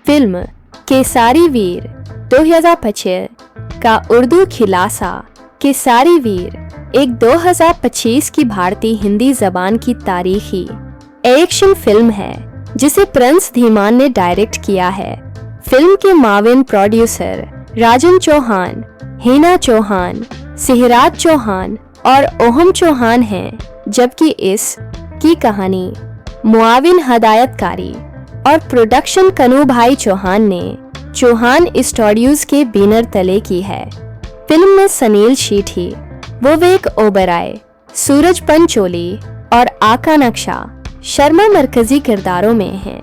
Film Khesari वीर 2025 का उर्दू खिलासा केसारी वीर एक 2025 की भारतीय हिंदी जबान की तारीखी एक्शन फिल्म है जिसे प्रिंस धीमान ने डायरेक्ट किया है। फिल्म के माविन प्रोड्यूसर राजन चौहान, हिना चौहान, सिहराज चौहान और ओहम चौहान हैं, जबकि इस की कहानी मुआविन हदायतकारी और प्रोडक्शन कनू भाई चौहान ने चौहान स्टूडियोज के बैनर तले की है। फिल्म में सनील शीठी, विवेक ओबराय, सूरज पंचोली और आका नक्शा शर्मा मरकजी किरदारों में हैं।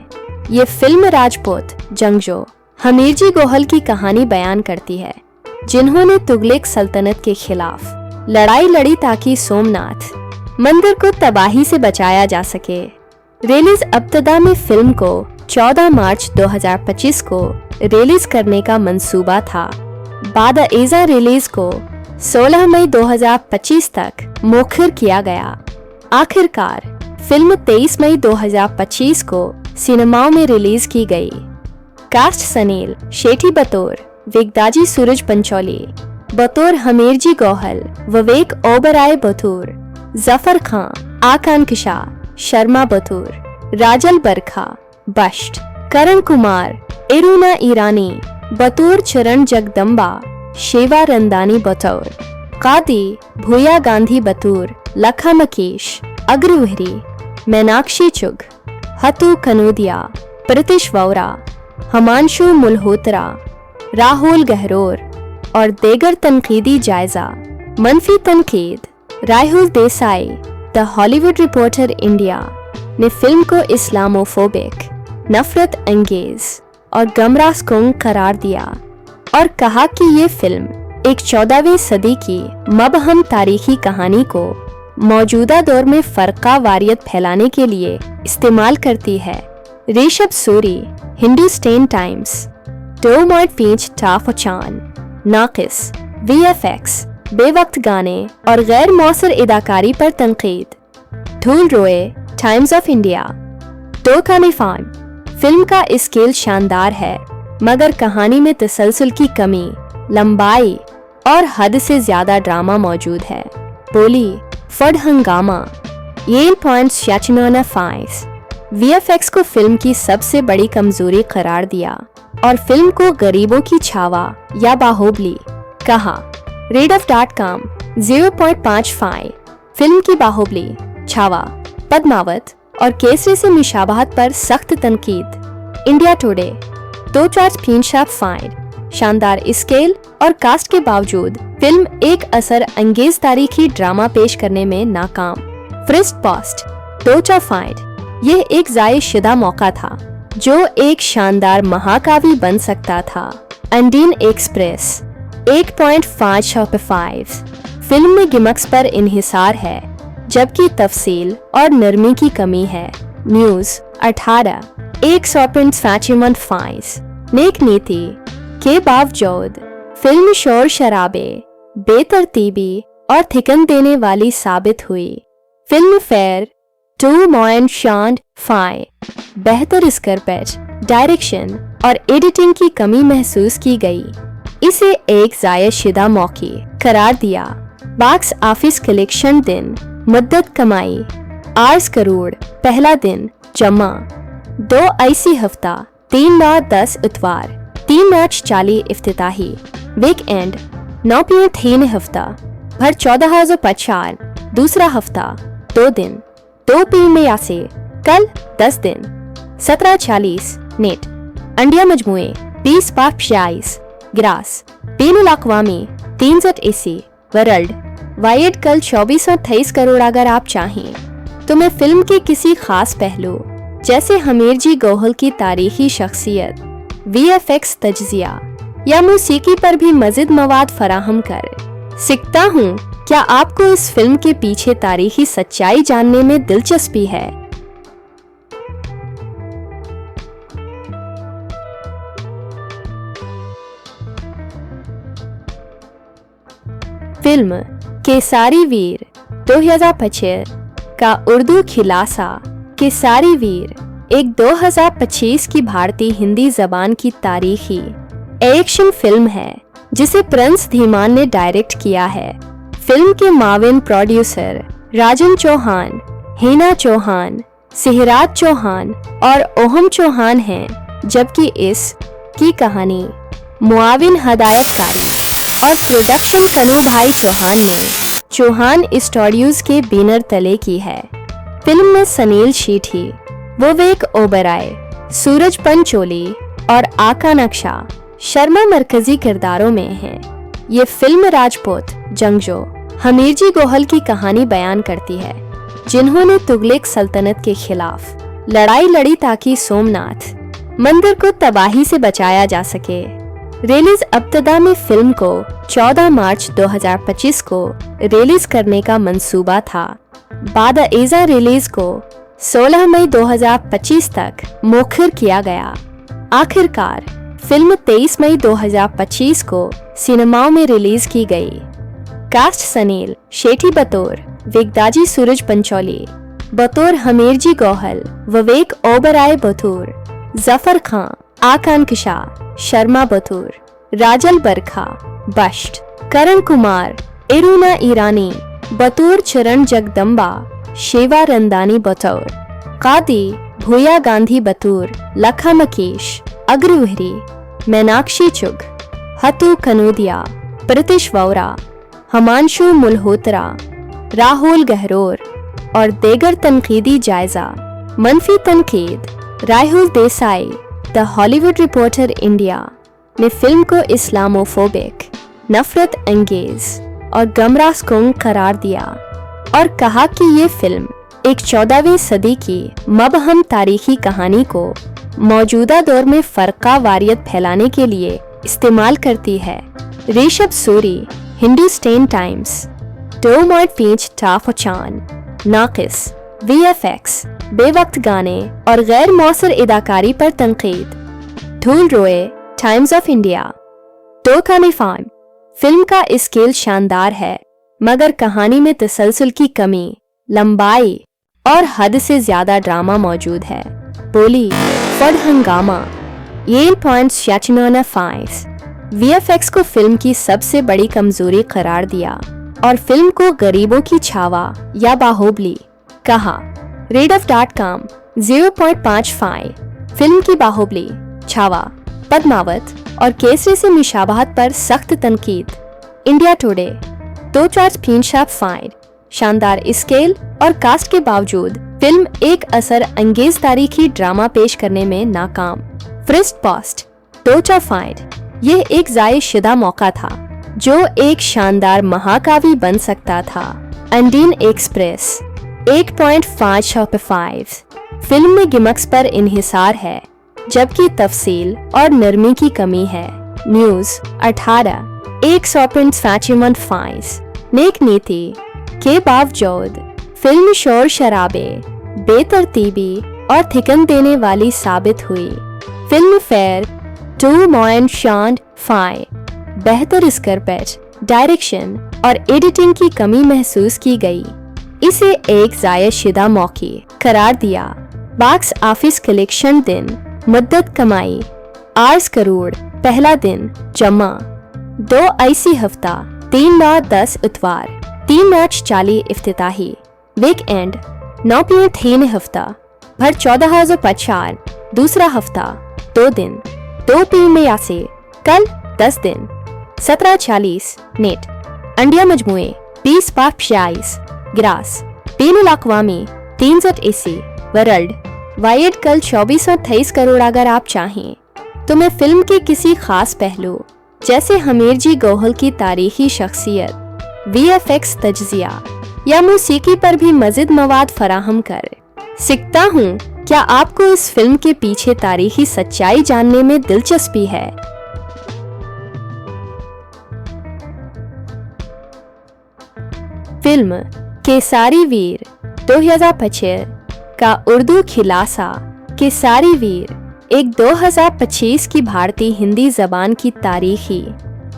ये फिल्म राजपूत जंगजू हमीरजी गोहल की कहानी बयान करती है, जिन्होंने तुगलक सल्तनत के खिलाफ लड़ाई लड़ी ताकि सोमनाथ मंदिर को तबाही से बचाया जा सके। रिलीज अब्तदा में फिल्म को 14 मार्च 2025 को रिलीज करने का मंसूबा था। बाद एजा रिलीज को 16 मई 2025 तक मोखर किया गया। आखिरकार फिल्म 23 मई 2025 को सिनेमाओं में रिलीज की गई। कास्ट सनील शेठी बतौर विगदाजी सूरज पंचोली, बतौर हमीरजी गोहल विवेक ओबराय बतौर जफर खां, आकांक्षा शर्मा बतौर राजल बरखा बश्ट, करण कुमार, इरुना ईरानी बतौर चरण जगदम्बा, शेवा रंदानी बतौर कादी, भूया गांधी बतौर लखा मकेश अग्रवहरी, मीनाक्षी चुग, हतु कनूदिया, प्रीतिश वोरा, हमांशु मल्होत्रा, राहुल गहरोर और देगर तनकीदी जायजा। मनफी तनकीद Rahul Desai, the Hollywood reporter India ने फिल्म को इस्लामोफोबिक, नफरत अंगेज और गमरासकुन करार दिया और कहा कि ये फिल्म एक 14वीं सदी की मबहम तारीखी कहानी को मौजूदा दौर में फरका वारियत फैलाने के लिए इस्तेमाल करती है। ऋषभ सूरी, हिंदुस्तान टाइम्स, 2.5 टाफचान, नाकिस, VFX, बेवक्त गाने और गैर मौसर अदाकारी पर तनकीद। धूल रोए, टाइम्स ऑफ इंडिया, 2.5 फिल्म का स्केल शानदार है, मगर कहानी में तसलसल की कमी, लंबाई और हद से ज्यादा ड्रामा मौजूद है। बोली फड हंगामा, 8.5 VFX को फिल्म की सबसे बड़ी कमजोरी करार दिया और फिल्म को गरीबों की छावा या बाहुबली कहा। रेडफ.com 0.55 फिल्म की बाहुबली, छावा, पद्मावत और केसरी से मुशाबहत पर सख्त तनकीद। इंडिया टुडे 2.5 शानदार स्केल और कास्ट के बावजूद फिल्म एक असर अंगेज तारीखी ड्रामा पेश करने में नाकाम। फ्रिस्ट पोस्ट 2.5 यह एक जायशुदा मौका था जो एक शानदार महाकाव्य बन सकता था। अंडीन एक्सप्रेस 8.5 फिल्म में गिमक्स पर इन्हिसार है, जबकि तफसील और नरमी की कमी है। न्यूज 18 1.5 नेक नीति के बावजूद फिल्म शोर शराबे, बेतरतीबी और थिकन देने वाली साबित हुई। फिल्म फेयर 2.5 बेहतर स्क्रिप्ट, डायरेक्शन और एडिटिंग की कमी महसूस की गई। इसे एक जायशुदा मौके करार दिया। बॉक्स ऑफिस कलेक्शन दिन मुद्दत कमाई 8 करोड़, पहला दिन जमा 2 IC हफ्ता 3/10 इतवार 3/40 इफ्तिताही वीकेंड 9.3 हफ्ता भर 14,050 दूसरा हफ्ता 2 दिन 2 PM से कल 10 दिन 17:40 नेट अंडिया मजमुए 20/46 ग्रास बैनुल अक़वामी 3 AC वर्ल्ड वाइड कल 2423 करोड़। अगर आप चाहें तो मैं फिल्म के किसी खास पहलू जैसे हमीरजी गोहल की तारीखी शख्सियत, VFX तज्जिया या मौसीकी पर भी मज़ीद मवाद फराहम कर सकता हूँ। क्या आपको इस फिल्म के पीछे तारीखी सच्चाई जानने में दिलचस्पी है? फिल्म केसारी वीर 2025 का उर्दू खिलासा केसारी वीर एक 2025 की भारतीय हिंदी जबान की तारीखी एक्शन फिल्म है जिसे प्रिंस धीमान ने डायरेक्ट किया है। फिल्म के माविन प्रोड्यूसर राजन चौहान, हिना चौहान, सिहराज चौहान और ओहम चौहान हैं, जबकि इस की कहानी मुआविन हदायतकारी और प्रोडक्शन कनू भाई चौहान ने चौहान स्टूडियोज के बैनर तले की है। फिल्म में सनील शीठी, विवेक ओबराय, सूरज पंचोली और आकांक्षा शर्मा मरकजी किरदारों में हैं। ये फिल्म राजपूत जंगजू हमीरजी गोहल की कहानी बयान करती है, जिन्होंने तुगलक सल्तनत के खिलाफ लड़ाई लड़ी ताकि सोमनाथ मंदिर को तबाही से बचाया जा सके। रिलीज अब्तदा में फिल्म को 14 मार्च 2025 को रिलीज करने का मंसूबा था। बाद एजा रिलीज को 16 मई 2025 तक मोखर किया गया। आखिरकार फिल्म 23 मई 2025 को सिनेमाओं में रिलीज की गई। कास्ट सनील शेठी बतौर विगदाजी सूरज पंचोली, बतौर हमीरजी गोहल विवेक ओबराय बतौर जफर खां, आकांक्षा शर्मा बतौर राजल बरखा बश्ट, करण कुमार, इरुना ईरानी बतौर चरण जगदम्बा, शेवा रंदानी बतौर कादी, भूया गांधी बतौर लखा मकेश अग्रवहरी, मीनाक्षी चुग, हतु कनूदिया, प्रीतिश वोरा, हमांशु मल्होत्रा, राहुल गहरोर और देगर तनकीदी जायजा। मनफी तनकीद Rahul Desai the Hollywood reporter India ने फिल्म को इस्लामोफोबिक, नफरत अंगेज और गमराहकुन करार दिया और कहा कि ये फिल्म एक 14वीं सदी की मबहम तारीखी कहानी को मौजूदा दौर में फर्का वारियत फैलाने के लिए इस्तेमाल करती है। ऋषभ सूरी, हिंदुस्तान टाइम्स, 2.5 टाफचान, नाकिस, VFX, बेवक्त गाने और गैर मौसर अदाकारी पर तनकीद। धूल रोए, टाइम्स ऑफ इंडिया, 2.5 फिल्म का स्केल शानदार है मगर कहानी में तसलसल की कमी, लंबाई और हद से ज्यादा ड्रामा मौजूद है। बोली फड हंगामा, 8.5 VFX को फिल्म की सबसे बड़ी कमजोरी करार दिया और फिल्म को गरीबों की छावा या बाहुबली कहा। रेडफ.com 0.55 फिल्म की बाहुबली, छावा, पद्मावत और केसरी से मुशाबहत पर सख्त तनकीद। इंडिया टुडे 2.5 शानदार स्केल और कास्ट के बावजूद फिल्म एक असर अंगेज तारीखी ड्रामा पेश करने में नाकाम। फ्रिस्ट पोस्ट 2.5 यह एक जायशुदा मौका था जो एक शानदार महाकाव्य बन सकता था। अंडीन एक्सप्रेस 8.5 फिल्म में गिमक्स पर इन्हिसार है जबकि तफसील और नरमी की कमी है। न्यूज 18 1.5 नेक नीति के बावजूद फिल्म शोर शराबे, बेतरतीबी और थिकन देने वाली साबित हुई। फिल्म फेयर 2.5 बेहतर स्क्रिप्ट, डायरेक्शन और एडिटिंग की कमी महसूस की गई। इसे एक जायशुदा मौके करार दिया। बॉक्स ऑफिस कलेक्शन दिन मुद्दत कमाई 8 करोड़, पहला दिन जमा 2 IC हफ्ता 3/10 इतवार 3 मार्च 40 इफ्तिताही वीक एंड 9 हफ्ता भर 14,050 दूसरा हफ्ता 2 दिन 2 PM से कल 10 दिन 17:40 नेट अंडिया मजमुए 20/46 ग्रास बैनुल अक़वामी 3 AC वर्ल्ड वाइड कल 2423 करोड़। अगर आप चाहें तो मैं फिल्म के किसी खास पहलू जैसे हमीरजी गोहल की तारीखी शख्सियत, VFX तज्जिया या मौसीकी पर भी मज़ीद मवाद फराहम कर सकता हूँ। क्या आपको इस फिल्म के पीछे तारीखी सच्चाई जानने में दिलचस्पी है? फिल्म केसारी वीर 2025 का उर्दू खिलासा केसारी वीर एक 2025 की भारतीय हिंदी जबान की तारीखी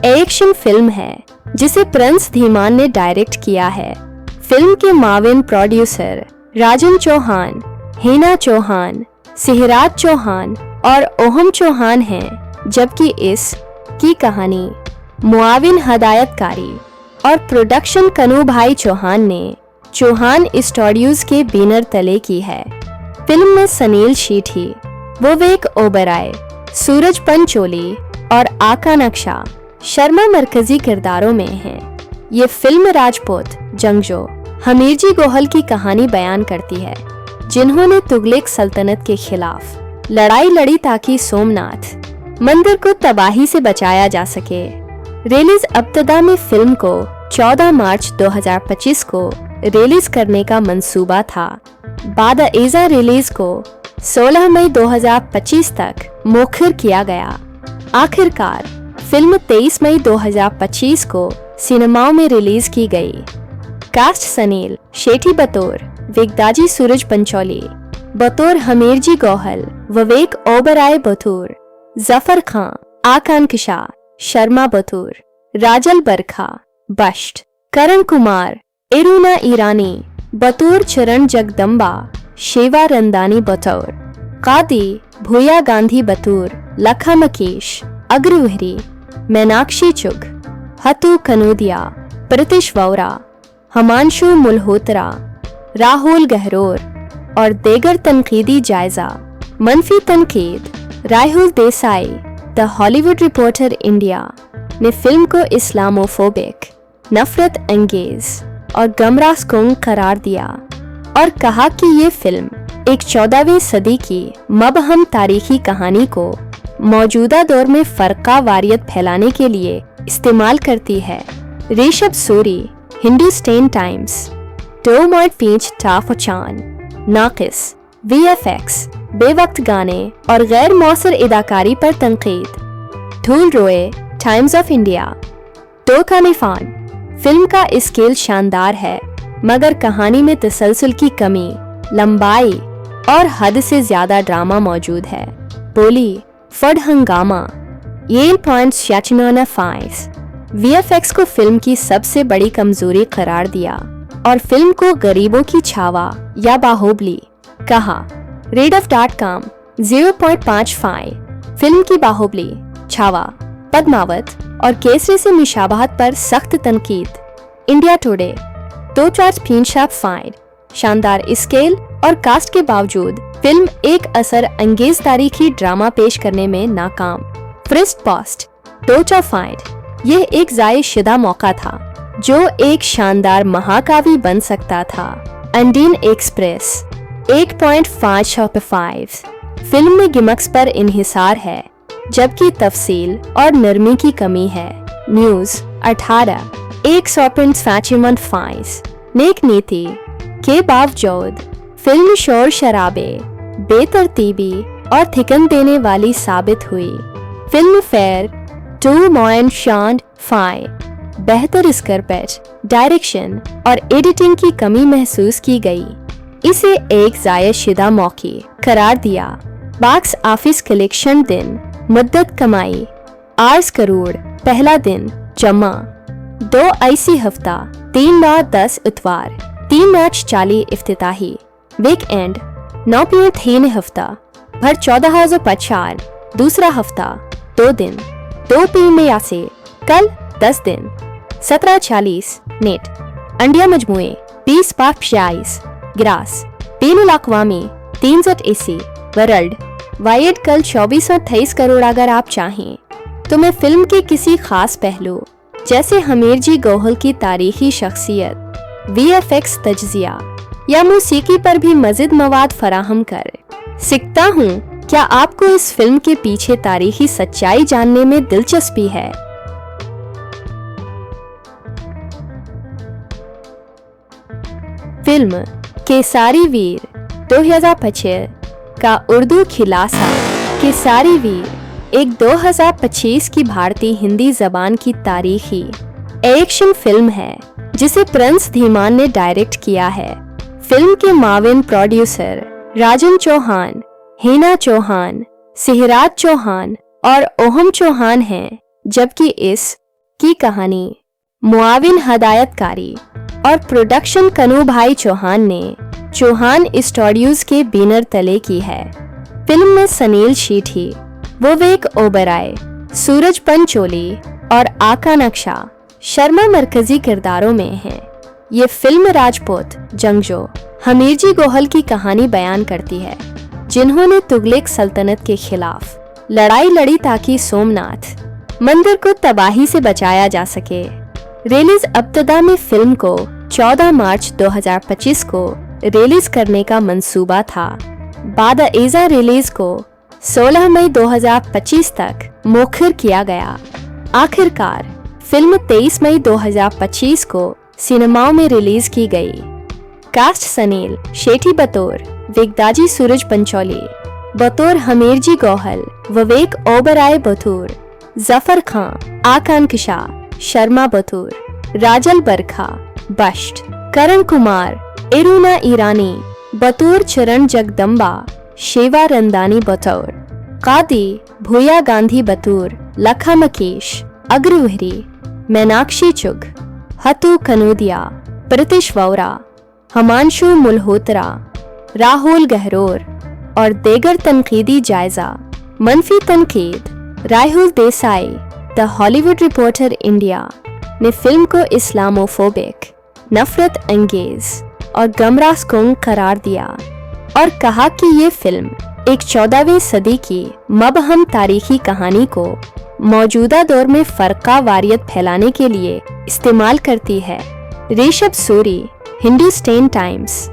एक्शन फिल्म है जिसे प्रिंस धीमान ने डायरेक्ट किया है। फिल्म के माविन प्रोड्यूसर राजन चौहान, हिना चौहान, सिहराज चौहान और ओहम चौहान हैं, जबकि इस की कहानी मुआविन हदायतकारी और प्रोडक्शन कनू भाई चौहान ने चौहान स्टूडियोज के बैनर तले की है। फिल्म में सनील शीठी, विवेक ओबराय, सूरज पंचोली और आका नक्शा शर्मा मरकजी किरदारों में हैं। ये फिल्म राजपूत जंगजू हमीरजी गोहल की कहानी बयान करती है, जिन्होंने तुगलक सल्तनत के खिलाफ लड़ाई लड़ी ताकि सोमनाथ मंदिर को तबाही से बचाया जा सके। रिलीज अब्तदा में फिल्म को 14 मार्च 2025 को रिलीज करने का मंसूबा था। बाद एजा रिलीज को 16 मई 2025 तक मोखर किया गया। आखिरकार फिल्म 23 मई 2025 को सिनेमाओं में रिलीज की गई। कास्ट सनील शेठी बतौर विगदाजी सूरज पंचोली, बतौर हमीरजी गोहल विवेक ओबराय बतौर जफर खां, आकांक्षा शर्मा बतौर राजल बरखा बश्ट, करण कुमार, इरुना ईरानी बतौर चरण जगदम्बा, शेवा रंदानी बतौर कादी, भूया गांधी बतौर लखा मकेश अग्रवहरी, मीनाक्षी चुग, हतु कनूदिया, प्रतिश वोरा, हमांशु मल्होत्रा, राहुल गहरोर और देगर तनकीदी जायजा। मनफी तनकीद Rahul Desai the Hollywood reporter India ने फिल्म को इस्लामोफोबिक, नफरत अंगेज और गमरासकुन करार दिया और कहा कि ये फिल्म एक 14वीं सदी की मबहम तारीखी कहानी को मौजूदा दौर में फर्का वारियत फैलाने के लिए इस्तेमाल करती है। ऋषभ सूरी, हिंदुस्तान टाइम्स, 2.5 टाफचान, नाकिस, VFX, बेवक्त गाने और गैर मौसर अदाकारी पर तनकीद। धूल रोए, टाइम्स ऑफ इंडिया, 2 का निफान, फिल्म का स्केल शानदार है मगर कहानी में तसलसल की कमी, लंबाई और हद से ज्यादा ड्रामा मौजूद है। बोली फड हंगामा, 8.5 VFX को फिल्म की सबसे बड़ी कमजोरी करार दिया और फिल्म को गरीबों की छावा या बाहुबली कहा। रेडफ.com 0.55, फिल्म की बाहुबली, छावा, पद्मावत और केसरी से मुशाबहत पर सख्त तनकीद। इंडिया टुडे 2.5, शानदार स्केल और कास्ट के बावजूद फिल्म एक असर अंगेज तारीखी ड्रामा पेश करने में नाकाम। फ्रिस्ट पोस्ट 2.5, यह एक जायशुदा मौका था जो एक शानदार महाकाव्य बन सकता था। अंडीन एक्सप्रेस 8.5, फिल्म में गिमक्स पर इन्हिसार है जबकि तफसील और नरमी की कमी है। न्यूज 18 1.5, नेक नीति के बावजूद फिल्म शोर शराबे, बेतरतीबी और थिकन देने वाली साबित हुई। फिल्म फेयर 2.5, बेहतर स्क्रिप्ट, डायरेक्शन और एडिटिंग की कमी महसूस की गई। इसे एक जायशुदा मौके करार दिया। बॉक्स ऑफिस कलेक्शन दिन मुद्दत कमाई 8 करोड़, पहला दिन जमा 2 IC हफ्ता 3/10 इतवार 3 मार्च 40 इफ्तिताही वीक एंड 9.3 हफ्ता भर 14,050 दूसरा हफ्ता 2 दिन 2 PM से कल 10 दिन 17:40 नेट अंडिया मजमुए 20/46 ग्रास बेनुल अक़वामी 3 AC वर्ल्ड वाइड कल 2423 करोड़। अगर आप चाहें तो मैं फिल्म के किसी खास पहलू जैसे हमीरजी गोहल की तारीखी शख्सियत, VFX तज्जिया या मौसीकी पर भी मज़ीद मवाद फराहम कर सकता हूँ। क्या आपको इस फिल्म के पीछे तारीखी सच्चाई जानने में दिलचस्पी है? फिल्म केसारी वीर 2025 का उर्दू खिलासा। केसारी वीर एक 2025 की भारतीय हिंदी जबान की तारीखी एक्शन फिल्म है जिसे प्रिंस धीमान ने डायरेक्ट किया है। फिल्म के माविन प्रोड्यूसर राजन चौहान, हिना चौहान, सिहराज चौहान और ओहम चौहान हैं, जबकि इस की कहानी मुआविन हदायतकारी और प्रोडक्शन कनू भाई चौहान ने चौहान स्टूडियोज के बैनर तले की है। फिल्म में सुनील शेट्टी, विवेक ओबेरॉय, सूरज पंचोली और आकांक्षा शर्मा मरकजी किरदारों में हैं। ये फिल्म राजपूत जंगजू हमीरजी गोहल की कहानी बयान करती है, जिन्होंने तुगलक सल्तनत के खिलाफ लड़ाई लड़ी ताकि सोमनाथ मंदिर को तबाही से बचाया जा सके। रिलीज अब्तदा में फिल्म को 14 मार्च 2025 को रिलीज करने का मंसूबा था। बाद एजा रिलीज को 16 मई 2025 तक मुखर किया गया। आखिरकार फिल्म 23 मई 2025 को सिनेमाओं में रिलीज की गई। कास्ट सुनील शेट्टी बतौर विगदाजी सूरज पंचोली, बतौर हमीरजी गोहल विवेक ओबेरॉय बतौर जफर खां, आकांक्षा शर्मा बतौर राजल बरखा बश्ट, करण कुमार इरुना ईरानी बतौर चरण जगदम्बा, शेवा रंदानी बतौर कादी, भूया गांधी बतौर लखा मकेश अग्रवहरी, मीनाक्षी चुग, हतु कनूदिया, प्रीतिश वोरा, हिमांशु मल्होत्रा, राहुल गहलोत और देगर तनकीदी जायजा। मनफी तनकीद। Rahul Desai the Hollywood reporter India ने फिल्म को इस्लामोफोबिक, नफरत अंगेज और गमराहकुन करार दिया और कहा कि ये फिल्म एक 14वीं सदी की मबहम तारीखी कहानी को मौजूदा दौर में फर्का वारियत फैलाने के लिए इस्तेमाल करती है। ऋषभ सूरी, हिंदुस्तान टाइम्स,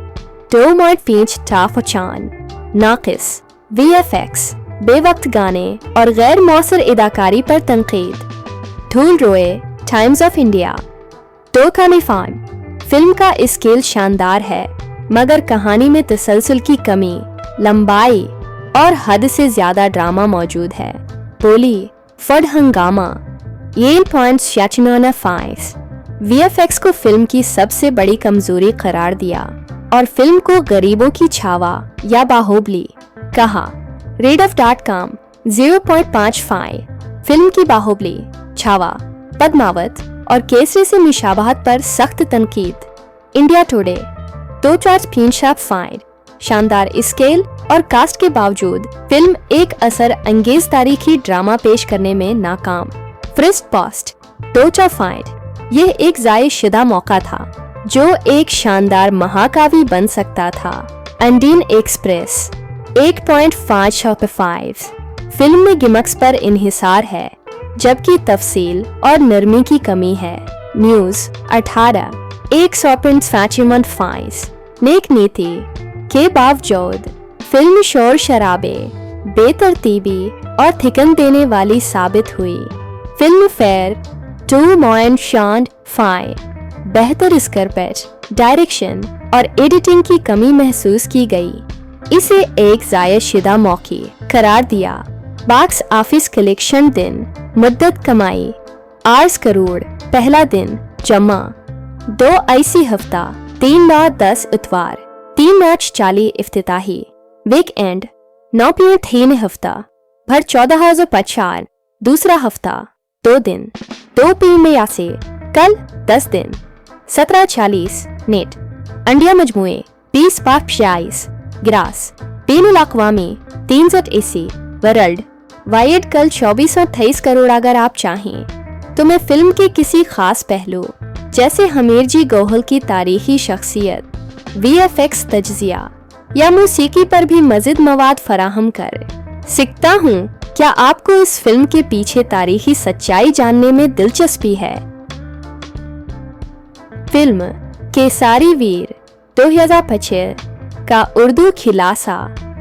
2.5 टाफचान, नाकिस, VFX, बेवक्त गाने और गैर मौसर अदाकारी पर तनकीद। धूल रोए, टाइम्स ऑफ इंडिया, 2 का निफान। फिल्म का स्केल शानदार है, मगर कहानी में तसलसल की कमी, लंबाई और हद से ज्यादा ड्रामा मौजूद है। बोली फड हंगामा, 8.5। VFX को फिल्म की सबसे बड़ी कमजोरी करार दिया और फिल्म को गरीबों की छावा या बाहुबली कहा। रेडफ.com 0.55। फिल्म की बाहुबली, छावा, पद्मावत और केसरी से मुशाबहत पर सख्त तनकीद। India today 2.5। शानदार स्केल और कास्ट के बावजूद फिल्म एक असर अंगेज तारीखी ड्रामा पेश करने में नाकाम। फ्रिस्ट पोस्ट 2.5। यह एक जायशुदा मौका था जो एक शानदार महाकाव्य बन सकता था। अंडीन एक्सप्रेस 8.5। फिल्म में गिमक्स पर इन्हिसार है, जबकि तफसील और नरमी की कमी है। न्यूज 18 1.5। नेक नीति के बावजूद फिल्म शोर शराबे, बेतरतीबी और थिकन देने वाली साबित हुई। Film fair 2.5। बेहतर स्क्रिप्ट, डायरेक्शन और एडिटिंग की कमी महसूस की गई। इसे एक जायशुदा मौका करार दिया। बॉक्स ऑफिस कलेक्शन दिन मुद्दत कमाई 8 करोड़, पहला दिन जमा 2 IC हफ्ता 3/10 इतवार 3/40 इफ्तिताही वीक एंड 9.3 हफ्ता भर 14,050 दूसरा हफ्ता 2 दिन 2 PM से कल 10 दिन 17:40 नेट। अंडिया मजमुए 20/46 ग्रास बैनुल अक़वामी 3 AC वर्ल्ड वाइड कल 2423 करोड़। अगर आप चाहें तो मैं फिल्म के किसी खास पहलू जैसे हमीरजी गोहल की तारीखी शख्सियत, VFX तज्जिया या मौसीकी पर भी मज़ीद मवाद फराहम कर सकता हूँ। क्या आपको इस फिल्म के पीछे तारीखी सच्चाई जानने में दिलचस्पी है? फिल्म केसारी वीर 2025 का उर्दू खिलासा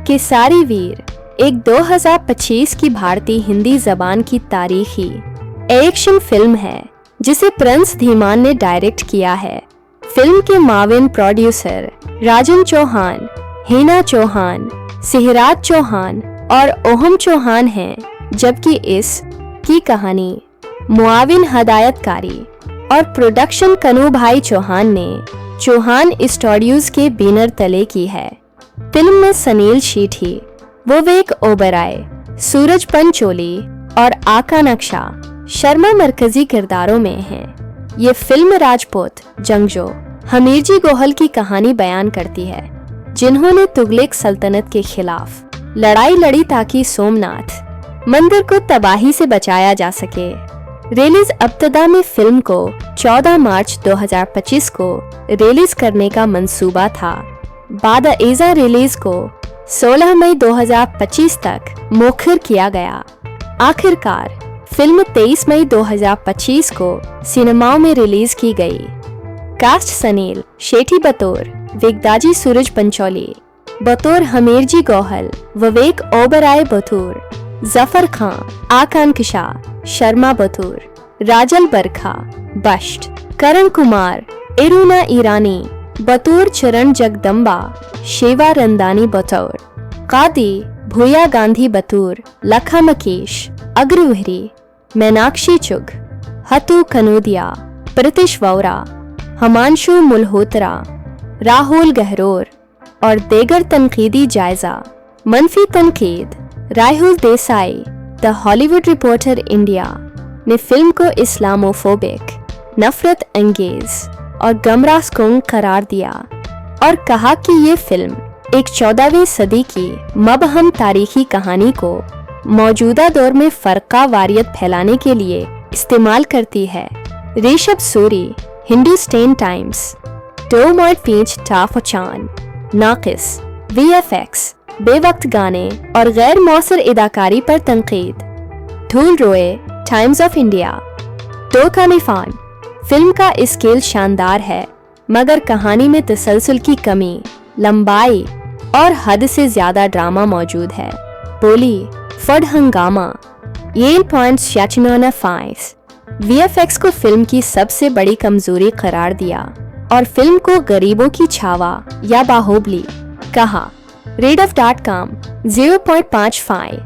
केसारी वीर एक 2025 की भारतीय हिंदी जबान की तारीखी एक्शन फिल्म है जिसे प्रिंस धीमान ने डायरेक्ट किया है। फिल्म के माविन प्रोड्यूसर राजन चौहान, हिना चौहान, सिहराज चौहान और ओहम चौहान हैं, जबकि इस की कहानी, मुआविन हदायतकारी और प्रोडक्शन कनू भाई चौहान ने चौहान स्टूडियोज के बैनर तले की है। फिल्म में सुनील शेट्टी, विवेक ओबेरॉय, सूरज पंचोली और आकांक्षा शर्मा मरकजी किरदारों में हैं। ये फिल्म राजपूत जंगजू हमीरजी गोहल की कहानी बयान करती है, जिन्होंने तुगलक सल्तनत के खिलाफ लड़ाई लड़ी ताकि सोमनाथ मंदिर को तबाही से बचाया जा सके। रिलीज अब्तदा में फिल्म को 14 मार्च 2025 को रिलीज करने का मंसूबा था। बाद एज़ा रिलीज को 16 मई 2025 तक मोखर किया गया। आखिरकार फिल्म 23 मई 2025 को सिनेमाओं में रिलीज की गई। कास्ट सनील शेट्टी बतौर वेगदाजी सूरज पंचोली, बतौर हमीरजी गौहल विवेक ओबराय बतौर जफर खां, आकांक्षा शर्मा बतौर राजल बरखा बश्ट, करण कुमार इरुना ईरानी बतौर चरण जगदम्बा, शेवा रंदानी बतौर कादी, भूया गांधी बतौर लखा मकेश अग्रवहरी, मीनाक्षी चुग, हतु कनोदिया, प्रीतिश वोरा, हिमांशु मल्होत्रा, राहुल गहरोर और देगर तनकीदी जायजा। मनफी तनकीद Rahul Desai the Hollywood reporter India ने फिल्म को इस्लामोफोबिक, नफरत अंगेज और गमराहकुन करार दिया और कहा कि ये फिल्म एक 14वीं सदी की मबहम तारीखी कहानी को मौजूदा दौर में फर्का वारियत फैलाने के लिए इस्तेमाल करती है। ऋषभ सूरी हिंदुस्तान टाइम्स 2.5 टाफचान नाकिस VFX, बेवक्त गाने और गैर मौसर अदाकारी पर तनकीद। धूल रोए टाइम्स ऑफ इंडिया 2 का निफान, फिल्म का स्केल शानदार है मगर कहानी में तसलसल की कमी, लंबाई और हद से ज्यादा ड्रामा मौजूद है। बोली फड हंगामा 8.5 VFX को फिल्म की सबसे बड़ी कमजोरी करार दिया और फिल्म को गरीबों की छावा या बाहुबली कहा। रेडफ.com 0.55,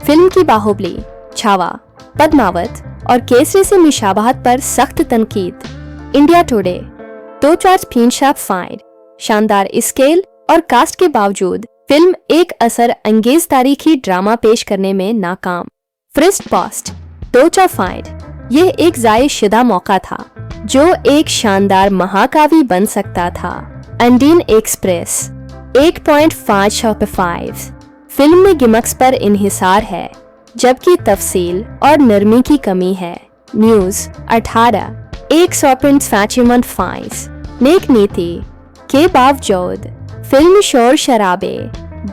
फिल्म की बाहुबली, छावा, पद्मावत और केसरी से मुशाबहत पर सख्त तनकीद। इंडिया टुडे 2.5, शानदार स्केल और कास्ट के बावजूद फिल्म एक असर अंगेज तारीखी ड्रामा पेश करने में नाकाम। फ्रिस्ट पोस्ट 2.5, यह एक जायशुदा मौका था जो एक शानदार महाकाव्य बन सकता था। अंडीन एक्सप्रेस 8.5, फिल्म में गिमक्स पर इन्हिसार है जबकि तफसील और नरमी की कमी है। न्यूज 18 1.5, नेक नीति के बावजूद फिल्म शोर शराबे,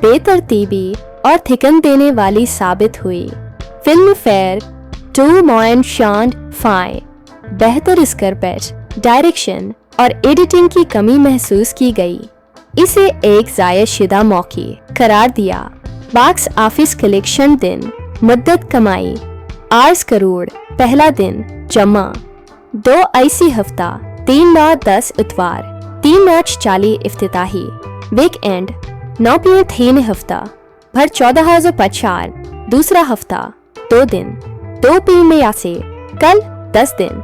बेतरतीबी और थिकन देने वाली साबित हुई। फिल्म फेयर 2.5, बेहतर स्क्रिप्ट, डायरेक्शन और एडिटिंग की कमी महसूस की गई। इसे एक जायशुदा मौके करार दिया। बॉक्स ऑफिस कलेक्शन दिन मुद्दत कमाई 8 करोड़, पहला दिन जमा 2 IC हफ्ता 3/10 इतवार 3/40 इफ्तिताही वीकेंड 9 हफ्ता भर 14,050 दूसरा हफ्ता 2 दिन 2 PM से कल 10 दिन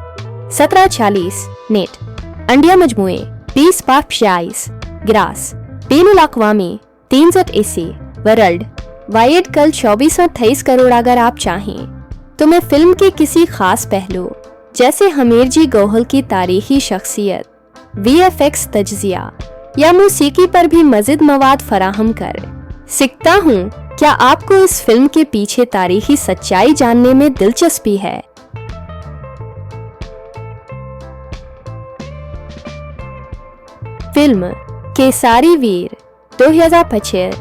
17:40 नेट अंडिया मजमुए 20/46 ग्रास बैनुल अक़वामी 3 AC वर्ल्ड वाइड कल 24-23 करोड़। अगर आप चाहें तो मैं फिल्म के किसी खास पहलू जैसे हमीरजी गौहल की तारीखी शख्सियत, VFX तज्जिया या मौसीकी पर भी मज़ीद मवाद फराहम कर सकता हूँ। क्या आपको इस फिल्म के पीछे तारीखी सच्चाई जानने में दिलचस्पी है? फिल्म केसारी वीर 2025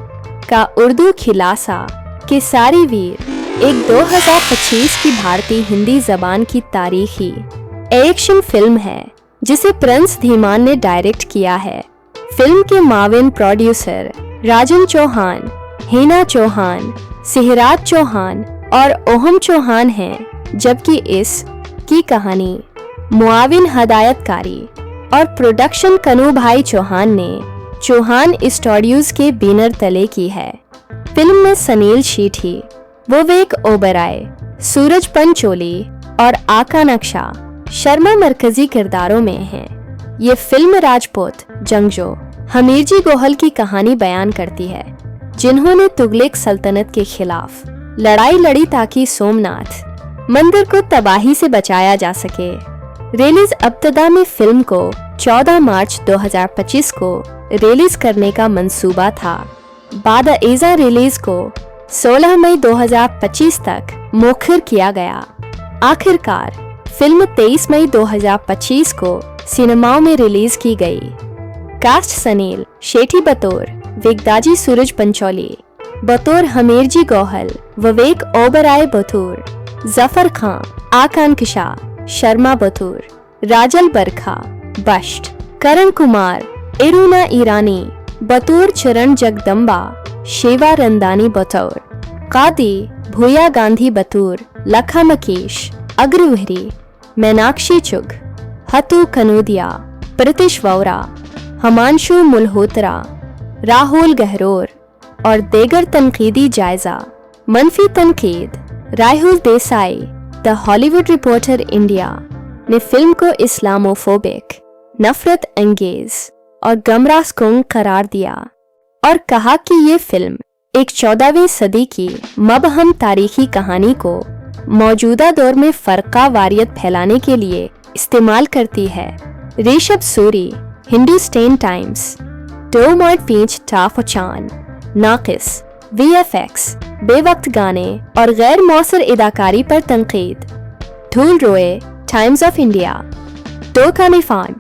का उर्दू खिलासा केसारी वीर एक 2025 की भारतीय हिंदी जबान की तारीखी एक्शन फिल्म है जिसे प्रिंस धीमान ने डायरेक्ट किया है। फिल्म के माविन प्रोड्यूसर राजन चौहान, हिना चौहान, सिहराज चौहान और ओहम चौहान हैं, जबकि इस की कहानी मुआविन हदायतकारी और प्रोडक्शन कनू भाई चौहान ने चौहान स्टूडियोज के बैनर तले की है। फिल्म में सनील शेट्टी, विवेक ओबराय, सूरज पंचोली और आकांक्षा शर्मा मरकजी किरदारों में हैं। ये फिल्म राजपूत जंगजो हमीरजी गोहल की कहानी बयान करती है जिन्होंने तुगलक सल्तनत के खिलाफ लड़ाई लड़ी ताकि सोमनाथ मंदिर को तबाही से बचाया जा सके। रिलीज अब्तदा में फिल्म को 14 मार्च 2025 को रिलीज करने का मंसूबा था। बाद-ए-इज़्ज़ा रिलीज को 16 मई 2025 तक मुखर किया गया। आखिरकार फिल्म 23 मई 2025 को सिनेमाओं में रिलीज की गई। कास्ट: सनील शेट्टी बतौर वेगदाजी सूरज पंचोली, बतौर हमीरजी गौहल विवेक ओबराय बतौर जफर खां, आकांक्षा शर्मा बतौर राजल बरखा बश्ट, करण कुमार इरुना ईरानी बतौर चरण जगदम्बा, शेवा रंदानी बतौर कादी, भूया गांधी बतौर लखा मकेश अग्रवहरी, मीनाक्षी चुग, हतु कनूदिया, प्रीतिश वोरा, हिमांशु मल्होत्रा, राहुल गहलोत और देगर तनकीदी जायजा। मनफी तनकीद: Rahul Desai the Hollywood reporter India ने फिल्म को इस्लामोफोबिक, नफरत अंगेज और गमराहकुन करार दिया और कहा कि ये फिल्म एक 14वीं सदी की मबहम तारीखी कहानी को मौजूदा दौर में फर्का वारियत फैलाने के लिए इस्तेमाल करती है। ऋषभ सूरी हिंदुस्तान टाइम्स 2.5 टाफचान नाकिस VFX, बेवक्त गाने और गैर मौसर अदाकारी पर तनकीद। धूल रोए टाइम्स ऑफ इंडिया 2 का निफान: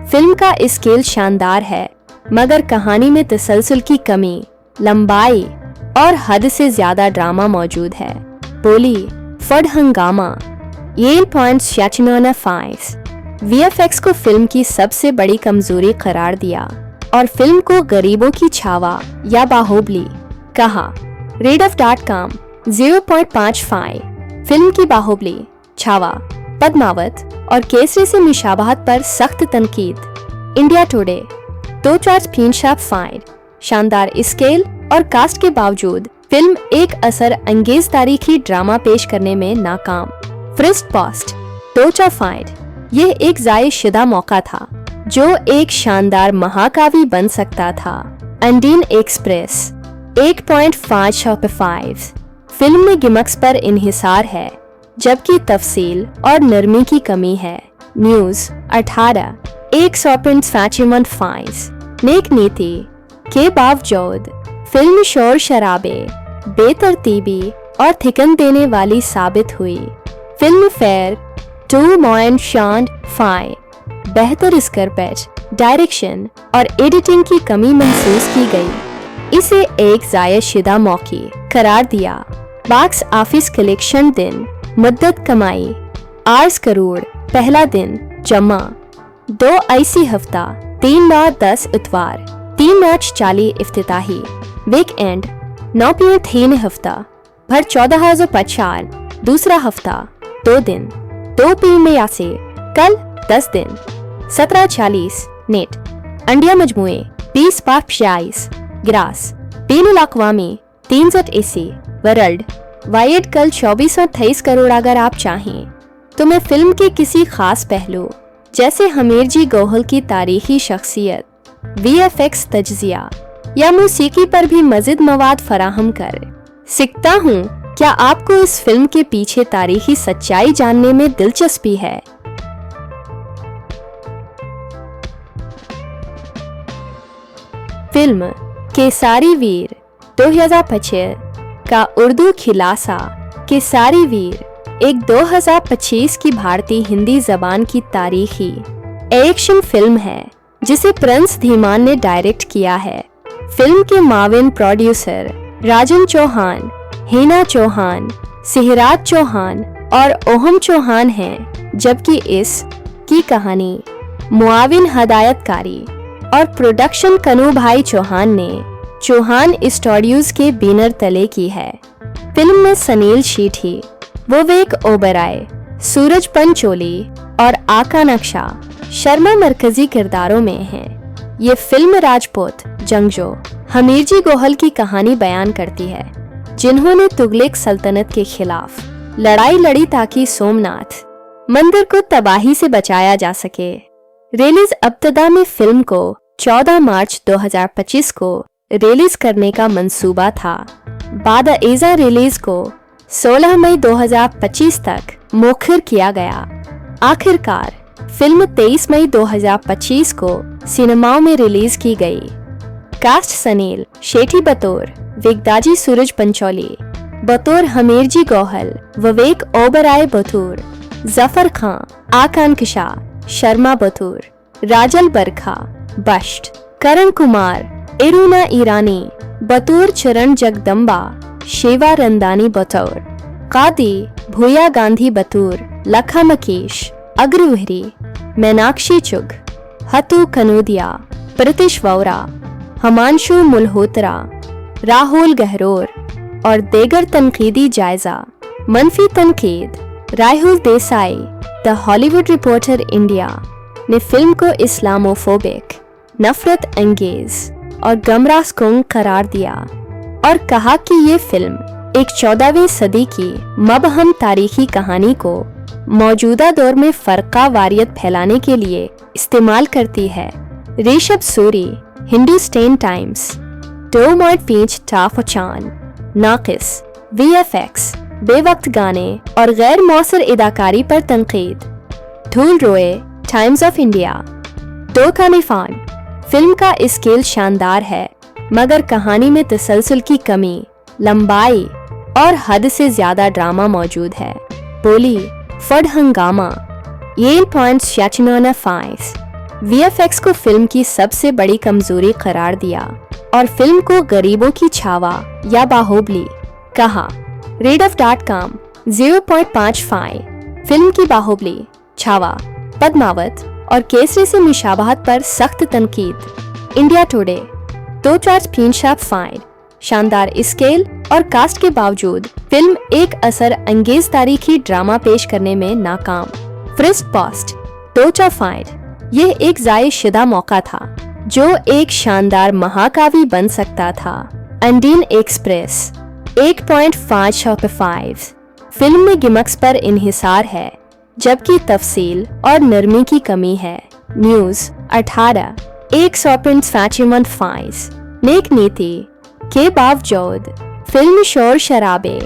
फिल्म का स्केल शानदार है मगर कहानी में तसलसल की कमी, लंबाई और हद से ज्यादा ड्रामा मौजूद है। बोली फड हंगामा 8.5 VFX को फिल्म की सबसे बड़ी कमजोरी करार दिया और फिल्म को गरीबों की छावा या बाहुबली कहा। रेडफ.com 0.55 फिल्म की बाहुबली, छावा, पद्मावत और केसरी से मुशाबहत पर सख्त तनकीद। इंडिया टुडे 2.5 शानदार स्केल और कास्ट के बावजूद फिल्म एक असर अंगेज तारीखी ड्रामा पेश करने में नाकाम। फ्रिस्ट पोस्ट 2.5 यह एक जायशुदा मौका था जो एक शानदार महाकाव्य बन सकता था। अंडीन एक्सप्रेस 8.5 फिल्म में गिमक्स पर इन्हिसार है जबकि तफसील और नरमी की कमी है। न्यूज 18 1.5 नेक नीति के बावजूद फिल्म शोर शराबे, बेतरतीबी और थिकन देने वाली साबित हुई। फिल्म फेयर 2.5 बेहतर स्क्रिप्ट, डायरेक्शन और एडिटिंग की कमी महसूस की गई। इसे एक जायशुदा मौके करार दिया। बॉक्स ऑफिस कलेक्शन दिन मुद्दत कमाई 8 करोड़, पहला दिन जमा 2 IC हफ्ता 3 माह 10 इतवार 3 मार्च 40 इफ्तिताही वीकेंड 9 हफ्ता भर 14,050 दूसरा हफ्ता 2 दिन 2 PM से कल 10 दिन 17:40 नेट अंडिया मजमुए 20 ग्रास बेनुल अक़वामी 3 AC वर्ल्ड वाइड कल 24-23 करोड़। अगर आप चाहें तो मैं फिल्म के किसी खास पहलू जैसे हमीरजी गौहल की तारीखी शख्सियत, VFX तज्जिया या मौसीकी पर भी मज़ीद मवाद फराहम कर सकता हूँ। क्या आपको इस फिल्म के पीछे तारीखी सच्चाई जानने में दिलचस्पी है? फिल्म केसारी वीर 2025 का उर्दू खिलासा केसारी वीर एक 2025 की भारतीय हिंदी जबान की तारीखी एक्शन फिल्म है जिसे प्रिंस धीमान ने डायरेक्ट किया है। फिल्म के माविन प्रोड्यूसर राजन चौहान, हिना चौहान, सिहराज चौहान और ओहम चौहान हैं, जबकि इस की कहानी, मुआविन हदायतकारी और प्रोडक्शन कनू भाई चौहान ने चौहान स्टूडियोज के बैनर तले की है। फिल्म में सनील शेट्टी, विवेक ओबराय, सूरज पंचोली और आकांक्षा शर्मा मरकजी किरदारों में हैं। ये फिल्म राजपूत जंगजू हमीरजी गौहल की कहानी बयान करती है जिन्होंने तुगलक सल्तनत के खिलाफ लड़ाई लड़ी ताकि सोमनाथ मंदिर को तबाही से बचाया जा सके। रिलीज अब्तदा में फिल्म को 14 मार्च 2025 को रिलीज करने का मंसूबा था। बाद-ए-इज़्ज़ा रिलीज को 16 मई 2025 तक मुखर किया गया। आखिरकार फिल्म 23 मई 2025 को सिनेमाओं में रिलीज की गई। कास्ट सनील शेठी बतौर वेगदाजी सूरज पंचोली, बतौर हमीरजी गौहल विवेक ओबराय बतौर जफर खां आकांक्षा शर्मा बतौर राजल बरखा बश्ट, करण कुमार इरुना ईरानी बतौर चरण जगदम्बा, शेवा रंदानी बतौर कादी, भूया गांधी बतौर लखा मकेश अग्रवहरी, मीनाक्षी चुग, हतु कनूदिया, प्रतिश वोरा, हमांशु मल्होत्रा, राहुल गहरोर और देगर तनकीदी जायजा। मनफी तनकीद। Rahul Desai the Hollywood reporter India ने फिल्म को इस्लामोफोबिक, नफरत अंगेज और गमराहकुन करार दिया और कहा कि ये फिल्म एक 14वीं सदी की मबहम तारीखी कहानी को मौजूदा दौर में फर्का वारियत फैलाने के लिए इस्तेमाल करती है। ऋषभ सूरी हिंदुस्तान टाइम्स 2.5 टाफचान नाकिस VFX बेवक्त गाने और गैर मौसर अदाकारी पर तनकीद। धूल रोए टाइम्स ऑफ इंडिया 2 का निफान। फिल्म का स्केल शानदार है मगर कहानी में तसलसल की कमी, लंबाई और हद से ज्यादा ड्रामा मौजूद है। बोली फड हंगामा येल पॉइंट्स याचिनोना 5 VFX को फिल्म की सबसे बड़ी कमजोरी करार दिया और फिल्म को गरीबों की छावा या बाहुबली कहा। रेडफ.com 0.55 फिल्म की बाहुबली, छावा, पद्मावत और केसरी से मुशाबहत पर सख्त तनकीद। इंडिया टुडे 2.5 शानदार स्केल और कास्ट के बावजूद फिल्म एक असर अंगेज तारीखी ड्रामा पेश करने में नाकाम। फ्रिस्ट पोस्ट 2.5 यह एक जायशुदा मौका था जो एक शानदार महाकाव्य बन सकता था। अंडीन एक्सप्रेस 8.5 फिल्म में गिमक्स पर इन्हिसार है जबकि तफसील और नरमी की कमी है। न्यूज 18 1.5 नेक नीति के बावजूद फिल्म शोर शराबे,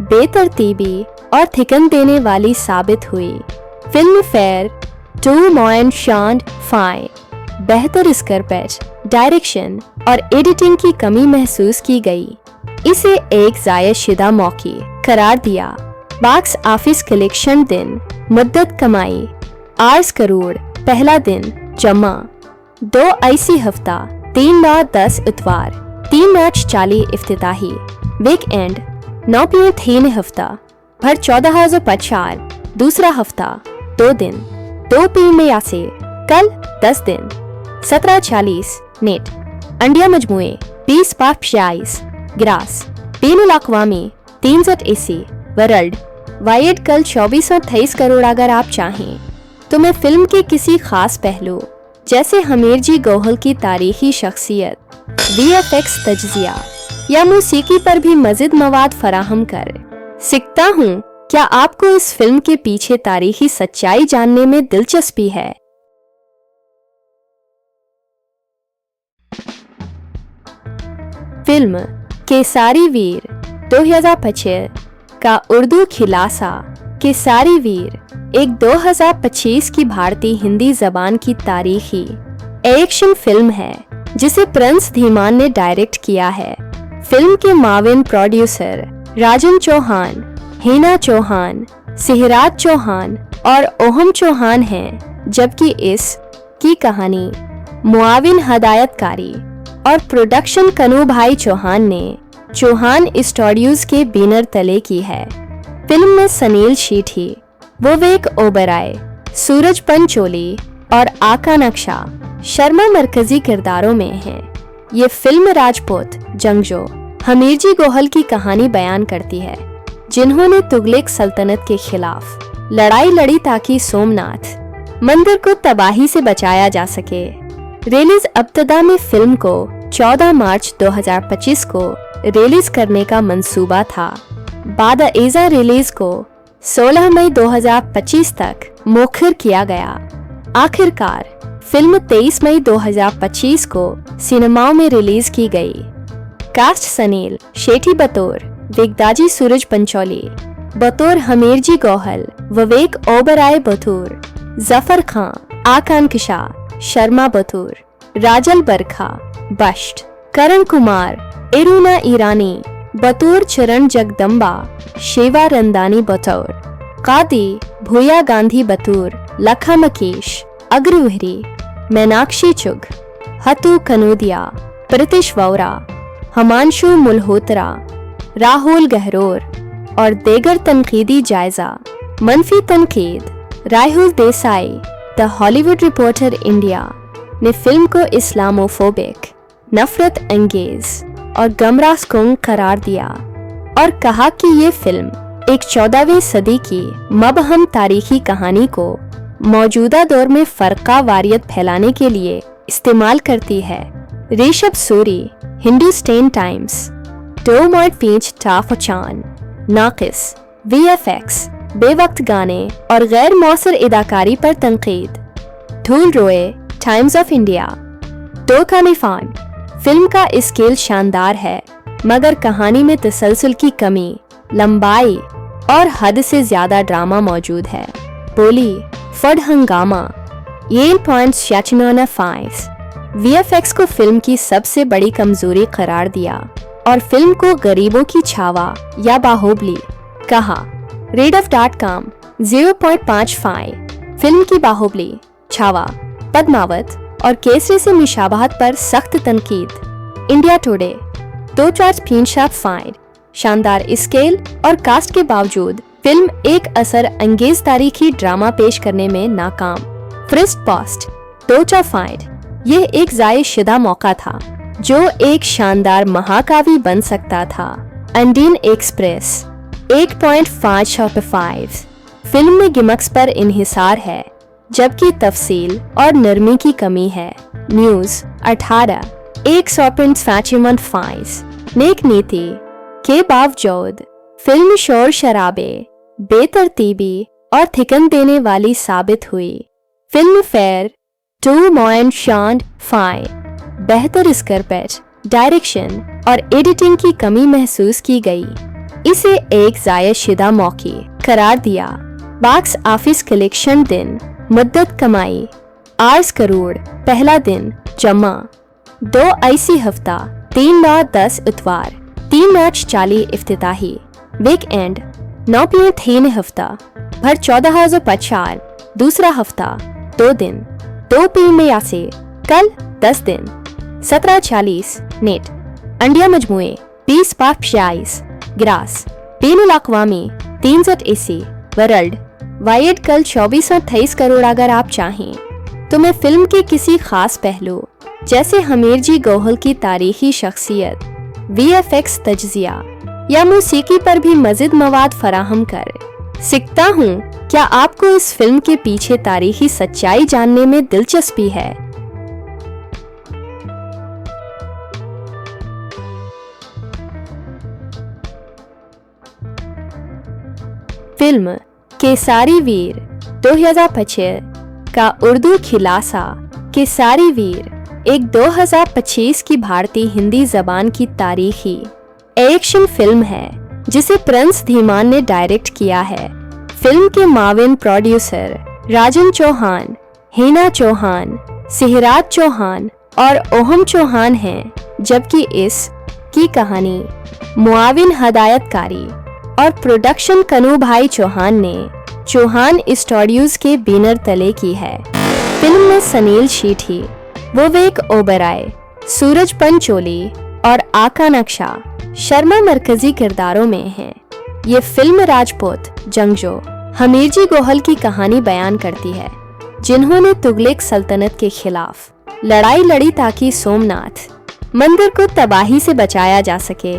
बेतरतीबी और थिकन देने वाली साबित हुई। फिल्म फेयर 2.5 बेहतर स्क्रिप्ट, डायरेक्शन और एडिटिंग की कमी महसूस की गई। इसे एक जायशुदा मौके करार दिया। बॉक्स ऑफिस कलेक्शन दिन मुद्दत कमाई 8 करोड़, पहला दिन जमा 2 IC हफ्ता 3/10 इतवार 3 मार्च 40 इफ्तिताही वीक एंड 9 हफ्ता भर 14,050 दूसरा हफ्ता 2 दिन 2 PM से कल 10 दिन 17:40 नेट अंडिया मजमुए 20/46 ग्रास बेनुल अक़वामी 3 AC वर्ल्ड वाइड कल 2423 करोड़। अगर आप चाहें तो मैं फिल्म के किसी खास पहलू जैसे हमीरजी गौहल की तारीखी शख्सियत, VFX तज्जिया या मौसीकी पर भी मज़ीद मवाद फराहम कर सकता हूँ। क्या आपको इस फिल्म के पीछे तारीखी सच्चाई जानने में दिलचस्पी है? फिल्म केसारी वीर 2025 का उर्दू खिलासा केसारी वीर एक 2025 की भारतीय हिंदी जबान की तारीखी एक्शन फिल्म है जिसे प्रिंस धीमान ने डायरेक्ट किया है। फिल्म के माविन प्रोड्यूसर राजन चौहान, हिना चौहान, सिहराज चौहान और ओहम चौहान हैं, जबकि इस की कहानी मुआविन हदायतकारी और प्रोडक्शन कनू भाई चौहान ने चौहान स्टूडियोज के बैनर तले की है। फिल्म में सनील शेठी, विवेक ओबराय, सूरज पंचोली और आकांक्षा शर्मा मरकजी किरदारों में हैं। ये फिल्म राजपूत जंगजू हमीरजी गौहल की कहानी बयान करती है जिन्होंने तुगलक सल्तनत के खिलाफ लड़ाई लड़ी ताकि सोमनाथ मंदिर को तबाही से बचाया जा सके। रिलीज अब्तदा में फिल्म को 14 मार्च 2025 को रिलीज करने का मंसूबा था। बाद एजा रिलीज को 16 मई 2025 तक मोखर किया गया। आखिरकार फिल्म 23 मई 2025 को सिनेमाओं में रिलीज की गई। कास्ट सनील शेठी बतौर वेगदाजी सूरज पंचोली, बतौर हमीरजी गौहल विवेक ओबराय बतौर जफर खां आकांक्षा शर्मा बतौर राजल बरखा बश्ट, करण कुमार, इरुना ईरानी बतौर चरण जगदम्बा, शेवा रंदानी बतौर कादी, भूया गांधी बतौर लखा मकेश, अग्रवहरी, मीनाक्षी चुग, हतु कनूदिया, प्रीतिश वोरा, हिमांशु मल्होत्रा, राहुल गहलोत और देगर तनकीदी जायजा। मनफी तनकीद, Rahul Desai the Hollywood reporter India ने फिल्म को इस्लामोफोबिक, नफरत अंगेज और गमराहकुन करार दिया और कहा कि ये फिल्म एक 14वीं सदी की मबहम तारीखी कहानी को मौजूदा दौर में फर्का वारियत फैलाने के लिए इस्तेमाल करती है। ऋषभ सूरी, हिंदुस्तान टाइम्स, 2.5 टाफचान, नाकिस, VFX, बेवक्त गाने और गैर मौसर अदाकारी पर तनकीद। धूल रोए, टाइम्स ऑफ इंडिया, 2 का निफान, फिल्म का स्केल शानदार है मगर कहानी में तसलसल की कमी, लंबाई और हद से ज्यादा ड्रामा मौजूद है। बोली फड हंगामा, 8.5 VFX को फिल्म की सबसे बड़ी कमजोरी करार दिया और फिल्म को गरीबों की छावा या बाहुबली कहा। रेडफ.com 0.55, फिल्म की बाहुबली, छावा, पद्मावत और केसरी से मुशाबहत पर सख्त तनकीद। इंडिया टुडे 2.5, शानदार स्केल और कास्ट के बावजूद फिल्म एक असर अंगेज तारीखी ड्रामा पेश करने में नाकाम। फ्रिस्ट पोस्ट 2.5, यह एक जायशुदा मौका था जो एक शानदार महाकाव्य बन सकता था। अंडीन एक्सप्रेस 8.5, फिल्म में गिमक्स पर इन्हिसार है जबकि तफसील और नरमी की कमी है। न्यूज 18 1.5, नेक नीति के बावजूद फिल्म शोर शराबे, बेतरतीबी और थिकन देने वाली साबित हुई। फिल्म फेयर 2.5, बेहतर स्क्रिप्ट, डायरेक्शन और एडिटिंग की कमी महसूस की गई। इसे एक जायशुदा मौके करार दिया। बॉक्स ऑफिस कलेक्शन दिन, मुद्दत कमाई 8 करोड़, पहला दिन जमा 2 IC हफ्ता, 3/10 इतवार, 3 मार्च 40 इफ्तिताही, वीकेंड 9 हफ्ता भर 14,050, दूसरा हफ्ता 2 दिन, 2 में से कल 10 दिन, 17:40 नेट, अंडिया मजमुए 20/46, ग्रास, बैनुल अक़वामी 3 AC, वर्ल्ड वाइड कल 24-23 करोड़। अगर आप चाहें तो मैं फिल्म के किसी खास पहलू जैसे हमीरजी गोहल की तारीखी शख्सियत, VFX तज्जिया या मौसीकी पर भी मज़ीद मवाद फराहम कर सकता हूँ। क्या आपको इस फिल्म के पीछे तारीखी सच्चाई जानने में दिलचस्पी है? फिल्म केसारी वीर 2025 का उर्दू खिलासा केसारी वीर एक 2025 की भारतीय हिंदी जबान की तारीखी एक्शन फिल्म है जिसे प्रिंस धीमान ने डायरेक्ट किया है। फिल्म के माविन प्रोड्यूसर राजन चौहान, हिना चौहान, सिहराज चौहान और ओहम चौहान हैं, जबकि इस की कहानी, मुआविन हदायतकारी और प्रोडक्शन कनू भाई चौहान ने चौहान स्टूडियोज के बैनर तले की है। फिल्म में सनील शीठी, विवेक ओबराय, सूरज पंचोली और आका नक्शा शर्मा मरकजी किरदारों में हैं। ये फिल्म राजपूत जंगजो हमीरजी गोहल की कहानी बयान करती है, जिन्होंने तुगलक सल्तनत के खिलाफ लड़ाई लड़ी ताकि सोमनाथ मंदिर को तबाही से बचाया जा सके।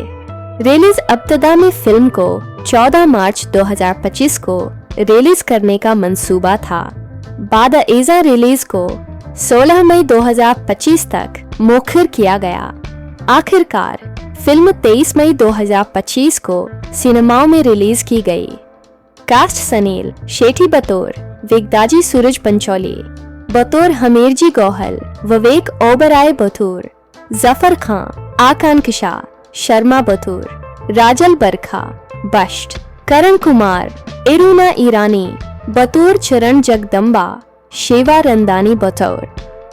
रिलीज अब्तदा में फिल्म को 14 मार्च 2025 को रिलीज करने का मंसूबा था। बाद एजा रिलीज को 16 मई 2025 तक मोखर किया गया। आखिरकार फिल्म 23 मई 2025 को सिनेमाओं में रिलीज की गई। कास्ट सनील शेठी बतौर विगदाजी सूरज पंचोली, बतौर हमीरजी गोहल विवेक ओबराय बतौर जफर खां, आकांक्षा शर्मा बतौर राजल बरखा बश्त, करण कुमार, इरुना ईरानी बतौर चरण जगदम्बा, शेवा रंदानी बतौर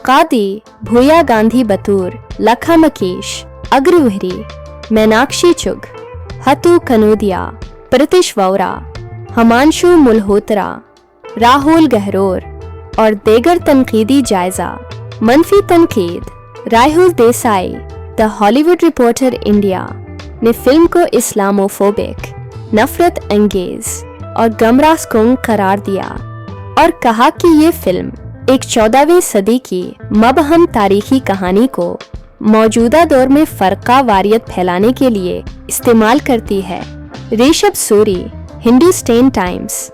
कादी भूया गांधी बतूर, लखा मकेश, अग्रवहरी, मीनाक्षी चुग, हतु कनूदिया, प्रीतिश वोरा, हिमांशु मल्होत्रा, राहुल गहलोत और देगर तनकीदी जायजा। मनफी तनकीद। Rahul Desai, the Hollywood reporter India, ने फिल्म को इस्लामोफोबिक, नफरत अंगेज और गमराहकुन करार दिया और कहा कि ये फिल्म एक 14वीं सदी की मबहम तारीखी कहानी को मौजूदा दौर में फर्का वारियत फैलाने के लिए इस्तेमाल करती है। ऋषभ सूरी, हिंदुस्तान टाइम्स,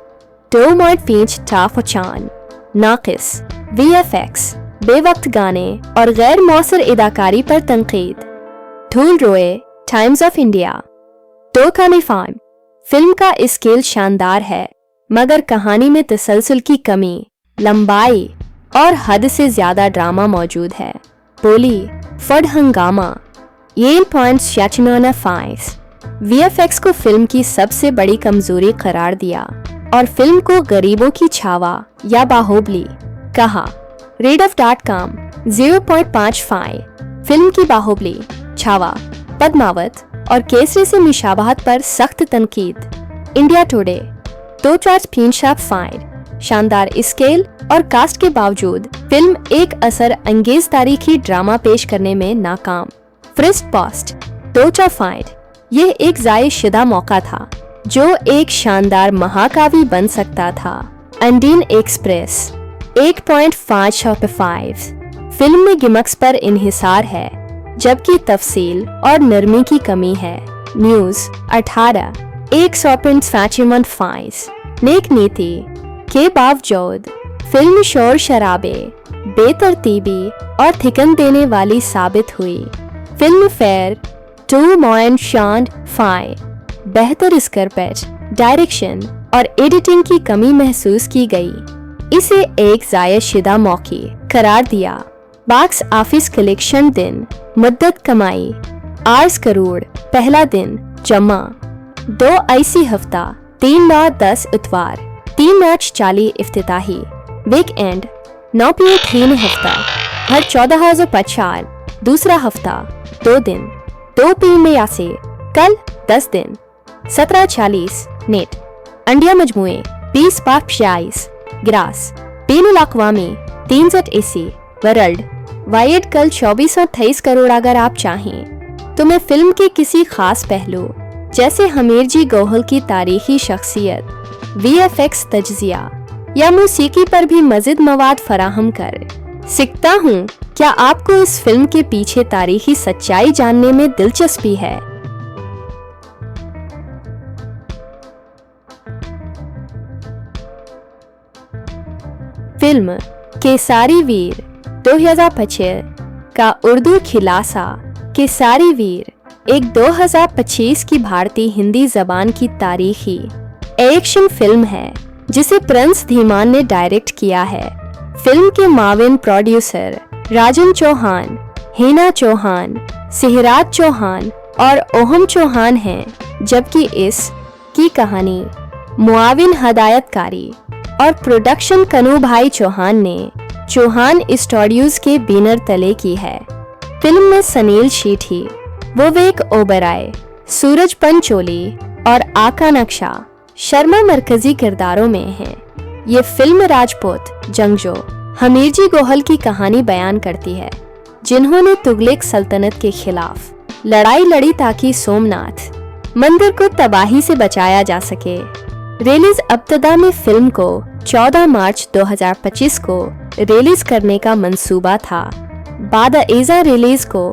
2.5 टाफचान, नाकिस, VFX, बेवक्त गाने और गैर मौसर अदाकारी पर तनकीद। धूल रोए, टाइम्स ऑफ इंडिया, 2 खानिफाम, फिल्म का स्केल शानदार है मगर कहानी में तसलसल की कमी, लंबाई और हद से ज्यादा ड्रामा मौजूद है। बोली फड हंगामा, 1.5, VFX को फिल्म की सबसे बड़ी कमजोरी करार दिया और फिल्म को गरीबों की छावा या बाहुबली कहा। readof.com 0.55, फिल्म की बाहुबली, छावा, पद्मावत और केसरी से मुशाबहत पर सख्त तनकीद। इंडिया टुडे 2.5, शानदार स्केल और कास्ट के बावजूद फिल्म एक असर अंगेज तारीखी ड्रामा पेश करने में नाकाम। फ्रिस्ट पोस्ट 2.5, यह एक जायशुदा मौका था जो एक शानदार महाकाव्य बन सकता था। अंडीन एक्सप्रेस 8.5, फिल्म में गिमक्स पर इन्हिसार है जबकि तफसील और नरमी की कमी है। न्यूज 18 1.5, नेक नीति के बावजूद फिल्म शोर शराबे, बेतरतीबी और थिकन देने वाली साबित हुई। फिल्म फेयर 2.5, बेहतर स्क्रिप्ट, डायरेक्शन और एडिटिंग की कमी महसूस की गई। इसे एक जायशुदा मौके करार दिया। बॉक्स ऑफिस कलेक्शन दिन, मुद्दत कमाई 8 करोड़, पहला दिन जमा 2 IC हफ्ता, 3/10 इतवार, 3 मार्च 40 इफ्तिताही, वीकेंड 9.3 हफ्ता, हर 14,050, दूसरा हफ्ता 2 दिन, 2 PM से कल 10 दिन, 17:40 नेट, अंडिया मजमुए 20/46, ग्रास, बैनुल अक़वामी 3Z AC, वर्ल्ड वाइड कल 24 और 23 करोड़। अगर आप चाहें तो मैं फिल्म के किसी खास पहलू जैसे हमीरजी गोहल की तारीखी शख्सियत, VFX तज्जिया या मौसीकी पर भी मज़ीद मवाद फराहम कर सकता हूँ। क्या आपको इस फिल्म के पीछे तारीखी सच्चाई जानने में दिलचस्पी है? फिल्म केसारी वीर 2025 का उर्दू खिलासा केसारी वीर एक 2025 की भारतीय हिंदी जबान की तारीखी एक्शन फिल्म है जिसे प्रिंस धीमान ने डायरेक्ट किया है। फिल्म के माविन प्रोड्यूसर राजन चौहान, हेना चौहान, सिहराज चौहान और ओहम चौहान हैं, जबकि इस की कहानी, मुआविन हदायतकारी और प्रोडक्शन कनू भाई चौहान ने चौहान स्टूडियोज के बैनर तले की है। फिल्म में सनील शेठी, विवेक ओबराय, सूरज पंचोली और आका नक्शा शर्मा मरकजी किरदारों में हैं। ये फिल्म राजपूत जंगजो हमीरजी गोहल की कहानी बयान करती है, जिन्होंने तुगलक सल्तनत के खिलाफ लड़ाई लड़ी ताकि सोमनाथ मंदिर को तबाही से बचाया जा सके। रिलीज अब्तदा में फिल्म को 14 मार्च 2025 को रिलीज करने का मंसूबा था। बाद एजा रिलीज को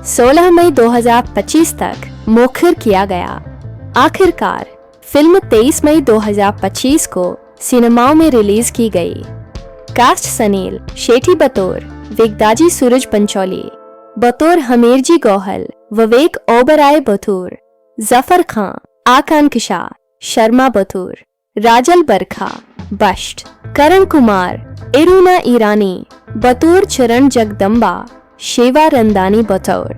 16 मई 2025 तक मोखर किया गया। आखिरकार फिल्म 23 मई 2025 को सिनेमाओं में रिलीज की गई। कास्ट सनील शेठी बतौर विगदाजी सूरज पंचोली, बतौर हमीरजी गोहल विवेक ओबराय बतौर जफर खां, आकांक्षा शर्मा बतौर राजल बरखा बश्त, करण कुमार, इरुना ईरानी बतौर चरण जगदम्बा, शेवा रंदानी बतौर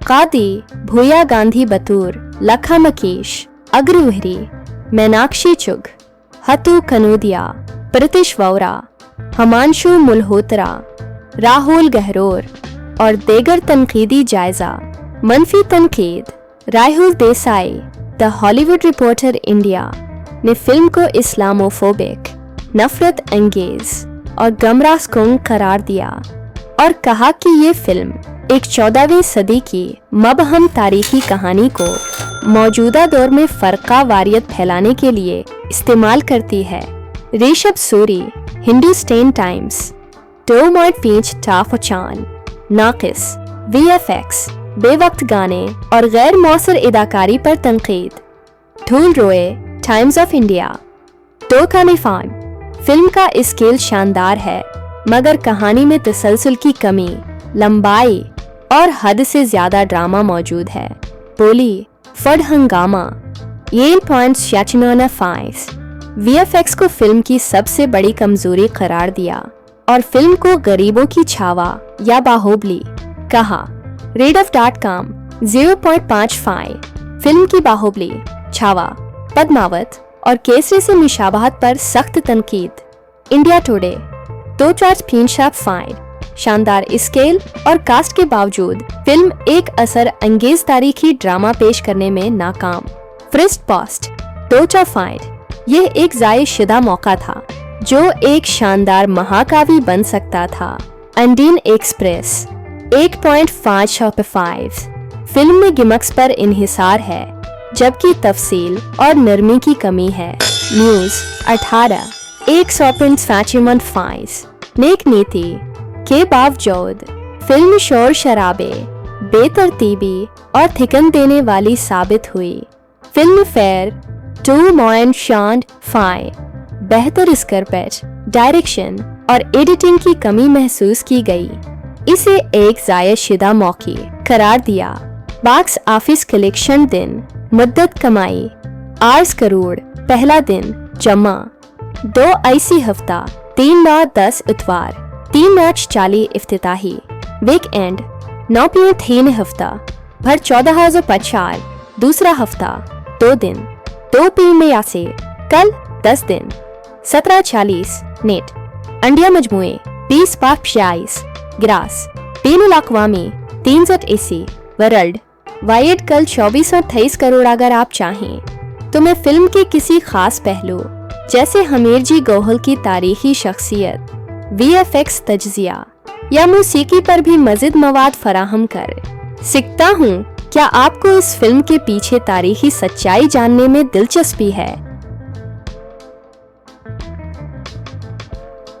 कादी, भूया गांधी बतौर लखा मकेश, अग्रवहरी, मीनाक्षी चुग, हतु कनूदिया, प्रीतिश वोरा, हिमांशु मल्होत्रा, राहुल गहलोत और दीगर तनकीदी जायजा। मनफी तनकीद। Rahul Desai the Hollywood reporter India ने फिल्म को इस्लामोफोबिक, नफरत अंगेज और गमराहकुन करार दिया और कहा कि ये फिल्म एक 14वीं सदी की मबहम तारीखी कहानी को मौजूदा दौर में फर्का वारियत फैलाने के लिए इस्तेमाल करती है। ऋषभ सूरी, हिंदुस्तान टाइम्स। 2.5 टाफचान, नाकिस, VFX, बेवक्त गाने और गैर मौसर अदाकारी पर तनकीद। धूल रोए, टाइम्स ऑफ इंडिया। 2 का निफान। फिल्म का स्केल शानदार है मगर कहानी में तसलसल की कमी, लंबाई और हद से ज्यादा ड्रामा मौजूद है। बोली फड हंगामा। 8.5 VFX को फिल्म की सबसे बड़ी कमजोरी करार दिया और फिल्म को गरीबों की छावा या बाहुबली कहा। रेडफ.com 0.55। फिल्म की बाहुबली, छावा, पद्मावत और केसरी से मुशाबहत पर सख्त तनकीद। India today 2.5। शानदार स्केल और कास्ट के बावजूद फिल्म एक असर अंगेज तारीखी ड्रामा पेश करने में नाकाम। फ्रिस्ट पोस्ट 2.5। यह एक जायशुदा मौका था जो एक शानदार महाकाव्य बन सकता था। अंडीन एक्सप्रेस 8.5। फिल्म में गिमक्स पर इन्हिसार है जबकि तफसील और नरमी की कमी है। न्यूज 18 1.5। नेक नीति के बावजूद फिल्म शोर शराबे, बेतरतीबी और थिकन देने वाली साबित हुई। Film fair 2.5। बेहतर स्क्रिप्ट, डायरेक्शन और एडिटिंग की कमी महसूस की गई। इसे एक जायशुदा मौका करार दिया। बॉक्स ऑफिस कलेक्शन दिन मुद्दत कमाई 8 करोड़। पहला दिन जमा 2 IC हफ्ता 3/10 इतवार 3/40 इफ्तिताही। वीकेंड 9.3 हफ्ता भर 14,050। दूसरा हफ्ता 2 दिन 2 PM से कल 10 दिन 17:40 नेट। अंडिया मजमुए 20.46 ग्रास बेनुल अक़वामी 3 AC वर्ल्ड वाइड कल 24.23 करोड़। अगर आप चाहें तो मैं फिल्म के किसी खास पहलू जैसे हमीर जी गोहल की तारीखी शख्सियत, VFX तज्जिया या मौसीकी पर भी मज़ीद मवाद फराहम कर सकता हूँ। क्या आपको इस फिल्म के पीछे तारीखी सच्चाई जानने में दिलचस्पी है?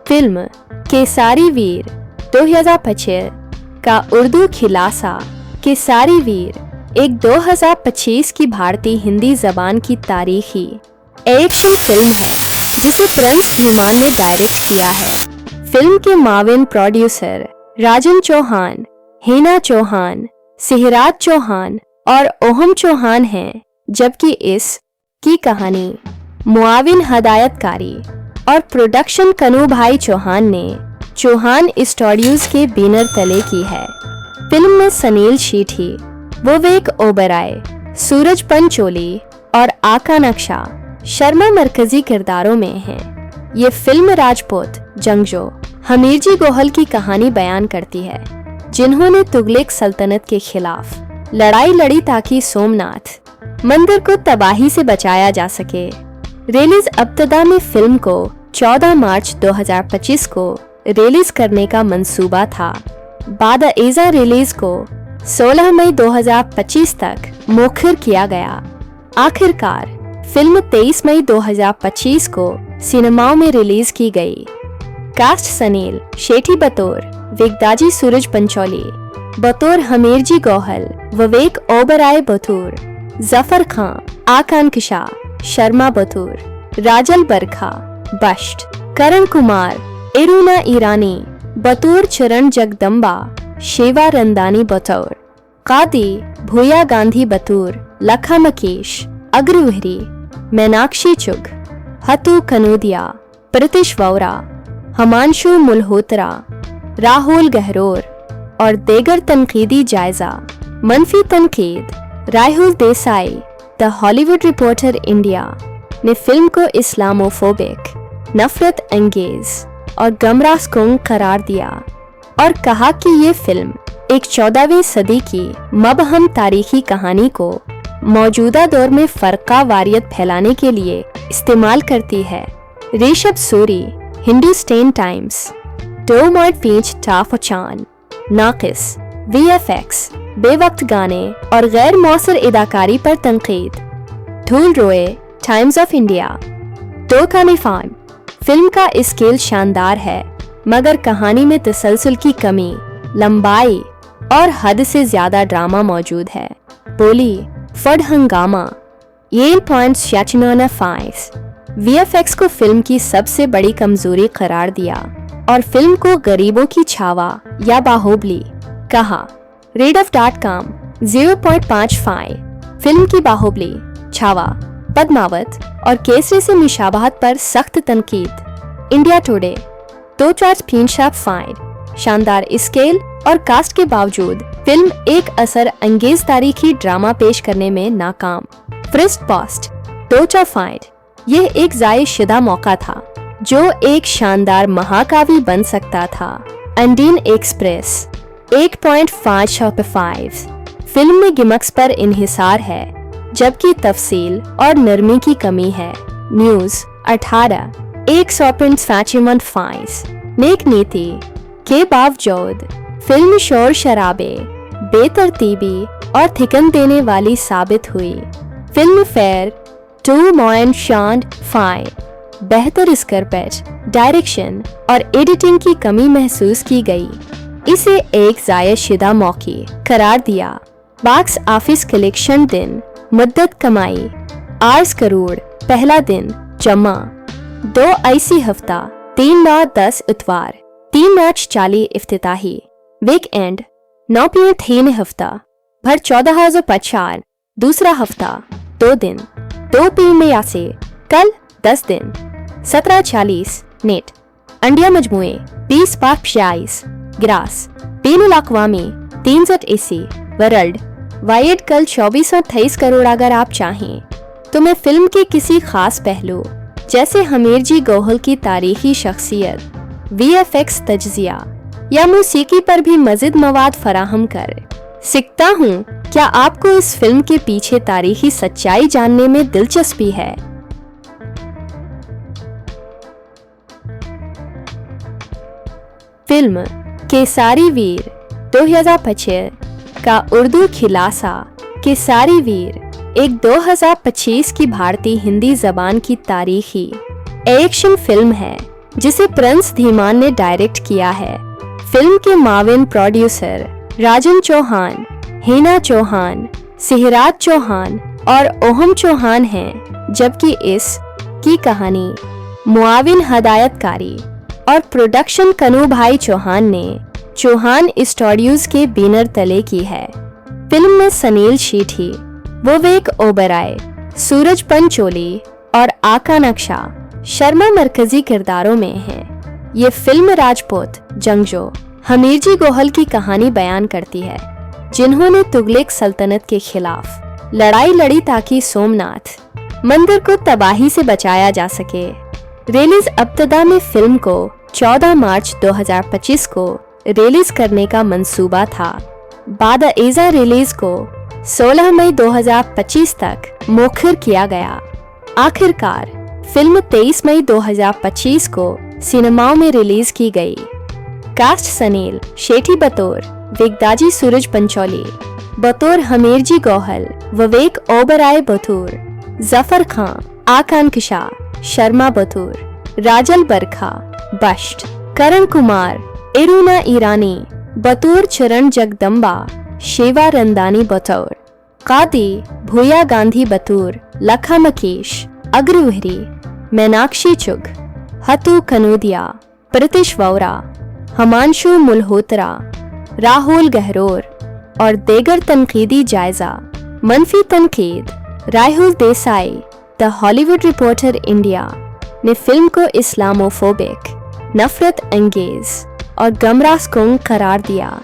फिल्म केसारी वीर 2025 का उर्दू खिलासा। केसारी वीर एक 2025 की भारतीय हिंदी जबान की तारीखी एक्शन फिल्म है जिसे प्रिंस धीमान ने डायरेक्ट किया है। फिल्म के माविन प्रोड्यूसर राजन चौहान, हेना चौहान, सिहराज चौहान और ओहम चौहान हैं, जबकि इस की कहानी, मुआविन हदायतकारी और प्रोडक्शन कनू भाई चौहान ने चौहान स्टूडियोज के बैनर तले की है। फिल्म में सनील शीठी, विवेक ओबराय, सूरज पंचोली और आका नक्शा शर्मा मरकजी किरदारों में हैं। ये फिल्म राजपूत जंगजो हमीर जी गोहल की कहानी बयान करती है जिन्होंने तुगलक सल्तनत के खिलाफ लड़ाई लड़ी ताकि सोमनाथ मंदिर को तबाही से बचाया जा सके। रिलीज अब्तदा में फिल्म को 14 मार्च 2025 को रिलीज करने का मंसूबा था। बाद एजा रिलीज को 16 मई 2025 तक मुखर किया गया। आखिरकार फिल्म 23 मई 2025 को सिनेमाओं में रिलीज की गई। कास्ट सनील शेठी बतौर विगदाजी सूरज पंचोली, बतौर हमीर जी गोहल विवेक ओबराय बतौर जफर खां, आकांक्षा शर्मा बतौर राजल बरखा बश्ट, करण कुमार, इरुना ईरानी बतौर चरण जगदम्बा, शेवा रंदानी बतौर कादी, भूया गांधी बतौर लखा मकेश, अग्रवहरी, मीनाक्षी चुग, हतु कनूदिया, प्रतिश वोरा, हमांशु मल्होत्रा, राहुल गहलोत और दीगर तनकीदी जायजा। मनफी तनकीद। Rahul Desai the Hollywood reporter India ने फिल्म को इस्लामोफोबिक, नफरत अंगेज और गमराहकुन करार दिया और कहा कि ये फिल्म एक 14वीं सदी की मबहम तारीखी कहानी को मौजूदा दौर में फर्का वारियत फैलाने के लिए इस्तेमाल करती है। ऋषभ सूरी, हिंदुस्तान टाइम्स। 2.5 टाफचान, नाकिस, VFX, बेवक्त गाने और गैर मौसर अदाकारी पर तनकीद। धूल रोए, टाइम्स ऑफ इंडिया। 2 का निफान, फिल्म का स्केल शानदार है मगर कहानी में तसलसल की कमी, लंबाई और हद से ज्यादा ड्रामा मौजूद है। बोली, फड हंगामा। 8.5 VFX को फिल्म की सबसे बड़ी कमजोरी करार दिया और फिल्म को गरीबों की छावा या बाहुबली कहा। Rediff.com 0.55, फिल्म की बाहुबली, छावा, पद्मावत और केसरी से मुशाबहत पर सख्त तनकीद। इंडिया टुडे 2.5, शानदार स्केल और कास्ट के बावजूद फिल्म एक असर अंगेज तारीखी ड्रामा पेश करने में नाकाम। फ्रिस्ट पोस्ट 2.5, यह एक जायशुदा मौका था जो एक शानदार महाकाव्य बन सकता था। अंडीन एक्सप्रेस 8.5, फिल्म में गिमक्स पर इन्हिसार है जबकि तफसील और नरमी की कमी है। न्यूज 18 1.5, नेक नीति के बावजूद फिल्म शोर शराबे, बेतरतीबी और थिकन देने वाली साबित हुई। फिल्म फेयर 2.5, बेहतर स्क्रिप्ट, डायरेक्शन और एडिटिंग की कमी महसूस की गई। इसे एक जायशुदा मौके करार दिया। बॉक्स ऑफिस कलेक्शन दिन, मुद्दत कमाई 8 करोड़, पहला दिन जमा 2 IC हफ्ता 3/10 इतवार 3/40 इफ्तिताही वीकेंड 9.3 हफ्ता भर 14,050 दूसरा हफ्ता 2 दिन 2 PM से कल 10 दिन 17:40 नेट अंडिया मजमुए 20/46 ग्रास बेनुल अक़वामी 3 AC वर्ल्ड वाइड कल 24-23 करोड़। अगर आप चाहें तो मैं फिल्म के किसी खास पहलू जैसे हमीरजी गोहल की तारीखी शख्सियत, VFX तज्जिया या मौसीकी पर भी मज़ीद मवाद फराहम कर सकता हूँ। क्या आपको इस फिल्म के पीछे तारीखी सच्चाई जानने में दिलचस्पी है? फिल्म केसारी वीर 2025 का उर्दू खिलासा केसारी वीर एक 2025 की भारतीय हिंदी जबान की तारीखी एक्शन फिल्म है जिसे प्रिंस धीमान ने डायरेक्ट किया है। फिल्म के माविन प्रोड्यूसर राजन चौहान, हिना चौहान, सिहराज चौहान और ओहम चौहान हैं, जबकि इस की कहानी, मुआविन हदायतकारी और प्रोडक्शन कनू भाई चौहान ने चौहान स्टूडियोज के बैनर तले की है। फिल्म में सनील शेठी, विवेक ओबराय, सूरज पंचोली और आका नक्शा शर्मा मरकजी किरदारों में हैं। ये फिल्म राजपूत जंगजू हमीरजी गोहल की कहानी बयान करती है, जिन्होंने तुगलक सल्तनत के खिलाफ लड़ाई लड़ी ताकि सोमनाथ मंदिर को तबाही से बचाया जा सके। रिलीज अब्तदा में फिल्म को 14 मार्च 2025 को रिलीज करने का मंसूबा था। बाद एजा रिलीज को 16 मई 2025 तक मोखर किया गया। आखिरकार फिल्म 23 मई 2025 को सिनेमाओं में रिलीज की गई। कास्ट सनील शेठी बतौर विगदाजी सूरज पंचोली, बतौर हमीरजी गोहल विवेक ओबराय बतौर जफर खां, आकांक्षा शर्मा बतौर राजल बरखा बश्ट, करण कुमार, इरुना ईरानी बतौर चरण जगदम्बा, शेवा रंदानी बतौर कादी, भूया गांधी बतौर लखा मकेश, अग्रवहरी, मीनाक्षी चुग, हतु कनोदिया, प्रीतिश वोरा, हमांशु मल्होत्रा, राहुल गहरोर और देगर तनकीदी जायजा। मनफी तनकीद Rahul Desai, the Hollywood reporter India ने फिल्म को इस्लामोफोबिक, नफरत अंगेज और गमराहकुन करार दिया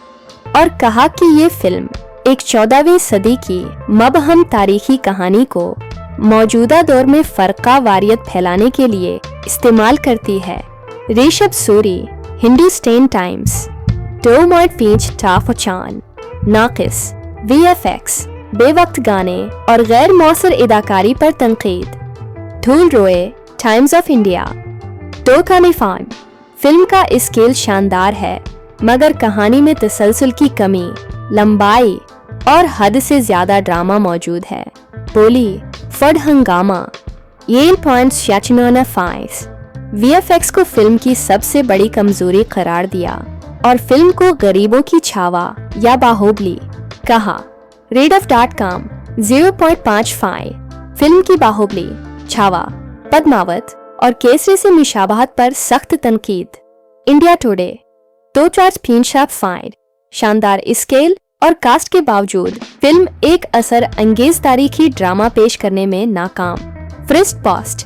और कहा कि ये फिल्म एक 14वीं सदी की मबहम तारीखी कहानी को मौजूदा दौर में फर्का वारियत फैलाने के लिए इस्तेमाल करती है। ऋषभ सूरी, हिंदुस्तान टाइम्स। 2.5 टाफचान, नाकिस, VFX, बेवक्त गाने और गैर मौसर अदाकारी पर तनकीद। धूल रोए, टाइम्स ऑफ इंडिया। 2.5 फिल्म का स्केल शानदार है मगर कहानी में तसलसल की कमी, लंबाई और हद से ज्यादा ड्रामा मौजूद है। बोली फड हंगामा, येल पॉइंट्स याचिनोना फाइस। VFX को फिल्म की सबसे बड़ी कमजोरी करार दिया और फिल्म को गरीबों की छावा या बाहुबली कहा। Readof.com 0.55 फिल्म की बाहुबली, छावा, पद्मावत और केसरी से मुशाबहत पर सख्त तनकीद। इंडिया टुडे 2.5 शानदार स्केल और कास्ट के बावजूद फिल्म एक असर अंगेज तारीखी ड्रामा पेश करने में नाकाम। फ्रिस्ट पोस्ट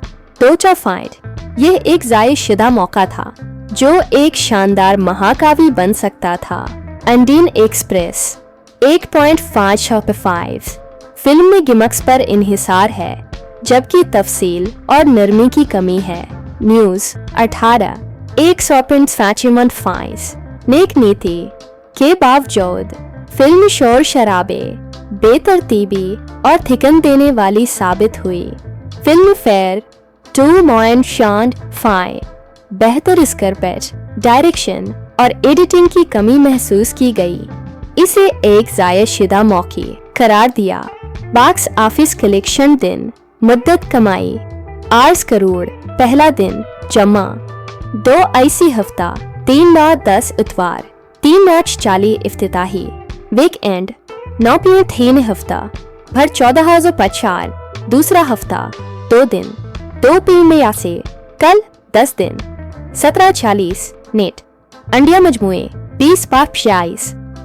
2.5 यह एक जायशुदा मौका था जो एक शानदार महाकाव्य बन सकता था। अंडीन एक्सप्रेस 8.5 फिल्म में गिमक्स पर इन्हिसार है जबकि तफसील और नरमी की कमी है। न्यूज 18 1.5 नेक नीति के बावजूद फिल्म शोर शराबे, बेतरतीबी और थिकन देने वाली साबित हुई। फिल्म फेयर 2.5 बेहतर स्क्रिप्ट, डायरेक्शन और एडिटिंग की कमी महसूस की गई। इसे एक जायशुदा मौके करार दिया। बॉक्स ऑफिस कलेक्शन दिन मुद्दत कमाई 8 करोड़, पहला दिन जमा 2 IC हफ्ता 3 माह 10 इतवार 3 मार्च 40 इफ्तिताही वीक एंड 9 हफ्ता भर 14,050 दूसरा हफ्ता 2 दिन 2 में से कल 10 दिन 17:40 नेट अंडिया मजमुए 20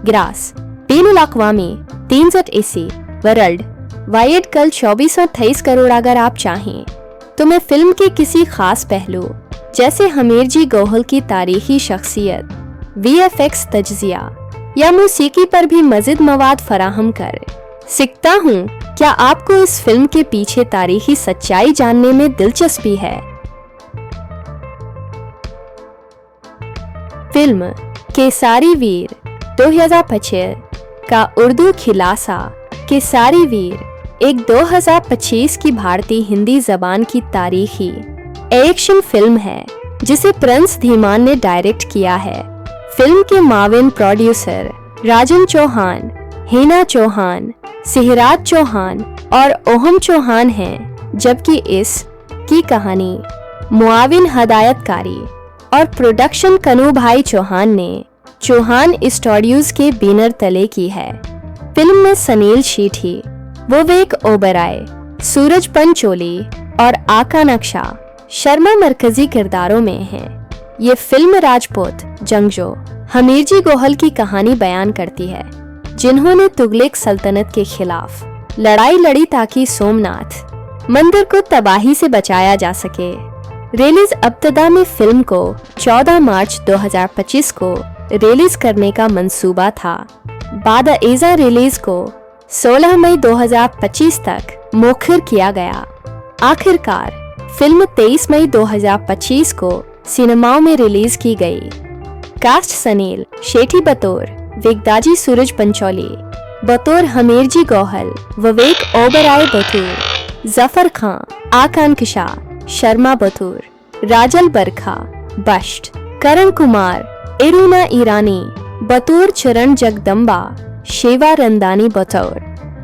ग्रास बेनुल अक़वामी 3 AC वर्ल्ड वाइड कल 24-28 करोड़। अगर आप चाहें तो मैं फिल्म के किसी खास पहलू जैसे हमीरजी गोहल की तारीखी शख्सियत, VFX तज्जिया या मौसीकी पर भी मज़ीद मवाद फराहम कर सकता हूँ। क्या आपको इस फिल्म के पीछे तारीखी सच्चाई जानने में दिलचस्पी है? फिल्म केसारी वीर 2025 का उर्दू खिलासा केसारी वीर एक 2025 की भारतीय हिंदी जबान की तारीखी एक्शन फिल्म है जिसे प्रिंस धीमान ने डायरेक्ट किया है। फिल्म के माविन प्रोड्यूसर राजन चौहान, हिना चौहान, सिहराज चौहान और ओहम चौहान हैं, जबकि इस की कहानी मुआविन हदायतकारी और प्रोडक्शन कनू भाई चौहान ने चौहान स्टूडियोज के बैनर तले की है। फिल्म में सनील शीठी, विवेक ओबराय, सूरज पंचोली और आका नक्शा शर्मा मरकजी किरदारों में हैं। ये फिल्म राजपूत जंगजो हमीरजी गोहल की कहानी बयान करती है जिन्होंने तुगलक सल्तनत के खिलाफ लड़ाई लड़ी ताकि सोमनाथ मंदिर को तबाही से बचाया जा सके। रिलीज अब्तदा में फिल्म को 14 मार्च 2025 को रिलीज करने का मंसूबा था। बाद एजा रिलीज को 16 मई 2025 तक मोखर किया गया। आखिरकार फिल्म 23 मई 2025 को सिनेमाओं में रिलीज की गई। कास्ट सनील शेठी बतौर वेगदाजी, सूरज पंचोली बतौर हमीरजी गोहल, विवेक ओबराय बतौर जफर खां, आकांक्षा शर्मा बतौर राजल बरखा बश्त, करण कुमार, इरुना ईरानी बतौर चरण जगदम्बा, शेवा रंदानी बतौर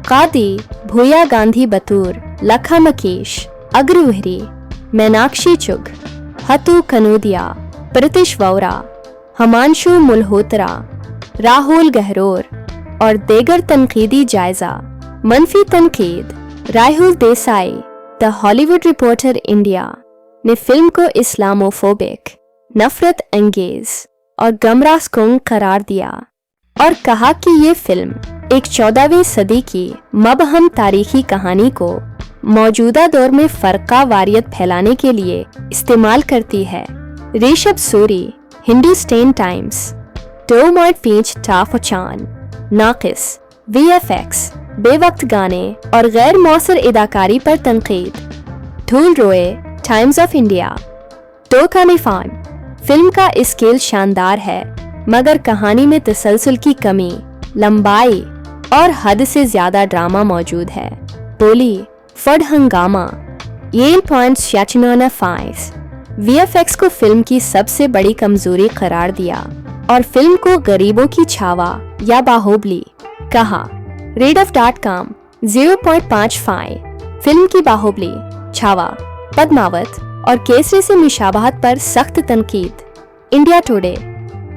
कादी, भूया गांधी बतौर लखा मकेश, अग्रवहरी, मीनाक्षी चुग, हतु कनूदिया, प्रतिश वोरा, हमांशु मल्होत्रा, राहुल गहरोर और देगर तनकीदी जायजा। मनफी तनकीद Rahul Desai, the Hollywood reporter India ने फिल्म को इस्लामोफोबिक, नफरत अंगेज और गमराहकुन करार दिया और कहा कि ये फिल्म एक 14वीं सदी की मबहम तारीखी कहानी को मौजूदा दौर में फर्का वारियत फैलाने के लिए इस्तेमाल करती है। ऋषभ सूरी, हिंदुस्तान टाइम्स 2.5 टाफचान, नाकिस, VFX, बेवक्त गाने और गैर मौसर अदाकारी पर तनकीद। धूल रोए, टाइम्स ऑफ इंडिया 2.5 फिल्म का स्केल शानदार है मगर कहानी में तसलसल की कमी, लंबाई और हद से ज्यादा ड्रामा मौजूद है। बोली फड हंगामा 7.95 VFX को फिल्म की सबसे बड़ी कमजोरी करार दिया और फिल्म को गरीबों की छावा या बाहुबली कहा। Rediff.com 0.55 फिल्म की बाहुबली, छावा, पद्मावत और केसरी से मुशाबहत पर सख्त तनकीद। इंडिया टुडे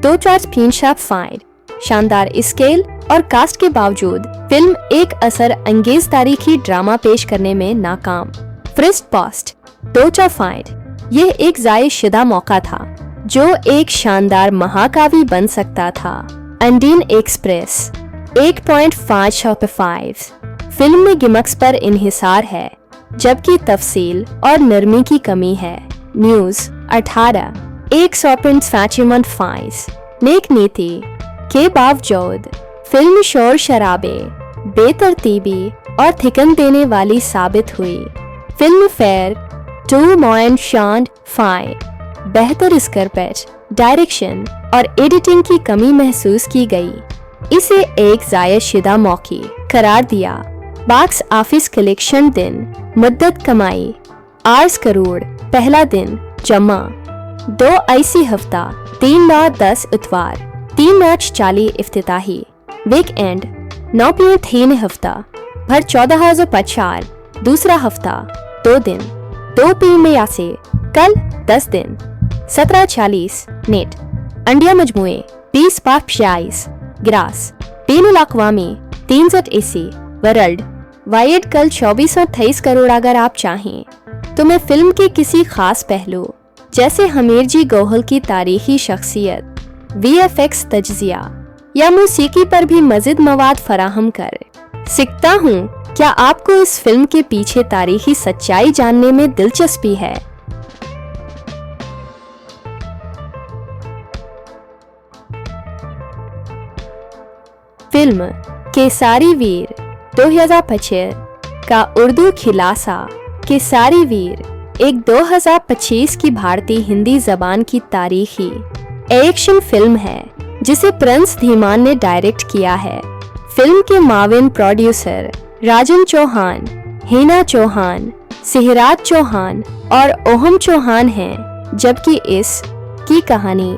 2.5 शानदार स्केल और कास्ट के बावजूद फिल्म एक असर अंगेज तारीखी ड्रामा पेश करने में नाकाम। फ्रिस्ट पोस्ट 2.5 यह एक जायशुदा मौका था जो एक शानदार महाकाव्य बन सकता था। अंडीन एक्सप्रेस 8.5 फिल्म में गिमक्स पर इन्हिसार है जबकि तफसील और नरमी की कमी है। न्यूज 18 1.5 नेक नीति के बावजूद फिल्म शोर शराबे, बेतरतीबी और थिकन देने वाली साबित हुई। फिल्म फेयर 2.5 बेहतर स्क्रिप्ट, डायरेक्शन और एडिटिंग की कमी महसूस की गई। इसे एक जायशुदा मौका करार दिया। बॉक्स ऑफिस कलेक्शन दिन मुद्दत कमाई 8 करोड़, पहला दिन जमा 2 IC हफ्ता 3/10 इतवार 3/40 इफ्तिताही वीकेंड 9.3 हफ्ता भर 14,050 दूसरा हफ्ता 2 दिन 2 PM से कल 10 दिन 17:40 नेट अंडिया मजमुए 20.46 ग्रास बेनुल अक़वामी 3 AC वर्ल्ड वाइड कल 2423 करोड़। अगर आप चाहें तो मैं फिल्म के किसी खास पहलू जैसे हमीरजी गोहल की तारीखी शख्सियत, VFX तज्जिया या मौसीकी पर भी मज़ीद मवाद फराहम कर सकता हूँ। क्या आपको इस फिल्म के पीछे तारीखी सच्चाई जानने में दिलचस्पी है? फिल्म केसारी वीर 2025 का उर्दू खिलासा केसारी वीर एक 2025 की भारतीय हिंदी जबान की तारीखी एक्शन फिल्म है जिसे प्रिंस धीमान ने डायरेक्ट किया है। फिल्म के माविन प्रोड्यूसर राजन चौहान, हिना चौहान, सिहराज चौहान और ओहम चौहान हैं, जबकि इस की कहानी,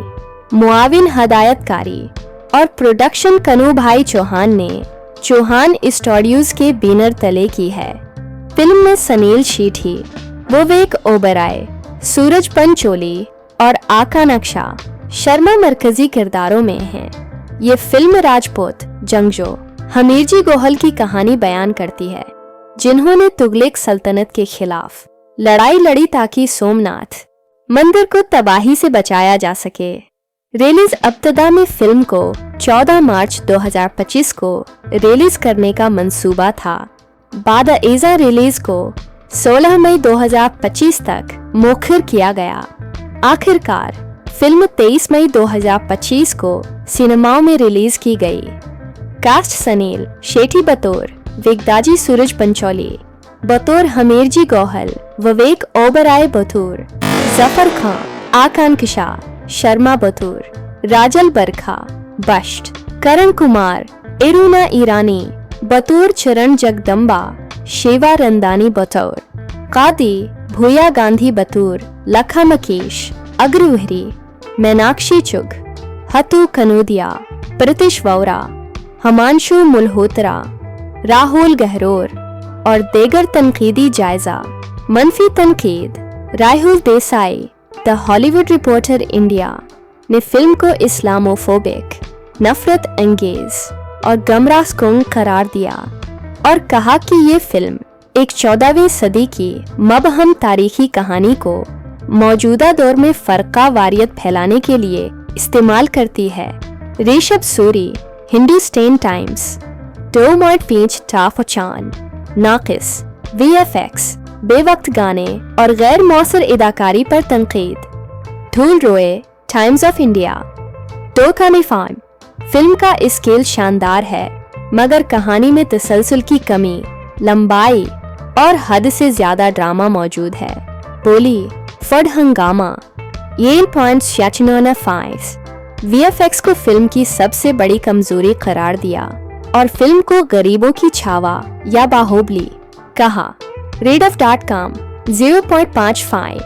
मुआविन हदायतकारी और प्रोडक्शन कनू भाई चौहान ने चौहान स्टूडियोज के बैनर तले की है। फिल्म में सनील शीठी, विवेक ओबराय, सूरज पंचोली और आका नक्शा शर्मा मरकजी किरदारों में हैं। ये फिल्म राजपूत जंगजो हमीरजी गोहल की कहानी बयान करती है जिन्होंने तुगलक सल्तनत के खिलाफ लड़ाई लड़ी ताकि सोमनाथ मंदिर को तबाही से बचाया जा सके। रिलीज अब्तदा में फिल्म को 14 मार्च 2025 को रिलीज करने का मंसूबा था। बाद एजा रिलीज को 16 मई 2025 तक मुखर किया गया। आखिरकार फिल्म 23 मई 2025 को सिनेमाओं में रिलीज की गई। कास्ट सनील शेट्टी बतौर विगदाजी, सूरज पंचोली बतौर हमीरजी गोहल, विवेक ओबराय बतौर जफर खां, आकांक्षा शर्मा बतौर राजल बरखा बश्ट, करण कुमार, इरुना ईरानी बतौर चरण जगदम्बा, शेवा रंदानी बतौर कादी, भूया गांधी बतौर लखा मकेश अग्रवहरी, मीनाक्षी चुग, हतु कनोदिया, प्रतिश वोरा, हमांशु मल्होत्रा, राहुल गहरोर और देगर तनकीदी जायजा। मनफी तनकीद Rahul Desai the Hollywood reporter India ने फिल्म को इस्लामोफोबिक, नफरत अंगेज और गमराहकुन करार दिया और कहा कि ये फिल्म एक 14वीं सदी की मबहम तारीखी कहानी को मौजूदा दौर में फर्का वारियत फैलाने के लिए इस्तेमाल करती है। ऋषभ सूरी, हिंदुस्तान टाइम्स 2.5 टाफचान, नाकिस, VFX, बेवक्त गाने और गैर मौसर अदाकारी पर तनकीद। धूल रोए, टाइम्स ऑफ इंडिया 2.5 फिल्म का स्केल शानदार है मगर कहानी में तसलसल की कमी, लंबाई और हद से ज्यादा ड्रामा मौजूद है। बोली फड हंगामा 7.95 वीएफएक्स को फिल्म की सबसे बड़ी कमजोरी करार दिया और फिल्म को गरीबों की छावा या बाहुबली कहा। रेड.com 0.55।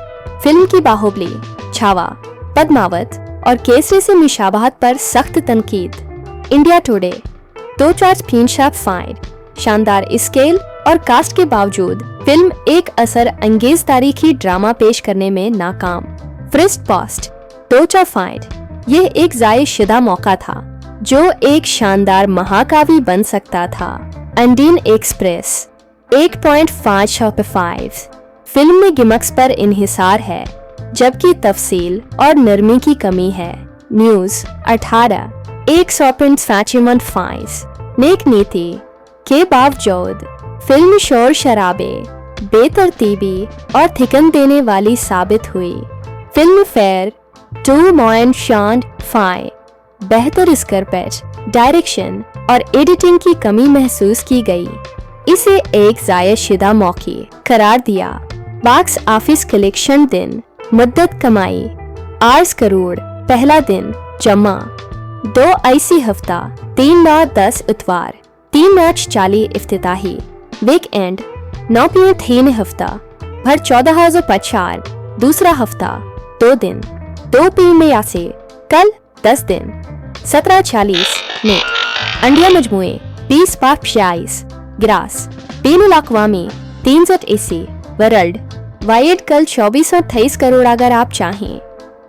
फिल्म की बाहुबली, छावा, पद्मावत और केसरी से मुशाबहत पर सख्त तनकीद। India today 2.5। शानदार स्केल और कास्ट के बावजूद फिल्म एक असर अंगेज तारीखी ड्रामा पेश करने में नाकाम। First post 2.5। यह एक जायशुदा मौका था जो एक शानदार महाकाव्य बन सकता था। अंडीन एक्सप्रेस 8.5। फिल्म में गिमक्स पर इन्हिसार है जबकि तफसील और नरमी की कमी है। न्यूज 18 100.5। नेक नीति के बावजूद फिल्म शोर शराबे, बेतरतीबी और थिकन देने वाली साबित हुई। Film fair 2.5। बेहतर स्क्रिप्ट, डायरेक्शन और एडिटिंग की कमी महसूस की गई। इसे एक जायशुदा मौके करार दिया। बॉक्स ऑफिस कलेक्शन दिन मुद्दत कमाई 8 करोड़ पहला दिन जमा 2 IC हफ्ता 3/10 इतवार 3/40 इफ्तिताही वीक एंड 9 हफ्ता भर 14,050 दूसरा हफ्ता 2 दिन 2 PM से कल 10 दिन 17:40 में अंडिया मजमुए 20/46 ग्रास बेनुल अक़वामी 3 AC वर्ल्ड वाइड कल 24-28 करोड़। अगर आप चाहें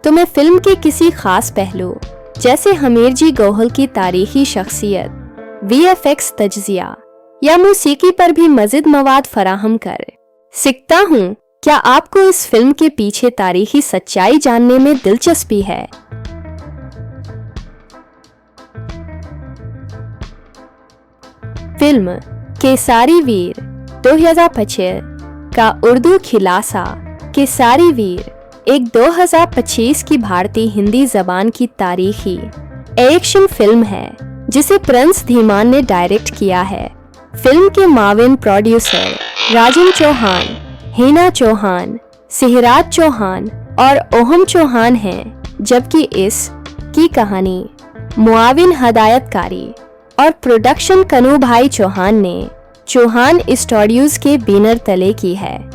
तो मैं फिल्म के किसी खास पहलू जैसे हमीरजी गोहल की तारीखी शख्सियत, VFX तज्जिया या मौसीकी पर भी मज़ीद मवाद फराहम कर सकता हूँ। क्या आपको इस फिल्म के पीछे तारीखी सच्चाई जानने में दिलचस्पी है? फिल्म केसारी वीर 2025 का उर्दू खिलासा केसारी वीर एक 2025 की भारतीय हिंदी जबान की तारीखी एक्शन फिल्म है जिसे प्रिंस धीमान ने डायरेक्ट किया है। फिल्म के माविन प्रोड्यूसर राजन चौहान, हिना चौहान, सिहराज चौहान और ओहम चौहान हैं, जबकि इस की कहानी, मुआविन हदायतकारी और प्रोडक्शन कनू भाई चौहान ने चौहान स्टूडियोज के बैनर तले की है।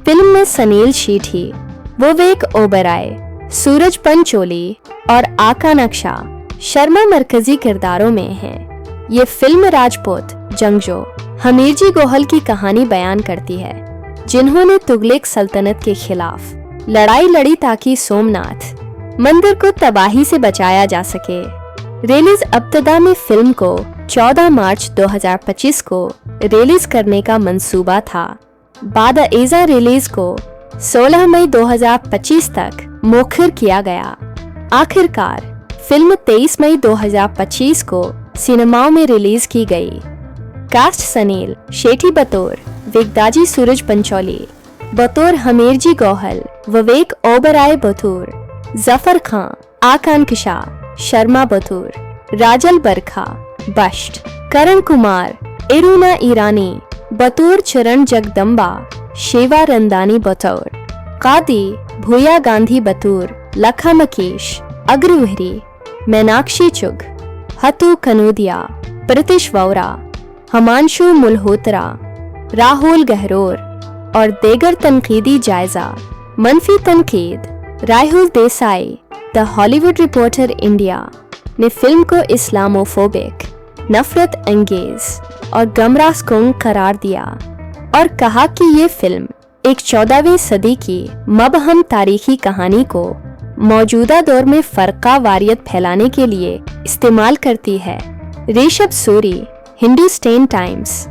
फिल्म में सनील शीठी, विवेक ओबराय, सूरज पंचोली और आका नक्शा शर्मा मरकजी किरदारों में हैं। ये फिल्म राजपूत जंगजो हमीरजी गोहल की कहानी बयान करती है जिन्होंने तुगलक सल्तनत के खिलाफ लड़ाई लड़ी ताकि सोमनाथ मंदिर को तबाही से बचाया जा सके। रिलीज अब्तदा में फिल्म को 14 मार्च 2025 को रिलीज करने का मंसूबा था। बाद एजा रिलीज को 16 मई 2025 तक मोखर किया गया। आखिरकार फिल्म 23 मई 2025 को सिनेमाओं में रिलीज की गई। कास्ट सनील शेठी बतौर विगदाजी सूरज पंचोली, बतौर हमीरजी गोहल विवेक ओबराय बतौर जफर खां, आकांक्षा शर्मा बतौर राजल बरखा बश्ट, करण कुमार, इरुना ईरानी बतौर चरण जगदम्बा, शेवा रंदानी बतौर कादी, भूया गांधी बतौर लखा मकेश, अग्रवहरी, मीनाक्षी चुग, हतु कनूदिया, प्रतिश वोरा, हमांशु मल्होत्रा, राहुल गहरोर और देगर तनकीदी जायजा। मनफी तनकीद Rahul Desai, the Hollywood reporter India ने फिल्म को इस्लामोफोबिक, नफरत अंगेज और गमराहकुन करार दिया और कहा कि ये फिल्म एक 14वीं सदी की मबहम तारीखी कहानी को मौजूदा दौर में फर्का वारियत फैलाने के लिए इस्तेमाल करती है। ऋषभ सूरी, हिंदुस्तान टाइम्स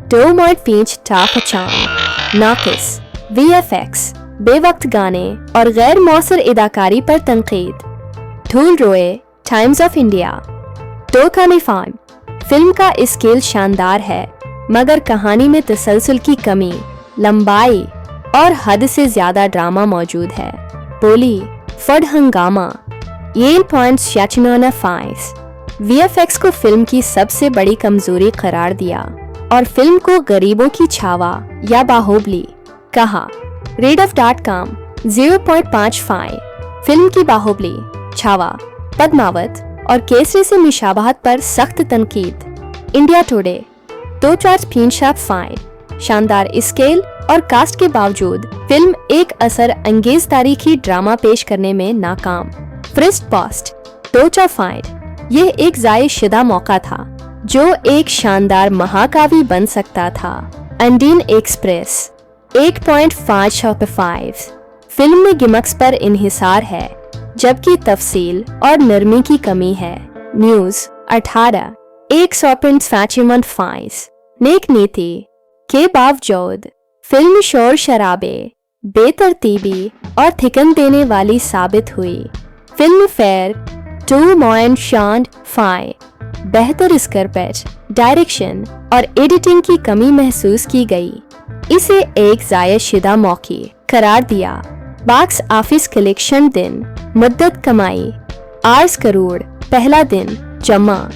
2.5 नाकिस VFX, बेवक्त गाने और गैर मौसर अदाकारी पर तनकीद। धूल रोए, टाइम्स ऑफ इंडिया 2.5। फिल्म का स्केल शानदार है मगर कहानी में तसलसल की कमी, लंबाई और हद से ज्यादा ड्रामा मौजूद है। बोली फड हंगामा 1.5। VFX को फिल्म की सबसे बड़ी कमजोरी करार दिया और फिल्म को गरीबों की छावा या बाहुबली कहा। रेड.com 0.55। फिल्म की बाहुबली, छावा, पद्मावत और केसरी से मुशाबहत पर सख्त तनकीद। इंडिया टुडे 2-4 फाइल शानदार स्केल और कास्ट के बावजूद फिल्म एक असर अंगेज तारीखी ड्रामा पेश करने में नाकाम। फर्स्ट पोस्ट 2-4 यह एक जायशुदा मौका था जो एक शानदार महाकाव्य बन सकता था। अंडीन एक्सप्रेस 8.5 फिल्म में गिमक्स पर इन्हिसार है जबकि तफसील और नरमी की कमी है। न्यूज 18 100.5 नेक नीति के बावजूद फिल्म शोर शराबे, बेतरतीबी और थिकन देने वाली साबित हुई। फिल्म फेयर 2.5 बेहतर स्क्रिप्ट, डायरेक्शन और एडिटिंग की कमी महसूस की गई। इसे एक जायशुदा मौका करार दिया। बॉक्स ऑफिस कलेक्शन दिन मुद्दत कमाई 8 करोड़ पहला दिन जमा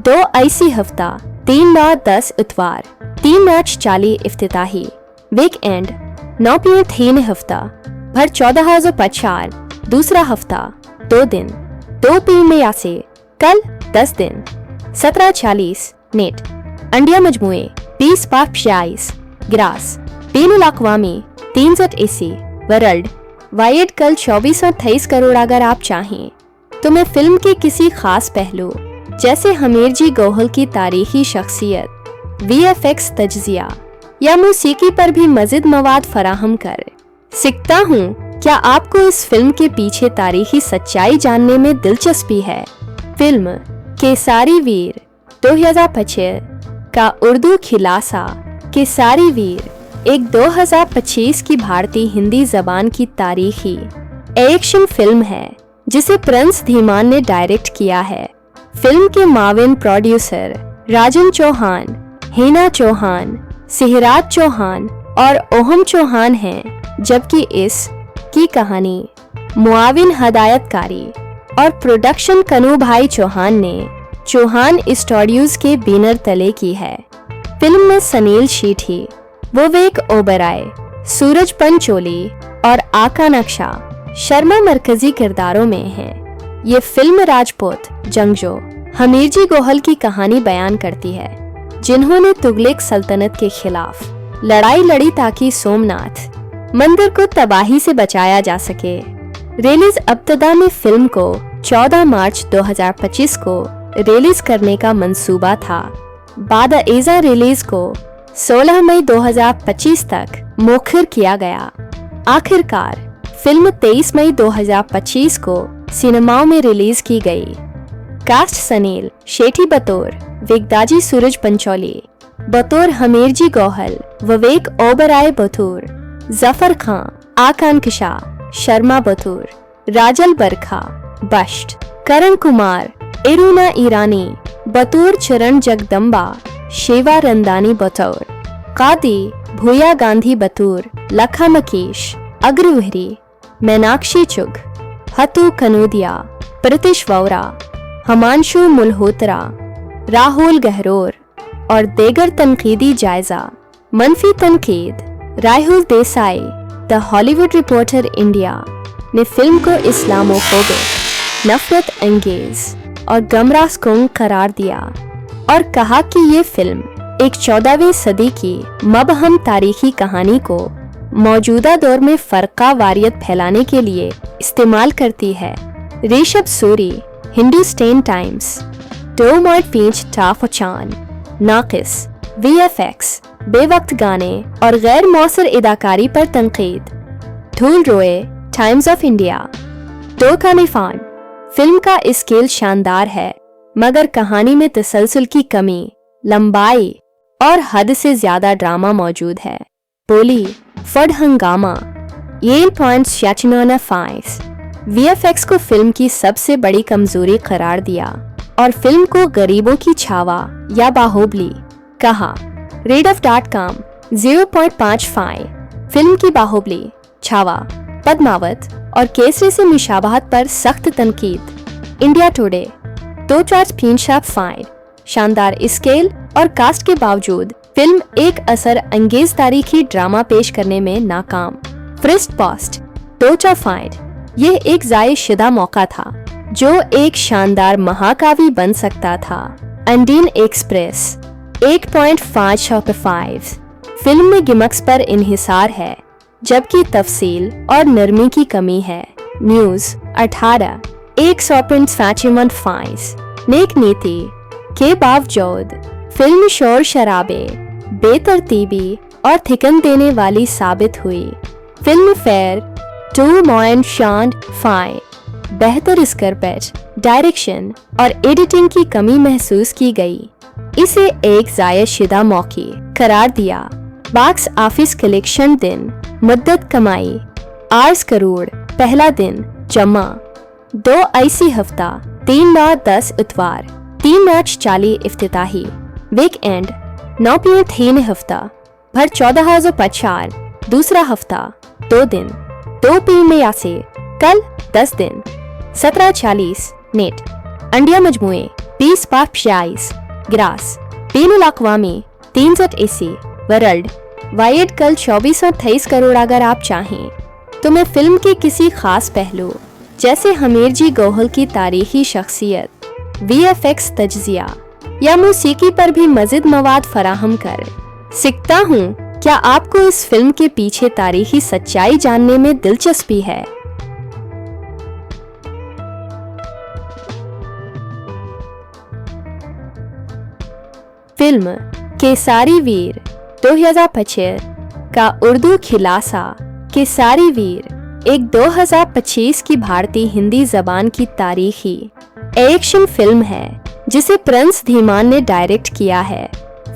2 IC हफ्ता 3/10 इतवार 3/40 इफ्तिताही वीक एंड 9.3 हफ्ता भर 14,050 दूसरा हफ्ता 2 दिन 2 PM से कल 10 दिन 17:40 नेट अंडिया मजमुए 20/46 ग्रास बेनुल अक़वामी 3 AC वर्ल्ड वाइड कल 24-28 करोड़। अगर आप चाहें तो मैं फिल्म के किसी खास पहलू जैसे हमीरजी गोहल की तारीखी शख्सियत, VFX तज्जिया या मौसीकी पर भी मज़ीद मवाद फराहम कर सकता हूँ। क्या आपको इस फिल्म के पीछे तारीखी सच्चाई जानने में दिलचस्पी है? फिल्म केसारी वीर 2025 का उर्दू खिलासा केसारी वीर एक 2025 की भारतीय हिंदी जबान की तारीखी एक्शन फिल्म है जिसे प्रिंस धीमान ने डायरेक्ट किया है। फिल्म के माविन प्रोड्यूसर राजन चौहान, हिना चौहान, सिहराज चौहान और ओहम चौहान हैं, जबकि इस की कहानी मुआविन हदायतकारी और प्रोडक्शन कनू भाई चौहान ने चौहान स्टूडियोज के बैनर तले की है। फिल्म में सनील शीठी, विवेक ओबराय, सूरज पंचोली और आका नक्शा शर्मा मरकजी किरदारों में हैं। ये फिल्म राजपूत जंगजो हमीरजी गोहल की कहानी बयान करती है जिन्होंने तुगलक सल्तनत के खिलाफ लड़ाई लड़ी ताकि सोमनाथ मंदिर को तबाही से बचाया जा सके। रिलीज अब्तदा में फिल्म को 14 मार्च 2025 को रिलीज करने का मंसूबा था। बाद एजा रिलीज को 16 मई 2025 तक मोखर किया गया। आखिरकार फिल्म 23 मई 2025 को सिनेमाओं में रिलीज की गई। कास्ट सनील शेठी बतौर विगदाजी सूरज पंचोली, बतौर हमीरजी गोहल विवेक ओबराय बतौर जफर खां, आकांक्षा शर्मा बतौर राजल बरखा बश्त, करण कुमार, इरुना ईरानी बतौर चरण जगदम्बा, शेवा रंदानी बतौर कादी, भूया गांधी बतौर लखा मकीश, अग्रवहरी, मीनाक्षी चुग, हतु कनूदिया, प्रतिश वोरा, हमांशु मल्होत्रा, राहुल गहरोर और देगर तनकीदी जायजा। मनफी तनकीद Rahul Desai the Hollywood reporter India ने फिल्म को इस्लामोफोबिक, नफरत अंगेज और गमराहकुन करार दिया और कहा कि ये फिल्म एक 14वीं सदी की मबहम तारीखी कहानी को मौजूदा दौर में फर्का वारियत फैलाने के लिए इस्तेमाल करती है। ऋषभ सूरी हिंदुस्तान टाइम्स 2.5 नाकिस VFX, बेवक्त गाने और गैर मौसर अदाकारी पर तनकीद। धूल रोए टाइम्स ऑफ इंडिया 2 का निफान फिल्म का स्केल शानदार है मगर कहानी में तसलसल की कमी, लंबाई और हद से ज्यादा ड्रामा मौजूद है। बोली फड हंगामा 8.5 VFX को फिल्म की सबसे बड़ी कमजोरी करार दिया और फिल्म को गरीबों की छावा या बाहुबली कहा। रेडफ.com 0.55 फिल्म की बाहुबली, छावा, पद्मावत और केसरी से मुशाबहत पर सख्त तनकीद। इंडिया टुडे 2-4 शानदार स्केल और कास्ट के बावजूद फिल्म एक असर अंगेज तारीखी ड्रामा पेश करने में नाकाम। फर्स्ट पोस्ट 2-4 यह एक जायशुदा मौका था जो एक शानदार महाकाव्य बन सकता था। अंडीन एक्सप्रेस 8.5 ऑफ 5। फिल्म में गिमिक्स पर इन्हिसार है, जबकि तफसील और नरमी की कमी है। न्यूज 18 1.5 नेक नीति के बावजूद फिल्म शोर शराबे, बेतरतीबी और थिकन देने वाली साबित हुई। फिल्म फेयर 2.5 बेहतर स्क्रिप्ट, डायरेक्शन और एडिटिंग की कमी महसूस की गई। इसे एक ज़ायद-शुदा मौके करार दिया। बॉक्स ऑफिस कलेक्शन दिन मुद्दत कमाई 8 करोड़ पहला दिन जमा 2 IC हफ्ता 3 माह 10 इतवार 3 मार्च 40 इफ्तिताही वीक एंड 9.3 हफ्ता भर 14,050 दूसरा हफ्ता 2 दिन 2 PM से कल 10 दिन 17:40 नेट अंडिया मजमुए 20.46 ग्रास बेनुल अक़वामी 3 AC वर्ल्ड वाइड कल 2423 करोड़। अगर आप चाहें तो मैं फिल्म के किसी खास पहलू जैसे हमीरजी गोहल की तारीखी शख्सियत, VFX तज्जिया या मौसीकी पर भी मज़ीद मवाद फराहम कर सकता हूँ। क्या आपको इस फिल्म के पीछे तारीखी सच्चाई जानने में दिलचस्पी है? फिल्म केसारी वीर 2025 का उर्दू खिलासा केसारी वीर एक 2025 की भारतीय हिंदी जबान की तारीखी एक्शन फिल्म है जिसे प्रिंस धीमान ने डायरेक्ट किया है।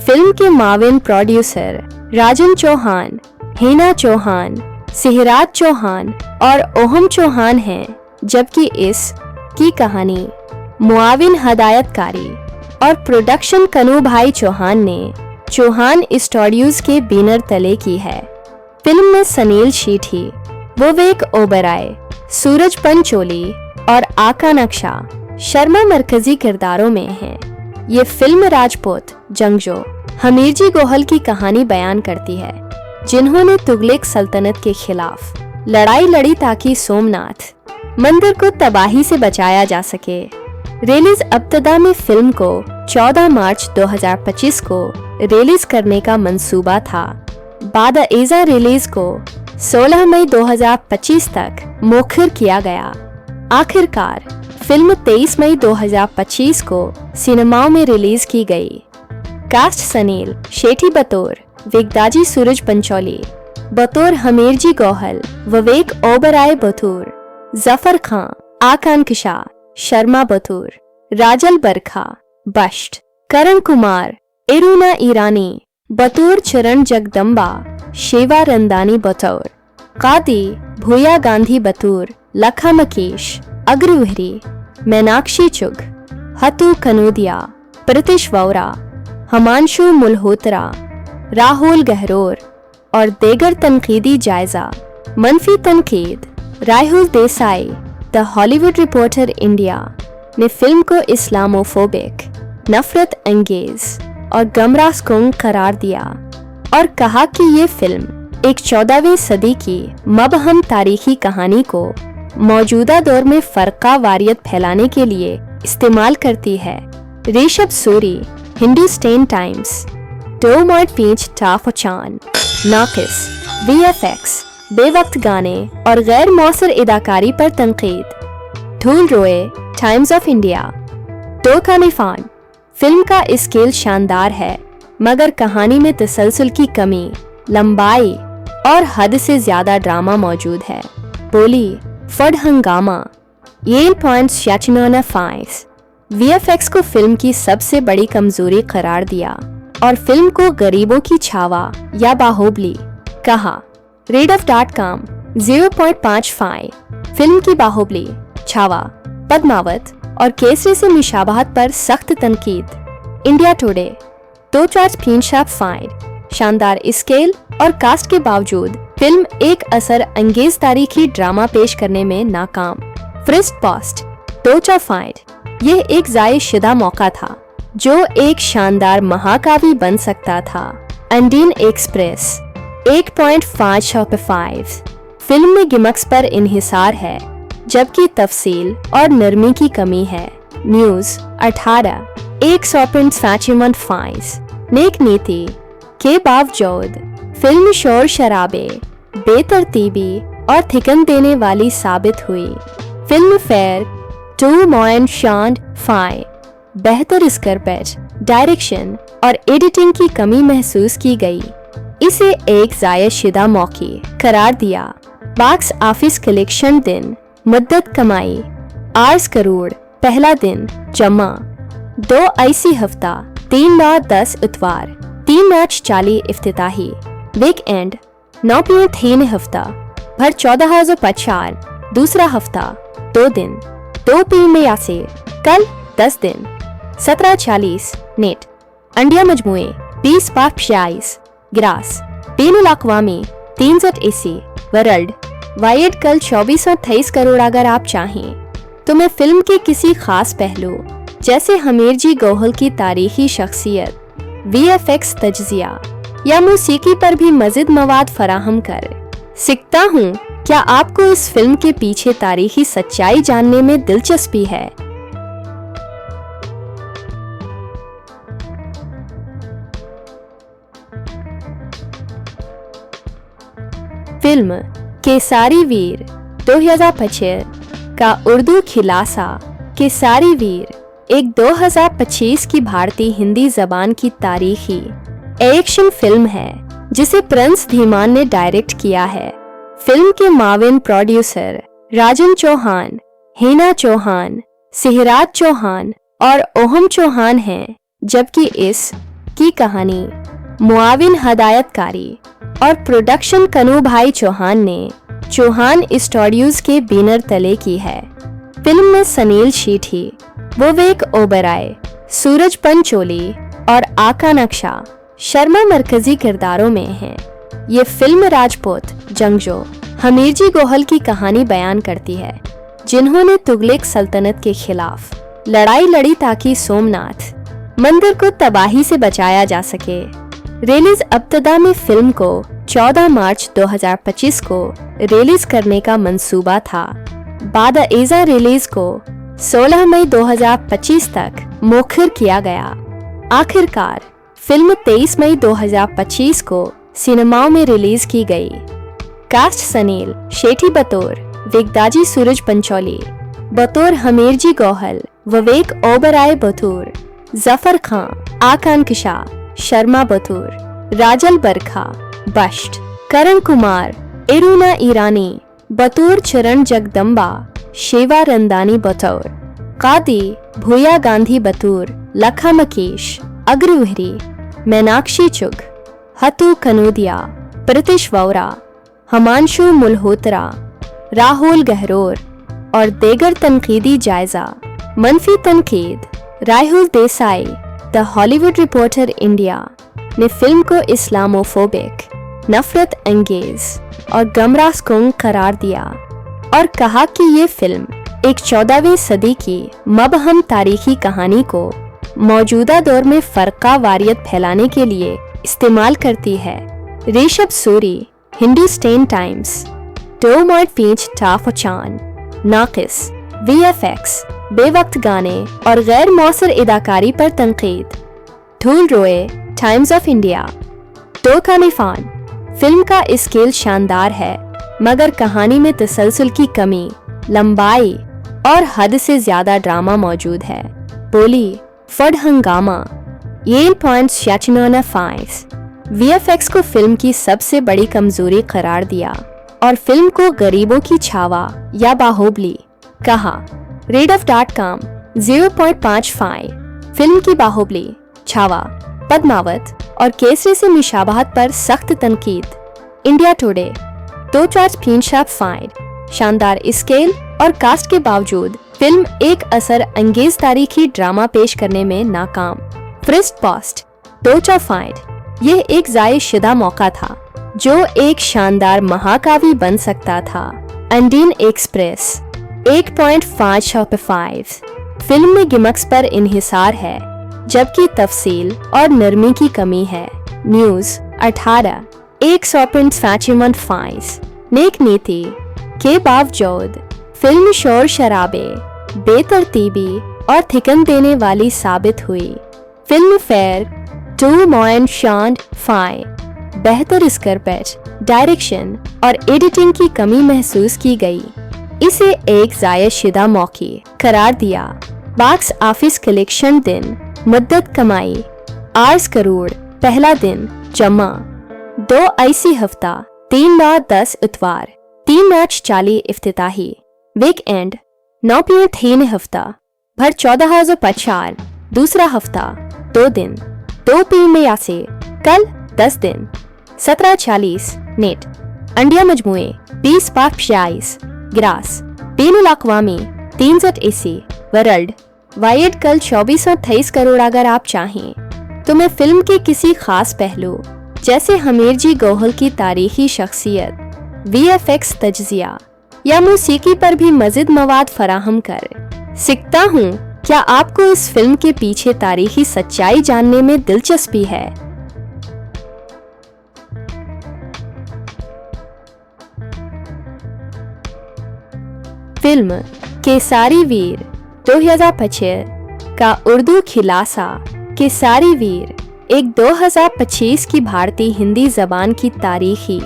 फिल्म के माविन प्रोड्यूसर राजन चौहान, हिना चौहान, सिहराज चौहान और ओहम चौहान हैं, जबकि इस की कहानी मुआविन हदायतकारी और प्रोडक्शन कनू भाई चौहान ने चौहान स्टूडियोज के बैनर तले की है। फिल्म में सनील शेठी, विवेक ओबराय, सूरज पंचोली और आका नक्शा शर्मा मरकजी किरदारों में हैं। ये फिल्म राजपूत जंगजू हमीरजी गोहल की कहानी बयान करती है, जिन्होंने तुगलक सल्तनत के खिलाफ लड़ाई लड़ी ताकि सोमनाथ मंदिर को तबाही से बचाया जा सके। रिलीज अब्तदा में फिल्म को 14 मार्च 2025 को रिलीज करने का मंसूबा था। बाद एज़ा रिलीज को 16 मई 2025 तक मुखर किया गया। आखिरकार फिल्म 23 मई 2025 को सिनेमाओं में रिलीज की गई। कास्ट सनील शेठी बतौर विगदाजी सूरज पंचोली, बतौर हमीरजी गोहल विवेक ओबराय बतौर जफर खां, आकांक्षा शर्मा बतौर राजल बरखा बश्ट, करण कुमार, इरुना ईरानी बतौर चरण जगदम्बा, शेवा रंदानी बतौर कादी, भूया गांधी बतौर लखा मकेश अग्रवहरी, मीनाक्षी चुग, हतु कनूदिया, प्रीतिश वोरा, हमांशु मल्होत्रा, राहुल गहरोर और देगर तनकीदी जायजा। मनफी तनकीद Rahul Desai the Hollywood reporter India ने फिल्म को इस्लामोफोबिक, नफरत अंगेज और गमराहकुन करार दिया और कहा कि ये फिल्म एक 14वीं सदी की मबहम तारीखी कहानी को मौजूदा दौर में फर्का वारियत फैलाने के लिए इस्तेमाल करती है। ऋषभ सूरी, हिंदुस्तान टाइम्स 2.5 टाफचान, नाकिस VFX, बेवक्त गाने और गैर मौसर अदाकारी पर तनकीद। धूल रोए, टाइम्स ऑफ इंडिया 2 का निफान, फिल्म का स्केल शानदार है मगर कहानी में तसलसल की कमी, लंबाई और हद से ज्यादा ड्रामा मौजूद है। बोली फड हंगामा 8.5 VFX को फिल्म की सबसे बड़ी कमजोरी करार दिया और फिल्म को गरीबों की छावा या बाहुबली कहा। रेडफ.com 0.55 फिल्म की बाहुबली, छावा, पद्मावत और केसरी से मुशाबहत पर सख्त तनकीद। इंडिया टुडे 2.5 शानदार स्केल और कास्ट के बावजूद फिल्म एक असर अंगेज तारीखी ड्रामा पेश करने में नाकाम। फ्रिस्ट पोस्ट 2.5 यह एक ज़ायद-शुदा मौका था जो एक शानदार महाकाव्य बन सकता था। अंडीन एक्सप्रेस 8.5 फिल्म में गिमिक्स पर इन्हिसार है, जबकि तफसील और नरमी की कमी है। न्यूज़ 18 100.5 नेक नीति के बावजूद फिल्म शोर शराबे, बेतरतीबी और थिकन देने वाली साबित हुई। फिल्म फेयर 2.5 बेहतर स्क्रिप्ट, डायरेक्शन और एडिटिंग की कमी महसूस की गई। इसे एक ज़ायद-शुदा मौके करार दिया। बॉक्स ऑफिस कलेक्शन दिन मुद्दत कमाई 8 करोड़, पहला दिन जमा 2 IC हफ्ता 3 माह 10 इतवार 3 मार्च 40 इफ्तिताही वीकेंड 9 हफ्ता भर 14,050 दूसरा हफ्ता 2 दिन 2 में से कल 10 दिन 17:40 नेट अंडिया मजमुए 20/46 ग्रास बेनुल अक़वामी 3 AC वर्ल्ड वाइड कल 2423 करोड़। अगर आप चाहें तो मैं फिल्म के किसी खास पहलू जैसे हमीरजी गोहल की तारीखी शख्सियत, VFX तज्जिया या मौसीकी पर भी मज़ीद मवाद फराहम कर सकता हूँ। क्या आपको इस फिल्म के पीछे तारीखी सच्चाई जानने में दिलचस्पी है? फिल्म केसारी वीर 2025 का उर्दू खिलासा केसारी वीर एक 2025 की भारतीय हिंदी जबान की तारीखी एक्शन फिल्म है जिसे प्रिंस धीमान ने डायरेक्ट किया है। फिल्म के माविन प्रोड्यूसर राजन चौहान, हिना चौहान, सिहराज चौहान और ओहम चौहान हैं, जबकि इस की कहानी मुआविन हदायतकारी और प्रोडक्शन कनू भाई चौहान ने चौहान स्टूडियोज के बैनर तले की है। फिल्म में सनील शेठी, विवेक ओबराय, सूरज पंचोली और आका नक्शा शर्मा मरकजी किरदारों में हैं। ये फिल्म राजपूत जंगजू हमीरजी गोहल की कहानी बयान करती है, जिन्होंने तुगलक सल्तनत के खिलाफ लड़ाई लड़ी ताकि सोमनाथ मंदिर को तबाही से बचाया जा सके। रिलीज अब्तदा में फिल्म को 14 मार्च 2025 को रिलीज करने का मंसूबा था। बाद एज़ा रिलीज को 16 मई 2025 तक मोखर किया गया। आखिरकार फिल्म 23 मई 2025 को सिनेमाओं में रिलीज की गई। कास्ट सनील शेठी बतौर विगदाजी सूरज पंचोली, बतौर हमीरजी गोहल विवेक ओबराय बतौर जफर खां, आकांक्षा शर्मा बतौर राजल बरखा बश्ट, करण कुमार, इरुना ईरानी बतौर चरण जगदम्बा, शेवा रंदानी बतौर कादी, भूया गांधी बतौर लखा मकेश अग्रवहरी, मीनाक्षी चुग, हतू कनूदिया, प्रीतिश वोरा, हमांशु मल्होत्रा, राहुल गहरोर और देगर तनकीदी जायजा। मनफी तनकीद Rahul Desai the Hollywood reporter India ने फिल्म को इस्लामोफोबिक, नफरत अंगेज और गमरासकुन करार दिया और कहा कि ये फिल्म एक 14वीं सदी की मबहम तारीखी कहानी को मौजूदा दौर में फर्का वारियत फैलाने के लिए इस्तेमाल करती है। ऋषभ सूरी हिंदुस्तान टाइम्स 2.5 टाफचान नाकिस VFX, बेवक्त गाने और गैर मौसर अदाकारी पर तनकीद। धूल रोए टाइम्स ऑफ इंडिया 2 का निफान, फिल्म का स्केल शानदार है मगर कहानी में तसलसल की कमी, लंबाई और हद से ज्यादा ड्रामा मौजूद है। बोली फड हंगामा 8.5 VFX को फिल्म की सबसे बड़ी कमजोरी करार दिया और फिल्म को गरीबों की छावा या बाहुबली कहा। रेडफ.com 0.55 फिल्म की बाहुबली, छावा, पद्मावत और केसरी से मुशाबहत पर सख्त तनकीद। इंडिया टुडे 2.5 शानदार स्केल और कास्ट के बावजूद फिल्म एक असर अंगेज तारीखी ड्रामा पेश करने में नाकाम। फ्रिस्ट पोस्ट 2.5 यह एक ज़ायद-शुदा मौका था जो एक शानदार महाकाव्य बन सकता था। अंडीन एक्सप्रेस 8.5 फिल्म में गिमक्स पर इन्हिसार है जबकि तफसील और नरमी की कमी है। न्यूज़ 18 100.5 नेक नीति के बावजूद फिल्म शोर शराबे, बेतरतीबी और थिकन देने वाली साबित हुई। फिल्म फेयर 2 मॉयन शांड फाई, बेहतर स्क्रिप्ट, डायरेक्शन और एडिटिंग की कमी महसूस की गई। इसे एक ज़ायद-शुदा मौके करार दिया। बॉक्स ऑफिस कलेक्शन दिन मुद्दत कमाई 8 करोड़, पहला दिन जमा 2 IC हफ्ता 3 माह 10 इतवार 3 मार्च 40 इफ्तिताही वीकेंड 9 3 हफ्ता भर 14,050 दूसरा हफ्ता 2 दिन 2 में से कल 10 दिन 17:40 नेट अंडिया मजमुए 20 ग्रास बेनुल अक़वामी 3 AC वर्ल्ड वाइड कल 2423 करोड़। अगर आप चाहें तो मैं फिल्म के किसी खास पहलू जैसे हमीरजी गोहल की तारीखी शख्सियत, VFX तज्जिया या मौसीकी पर भी मज़ीद मवाद फराहम कर सकता हूँ। क्या आपको इस फिल्म के पीछे तारीखी सच्चाई जानने में दिलचस्पी है? फिल्म केसारी वीर 2025 का उर्दू खिलासा केसारी वीर एक 2025 की भारतीय हिंदी जबान की तारीखी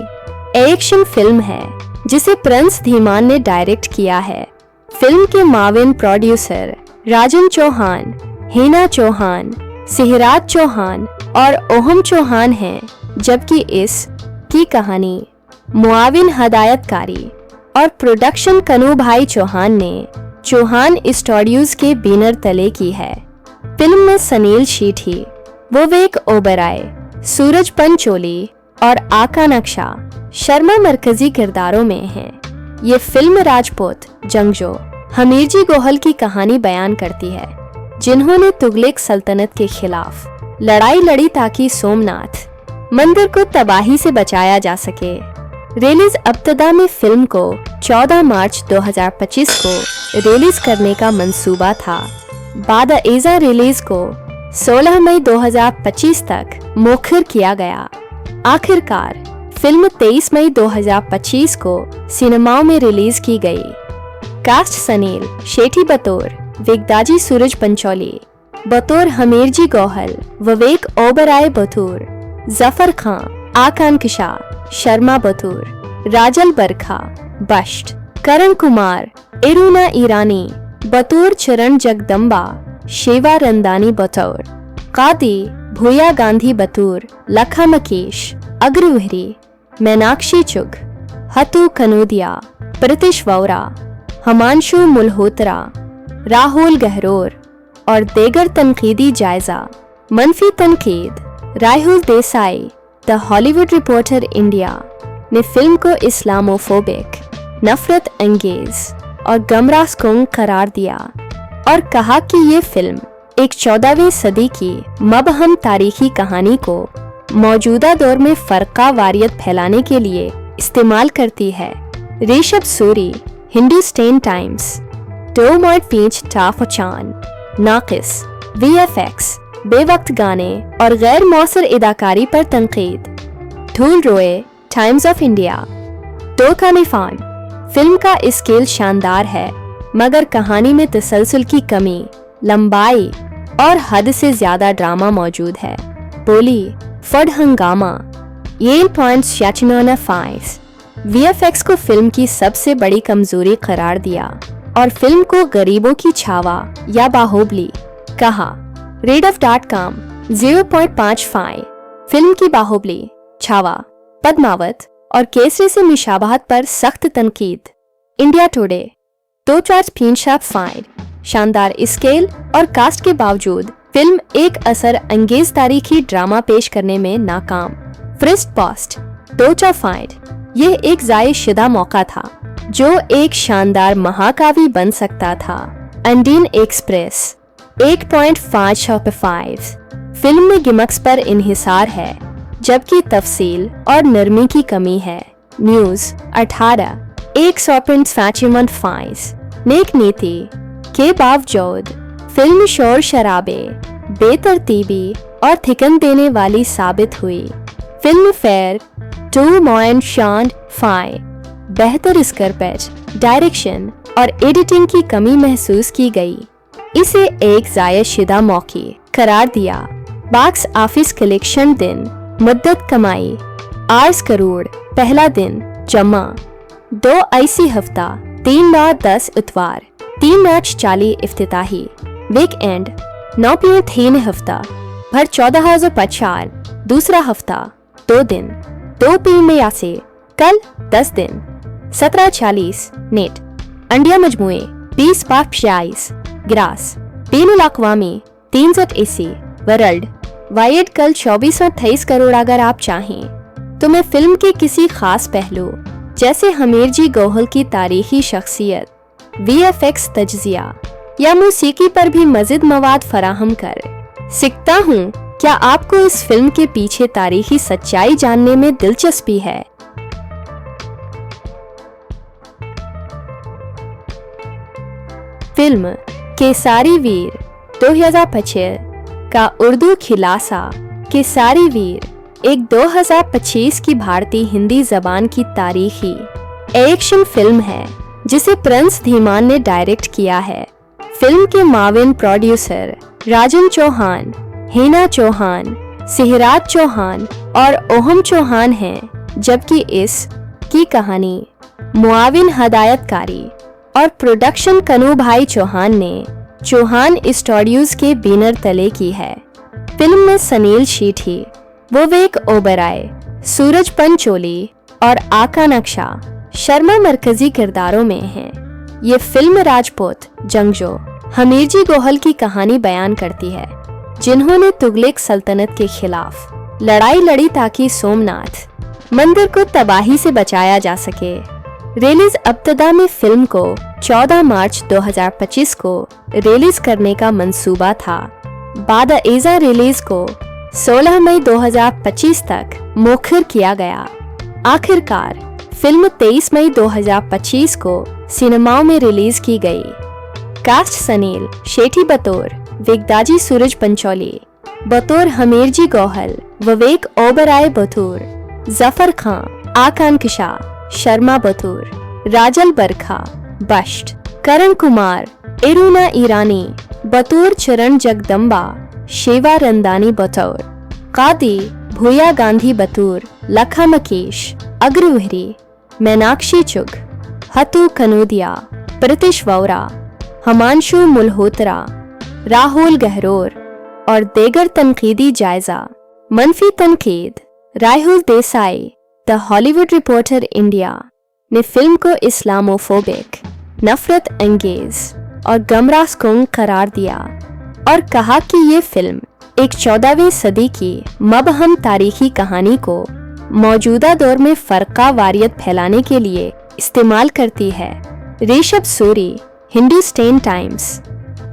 एक्शन फिल्म है जिसे प्रिंस धीमान ने डायरेक्ट किया है। फिल्म के माविन प्रोड्यूसर राजन चौहान, हेना चौहान, सिहराज चौहान और ओहम चौहान हैं, जबकि इस की कहानी मुआविन हदायतकारी और प्रोडक्शन कनू भाई चौहान ने चौहान स्टूडियोज के बैनर तले की है। फिल्म में सनील शीठी, विवेक ओबराय, सूरज पंचोली और आका नक्शा शर्मा मरकजी किरदारों में हैं। ये फिल्म राजपूत जंगजू हमीरजी गोहल की कहानी बयान करती है, जिन्होंने तुगलक सल्तनत के खिलाफ लड़ाई लड़ी ताकि सोमनाथ मंदिर को तबाही से बचाया जा सके। रिलीज अब्तदा में फिल्म को 14 मार्च 2025 को रिलीज करने का मंसूबा था। बाद एज़ा रिलीज को 16 मई 2025 तक मोखर किया गया। आखिरकार फिल्म 23 मई 2025 को सिनेमाओं में रिलीज की गई। कास्ट सनील शेठी बतौर विगदाजी सूरज पंचोली, बतौर हमीरजी गोहल विवेक ओबराय बतौर जफर खां, आकांक्षा शर्मा बतौर राजल बरखा बश्त, करण कुमार, इरुना ईरानी बतौर चरण जगदम्बा, शेवा रंदानी बतौर कादी, भूया गांधी बतौर लखा मकेश अग्रवहरी, मीनाक्षी चुग, हतु कनोदिया, प्रीतिश वोरा, हमांशु मल्होत्रा, राहुल गहरोर और देगर तनकीदी जायजा। मनफी तनकीद Rahul Desai the Hollywood reporter India ने फिल्म को इस्लामोफोबिक, नफरत अंगेज और गमराहकुन करार दिया और कहा कि ये फिल्म एक 14वीं सदी की मबहम तारीखी कहानी को मौजूदा दौर में फर्का वारियत फैलाने के लिए इस्तेमाल करती है। ऋषभ सूरी, हिंदुस्तान टाइम्स 2.5 टाफचान, नाकिस, VFX, बेवक्त गाने और गैर मौसर अदाकारी पर तनकीद। धूल रोए, टाइम्स ऑफ इंडिया 2 का निफान, फिल्म का स्केल शानदार है मगर कहानी में तसलसल की कमी, लंबाई और हद से ज्यादा ड्रामा मौजूद है। बोली फड हंगामा 8.5 VFX को फिल्म की सबसे बड़ी कमजोरी करार दिया और फिल्म को गरीबों की छावा या बाहुबली कहा। रेडफ.com 0.55 फिल्म की बाहुबली, छावा, पद्मावत और केसरी से मुशाबहत पर सख्त तनकीद। इंडिया टुडे 2.5 शानदार स्केल और कास्ट के बावजूद फिल्म एक असर अंगेज तारीखी ड्रामा पेश करने में नाकाम। फ्रिस्ट पोस्ट 2.5 यह एक ज़ायद-शुदा मौका था जो एक शानदार महाकाव्य बन सकता था। अंडीन एक्सप्रेस 8.5 फिल्म में गिमक्स पर इन्हिसार है जबकि तफसील और नरमी की कमी है। न्यूज 18 1.5 नेक नीति के बावजूद फिल्म शोर शराबे, बेतरतीबी और थिकन देने वाली साबित हुई। फिल्म फेयर 2 मॉयन शांड फाई, बेहतर स्क्रिप्ट, डायरेक्शन और एडिटिंग की कमी महसूस की गई। इसे एक ज़ायद-शुदा मौके करार दिया। बॉक्स ऑफिस कलेक्शन दिन, मुद्दत कमाई 8 करोड़, पहला दिन जमा 2 IC हफ्ता 3 9 10 इतवार 3 मार्च 40 इफ्तिताही वीकेंड 9 हफ्ता भर 14,050 दूसरा हफ्ता 2 दिन 2 में से कल 10 दिन 17:40 नेट अंडिया मजमुए 20 ग्रास बेनुल अक़वामी 300 AC वर्ल्ड वाइड कल 2423 करोड़। अगर आप चाहें तो मैं फिल्म के किसी खास पहलू जैसे हमीरजी गोहल की तारीखी शख्सियत, VFX तज्जिया या मौसीकी पर भी मज़ीद मवाद फराहम कर सकता हूँ। क्या आपको इस फिल्म के पीछे तारीखी सच्चाई जानने में दिलचस्पी है? फिल्म केसारी वीर 2025 का उर्दू खिलासा केसारी वीर एक 2025 की भारतीय हिंदी जबान की तारीखी एक्शन फिल्म है जिसे प्रिंस धीमान ने डायरेक्ट किया है। फिल्म के माविन प्रोड्यूसर राजन चौहान, हिना चौहान, सिहराज चौहान और ओहम चौहान हैं, जबकि इस की कहानी मुआविन हदायतकारी और प्रोडक्शन कनू भाई चौहान ने चौहान स्टूडियोज के बैनर तले की है। फिल्म में सनील शीठी, विवेक ओबराय, सूरज पंचोली और आका नक्शा शर्मा मरकजी किरदारों में हैं। ये फिल्म राजपूत जंगजू हमीरजी गोहल की कहानी बयान करती है, जिन्होंने तुगलक सल्तनत के खिलाफ लड़ाई लड़ी ताकि सोमनाथ मंदिर को तबाही से बचाया जा सके। रिलीज अब्तदा में फिल्म को 14 मार्च 2025 को रिलीज करने का मंसूबा था। बाद एज़ा रिलीज को 16 मई 2025 तक मुखर किया गया। आखिरकार फिल्म 23 मई 2025 को सिनेमाओं में रिलीज की गई। कास्ट सनील शेठी बतौर विगदाजी, सूरज पंचोली बतौर हमीरजी गोहल, विवेक ओबराय बतौर जफर खां, आकांक्षा शर्मा बतौर राजल बरखा बश्ट, करण कुमार, इरुना ईरानी बतौर चरण जगदम्बा, शेवा रंदानी बतौर कादी, भूया गांधी बतौर लखा मकेश अग्रवहरी, मीनाक्षी चुग, हतू कनूदिया, प्रीतिश वोरा, हमांशु मल्होत्रा, राहुल गहरोर और देगर तनकीदी जायजा। मनफी तनकीद Rahul Desai, the Hollywood reporter India ने फिल्म को इस्लामोफोबिक, नफरत अंगेज और गमराहकुन करार दिया और कहा कि ये फिल्म एक 14वीं सदी की मबहम तारीखी कहानी को मौजूदा दौर में फर्का वारियत फैलाने के लिए इस्तेमाल करती है। ऋषभ सूरी, हिंदुस्तान टाइम्स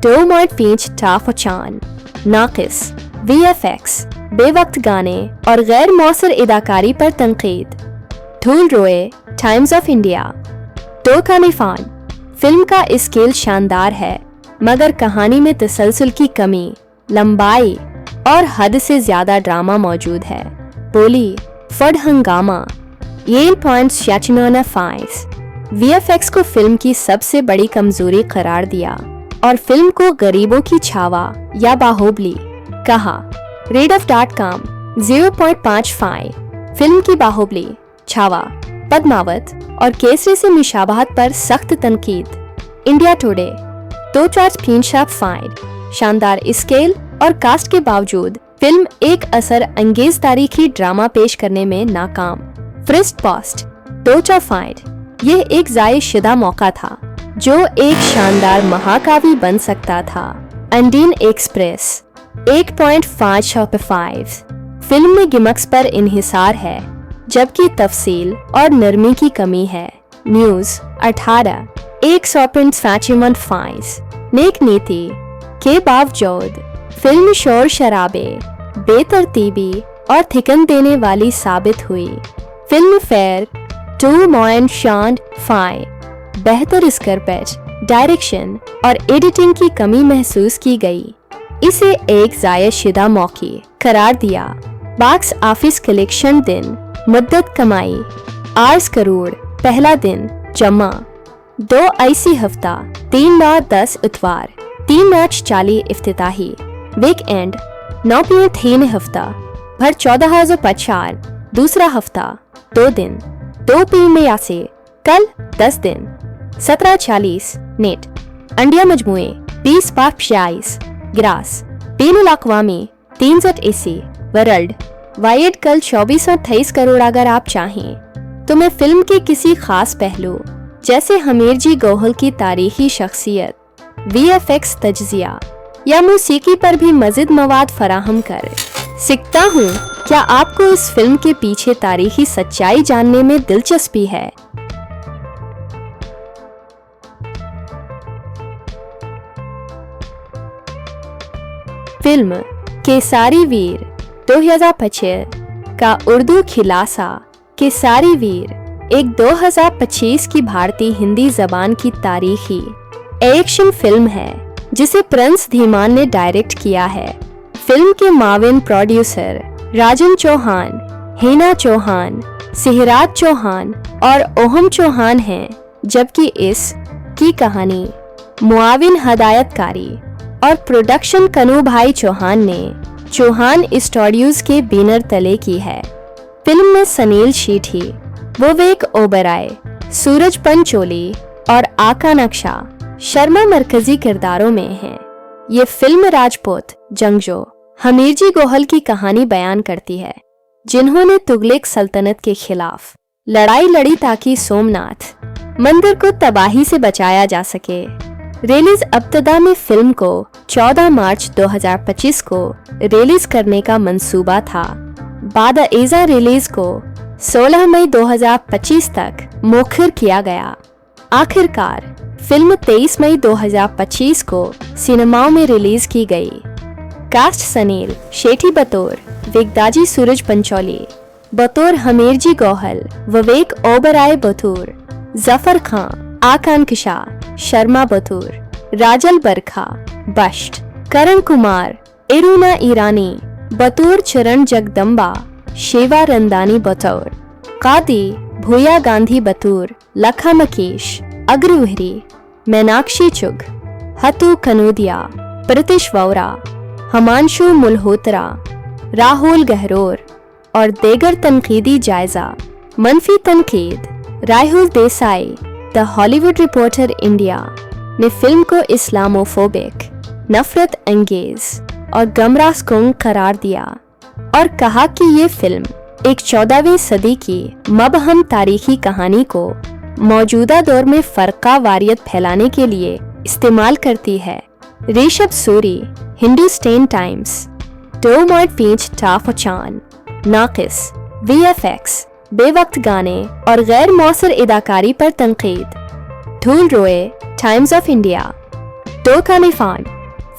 2.5 टाफचान, नाकिस, VFX, बेवक्त गाने और गैर मौसर अदाकारी पर तनकीद। धूल रोए, टाइम्स ऑफ इंडिया 2 का निफान, फिल्म का स्केल शानदार है मगर कहानी में तसलसल की कमी, लंबाई और हद से ज्यादा ड्रामा मौजूद है। बोली फड हंगामा 8.5 VFX को फिल्म की सबसे बड़ी कमजोरी करार दिया और फिल्म को गरीबों की छावा या बाहुबली कहा। रेडफ.com 0.55 फिल्म की बाहुबली, छावा, पद्मावत और केसरी से मुशाबहत पर सख्त तनकीद। इंडिया टुडे 2.5 शानदार स्केल और कास्ट के बावजूद फिल्म एक असर अंगेज तारीखी ड्रामा पेश करने में नाकाम। फ्रिस्ट पोस्ट 2.5 यह एक ज़ायद-शुदा मौका था जो एक शानदार महाकाव्य बन सकता था। अंडीन एक्सप्रेस 8.5 फिल्म में गिमक्स पर इन्हिसार है जबकि तफसील और नरमी की कमी है। न्यूज 18 1.5 नेक नीति के बावजूद फिल्म शोर शराबे, बेतरतीबी और थिकन देने वाली साबित हुई। फिल्म फेयर 2.5 बेहतर स्क्रिप्ट, डायरेक्शन और एडिटिंग की कमी महसूस की गई। इसे एक ज़ायद-शुदा मौके करार दिया। बॉक्स ऑफिस कलेक्शन दिन, मुद्दत कमाई 8 करोड़, पहला दिन जमा 2 IC हफ्ता 3 9 10 इतवार 3 मार्च 40 इफ्तिताही वीकेंड 9 3 हफ्ता भर 14,050 दूसरा हफ्ता 2 दिन 2 में यासे कल 10 दिन 17:40 नेट अंडिया मजमुए 20 46 ग्रास बेनुल अक़वामी 3 AC वर्ल्ड वाइड कल 2423 करोड़। अगर आप चाहें तो मैं फिल्म के किसी खास पहलू जैसे हमीरजी गोहल की तारीखी शख्सियत, VFX तज्जिया या मौसीकी पर भी मज़ीद मवाद फराहम कर सकता हूँ। क्या आपको इस फिल्म के पीछे तारीखी सच्चाई जानने में दिलचस्पी है? फिल्म केसारी वीर 2025 का उर्दू खिलासा केसारी वीर एक 2025 की भारतीय हिंदी जबान की तारीखी एक्शन फिल्म है जिसे प्रिंस धीमान ने डायरेक्ट किया है। फिल्म के माविन प्रोड्यूसर राजन चौहान, हेना चौहान, सिहराज चौहान और ओहम चौहान हैं, जबकि इस की कहानी मुआविन हदायतकारी और प्रोडक्शन कनू भाई चौहान ने चौहान स्टूडियोज के बैनर तले की है। फिल्म में सनील शीठी, विवेक ओबराय, सूरज पंचोली और आका नक्शा शर्मा मरकजी किरदारों में हैं। ये फिल्म राजपूत जंगजो हमीरजी गोहल की कहानी बयान करती है, जिन्होंने तुगलक सल्तनत के खिलाफ लड़ाई लड़ी ताकि सोमनाथ मंदिर को तबाही से बचाया जा सके। रिलीज अब्तदा में फिल्म को 14 मार्च 2025 को रिलीज करने का मंसूबा था। बाद एजा रिलीज को 16 मई 2025 तक मोखर किया गया। आखिरकार फिल्म 23 मई 2025 को सिनेमाओं में रिलीज की गई। कास्ट सनील शेठी बतौर विगदाजी सूरज पंचोली, बतौर हमीरजी गोहल विवेक ओबराय बतौर जफर खान, आकांक्षा शर्मा बतौर राजल बरखा बश्ट, करण कुमार, इरुना ईरानी बतौर चरण जगदम्बा, शेवा रंदानी बतौर कादी, भूया गांधी बतौर लखा मकेश अग्रवहरी, मीनाक्षी चुग, हतु कनूदिया, प्रतिश वोरा, हमांशु मल्होत्रा, राहुल गहरोर और देगर तनकीदी जायजा। मनफी तनकीद Rahul Desai the Hollywood reporter India ने फिल्म को इस्लामोफोबिक, नफरत अंगेज और गमराहकुन करार दिया और कहा कि ये फिल्म एक 14वीं सदी की मबहम तारीखी कहानी को मौजूदा दौर में फर्का वारियत फैलाने के लिए इस्तेमाल करती है। ऋषभ सूरी, हिंदुस्तान टाइम्स 2.5 टाफचान, नाकिस, VFX, बेवक्त गाने और गैर मौसर अदाकारी पर तनकीद। धूल रोए, टाइम्स ऑफ इंडिया 2 का निफान,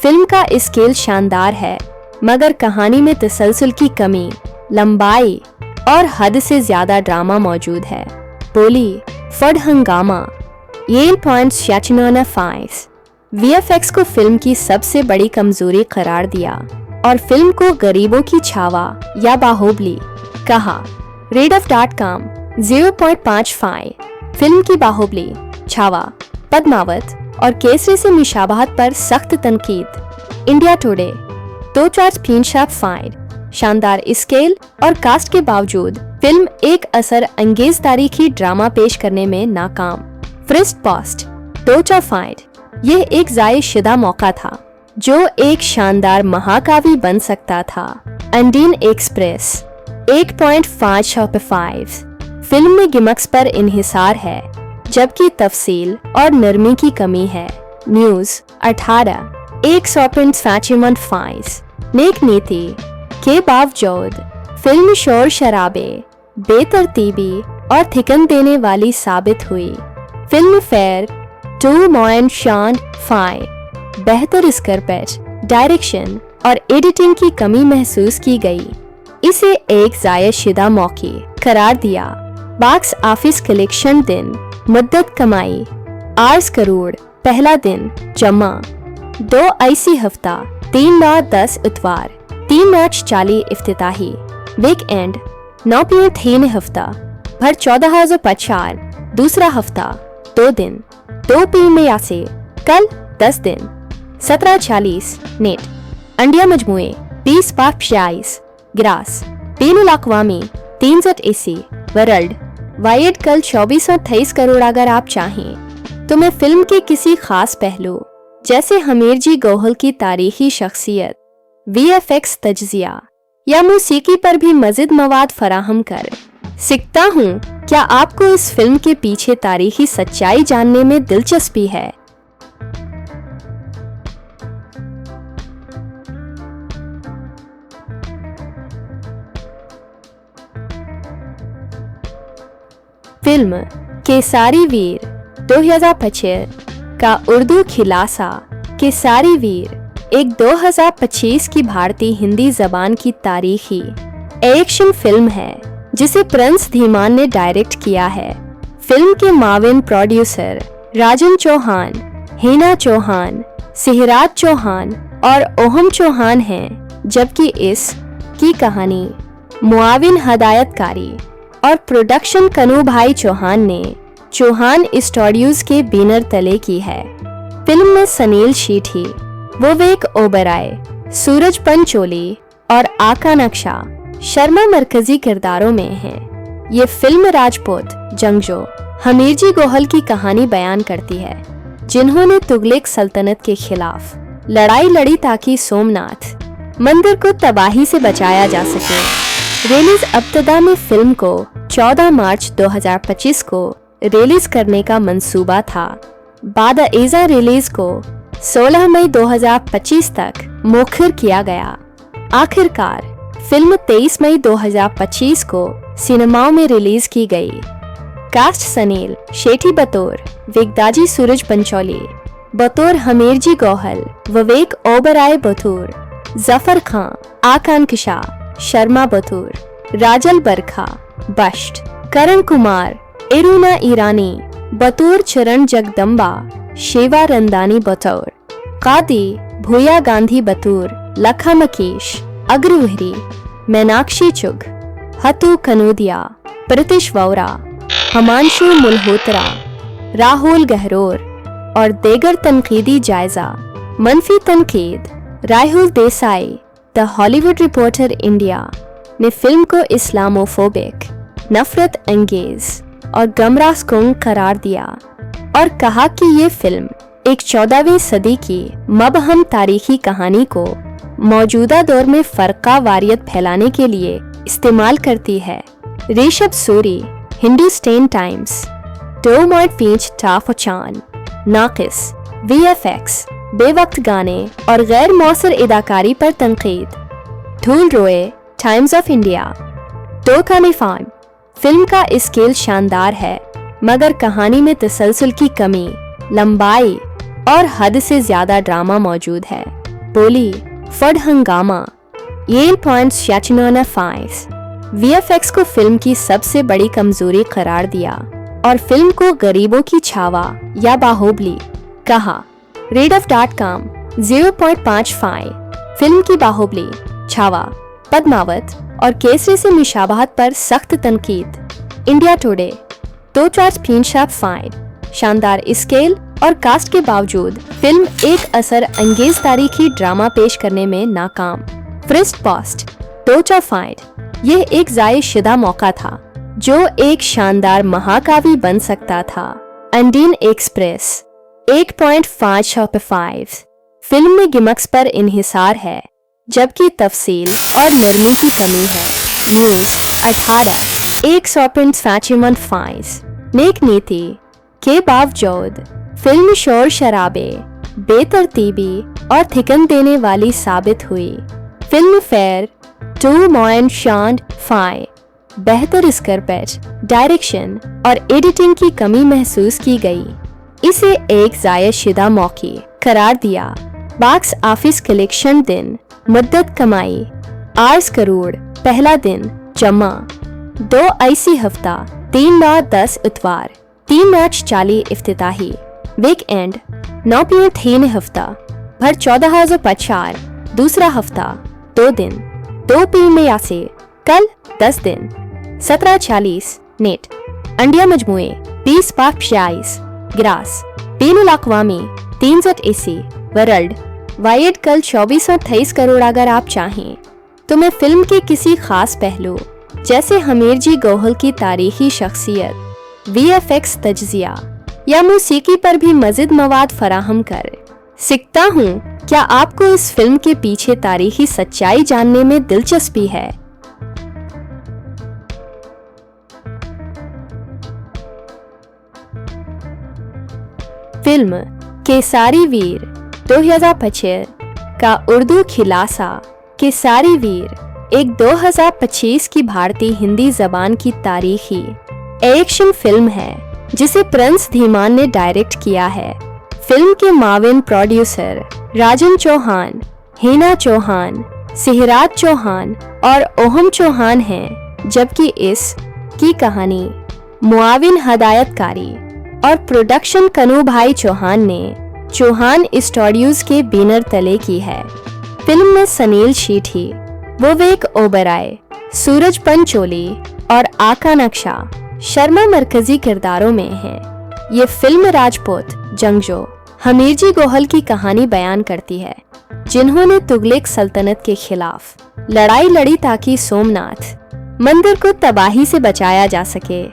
फिल्म का स्केल शानदार है मगर कहानी में तसलसल की कमी, लंबाई और हद से ज्यादा ड्रामा मौजूद है। बोली फड हंगामा 8.5 VFX को फिल्म की सबसे बड़ी कमजोरी करार दिया और फिल्म को गरीबों की छावा या बाहुबली कहा। रेडफ.com 0.55 फिल्म की बाहुबली, छावा, पद्मावत और केसरी से मुशाबहत पर सख्त तनकीद। इंडिया टुडे 2.5 शानदार स्केल और कास्ट के बावजूद फिल्म एक असर अंगेज तारीखी ड्रामा पेश करने में नाकाम। फर्स्ट पोस्ट 2.5 यह एक जायशुदा मौका था जो एक शानदार महाकाव्य बन सकता था। अंडीन एक्सप्रेस 8.5 फिल्म में गिमक्स पर इन्हिसार है जबकि तफसील और नरमी की कमी है। न्यूज 18 1.5 नेक नीति के बावजूद फिल्म शोर शराबे, बेतरतीबी और थिकन देने वाली साबित हुई। फिल्म फेयर 2.5 बेहतर स्क्रिप्ट, डायरेक्शन और एडिटिंग की कमी महसूस की गई। इसे एक जायशुदा मौके करार दिया। बॉक्स ऑफिस कलेक्शन दिन मुद्दत कमाई 8 करोड़, पहला दिन जमा 2 IC हफ्ता 3 9 10 इतवार 3 मार्च 40 इफ्तिताही वीकेंड 9 3 हफ्ता भर 14,050 दूसरा हफ्ता 2 दिन, 2 पीर में यासे, कल 10 दिन, 1740 नेट, अंडिया मजमुए 20 पाफ शाइस, ग्रास, बेनुल अक़वामी 380 वर्ल्ड वाइड कल 2423 करोड़। अगर आप चाहें तो मैं फिल्म के किसी खास पहलू जैसे हमीर जी गोहल की तारीखी शख्सियत, VFX तज्जिया या मौसीकी पर भी मज़ीद मवाद फराहम कर सकता हूँ। क्या आपको इस फिल्म के पीछे तारीखी सच्चाई जानने में दिलचस्पी है? फिल्म केसारी वीर 2025 का उर्दू खिलासा केसारी वीर एक 2025 की भारतीय हिंदी जबान की तारीखी एक्शन फिल्म है जिसे प्रिंस धीमान ने डायरेक्ट किया है। फिल्म के माविन प्रोड्यूसर राजन चौहान, हिना चौहान, सिहराज चौहान और ओहम चौहान हैं, जबकि इस की कहानी मुआविन हदायतकारी और प्रोडक्शन कनू भाई चौहान ने चौहान स्टूडियोज के बैनर तले की है। फिल्म में सनील शीठी, विवेक ओबराय, सूरज पंचोली और आका नक्शा शर्मा मरकजी किरदारों में हैं। ये फिल्म राजपूत जंगजू हमीर जी गोहल की कहानी बयान करती है, जिन्होंने तुगलक सल्तनत के खिलाफ लड़ाई लड़ी ताकि सोमनाथ मंदिर को तबाही से बचाया जा सके। रिलीज अब्तदा में फिल्म को 14 मार्च 2025 को रिलीज करने का मंसूबा था। बाद एज़ा रिलीज को 16 मई 2025 तक मुखर किया गया। आखिरकार फिल्म 23 मई 2025 को सिनेमाओं में रिलीज की गई। कास्ट सनील शेठी बतौर विगदाजी सूरज पंचोली, बतौर हमीर जी गोहल विवेक ओबराय बतौर जफर खां, आकांक्षा शर्मा बतौर राजल बरखा बश्ट, करण कुमार, इरुना ईरानी बतौर चरण जगदम्बा, शेवा रंदानी बतौर कादी, भूया गांधी बतौर लखा मकीश, अग्रवहरी, मीनाक्षी चुग, हतू कनूदिया, प्रतिश वोरा, हमांशु मल्होत्रा, राहुल गहरोर और देगर तनकीदी जायजा। मनफी तनकीद Rahul Desai, the Hollywood reporter India ने फिल्म को इस्लामोफोबिक, नफरत अंगेज और गमराहकुन करार दिया और कहा कि ये फिल्म एक 14वीं सदी की मबहम तारीखी कहानी को मौजूदा दौर में फर्का वारियत फैलाने के लिए इस्तेमाल करती है। ऋषभ सूरी, हिंदुस्तान टाइम्स, 2.5 टाफचान, नाकिस, VFX, बेवक्त गाने और गैर मौसर अदाकारी पर तनकीद। धूल रोए, टाइम्स ऑफ इंडिया, 2.5 फिल्म का स्केल शानदार है मगर कहानी में तसलसल की कमी, लंबाई और हद से ज्यादा ड्रामा मौजूद है। बोली फड हंगामा, 8.5 VFX को फिल्म की सबसे बड़ी कमजोरी करार दिया और फिल्म को गरीबों की छावा या बाहुबली कहा। रेडफ.com 0.55 फिल्म की बाहुबली, छावा, पद्मावत और केसरी से मुशाबहत पर सख्त तनकीद। इंडिया टुडे 2.5 शानदार स्केल और कास्ट के बावजूद फिल्म एक असर अंगेज तारीखी ड्रामा पेश करने में नाकाम। फर्स्ट पोस्ट 2.5 यह एक जायशुदा मौका था जो एक शानदार महाकाव्य बन सकता था। अंडीन एक्सप्रेस 8.5 फिल्म में गिमक्स पर इन्हिसार है जबकि तफसील और नरमी की कमी है। न्यूज 18 1.5 नेक नीति के बावजूद फिल्म शोर शराबे, बेतरतीबी और थिकन देने वाली साबित हुई। फिल्म फेयर 2.5 बेहतर स्क्रिप्ट, डायरेक्शन और एडिटिंग की कमी महसूस की गई। इसे एक जायशुदा मौके करार दिया। बॉक्स ऑफिस कलेक्शन दिन मुद्दत कमाई 8 करोड़, पहला दिन जमा 2 IC हफ्ता 3/10 इतवार 3 मार्च 40 इफ्तिताही वीक एंड 9.3 हफ्ता भर 14,050 दूसरा हफ्ता 2 दिन 2 पीर में यासे, कल 10 दिन 1740 नेट, अंडिया मजमुए 20 पाफ शाइस, ग्रास, बैनुल अक़वामी 380 वर्ल्ड वाइड कल 2423 करोड़। अगर आप चाहें तो मैं फिल्म के किसी खास पहलू जैसे हमीरजी गोहल की तारीखी शख्सियत, VFX तज्जिया या मौसीकी पर भी मज़ीद मवाद फराहम कर सकता हूँ। क्या आपको इस फिल्म के पीछे तारीखी सच्चाई जानने में दिलचस्पी है? फिल्म केसारी वीर 2025 का उर्दू खिलासा केसारी वीर एक 2025 की भारतीय हिंदी जबान की तारीखी एक्शन फिल्म है जिसे प्रिंस धीमान ने डायरेक्ट किया है। फिल्म के माविन प्रोड्यूसर राजन चौहान, हिना चौहान, सिहराज चौहान और ओहम चौहान हैं, जबकि इस की कहानी मुआविन हदायतकारी और प्रोडक्शन कनू भाई चौहान ने चौहान स्टूडियोज के बैनर तले की है। फिल्म में सनील शीठी, विवेक ओबराय, सूरज पंचोली और आका नक्शा शर्मा मरकजी किरदारों में हैं। ये फिल्म राजपूत जंगजू हमीरजी गोहल की कहानी बयान करती है, जिन्होंने तुगलक सल्तनत के खिलाफ लड़ाई लड़ी ताकि सोमनाथ मंदिर को तबाही से बचाया जा सके।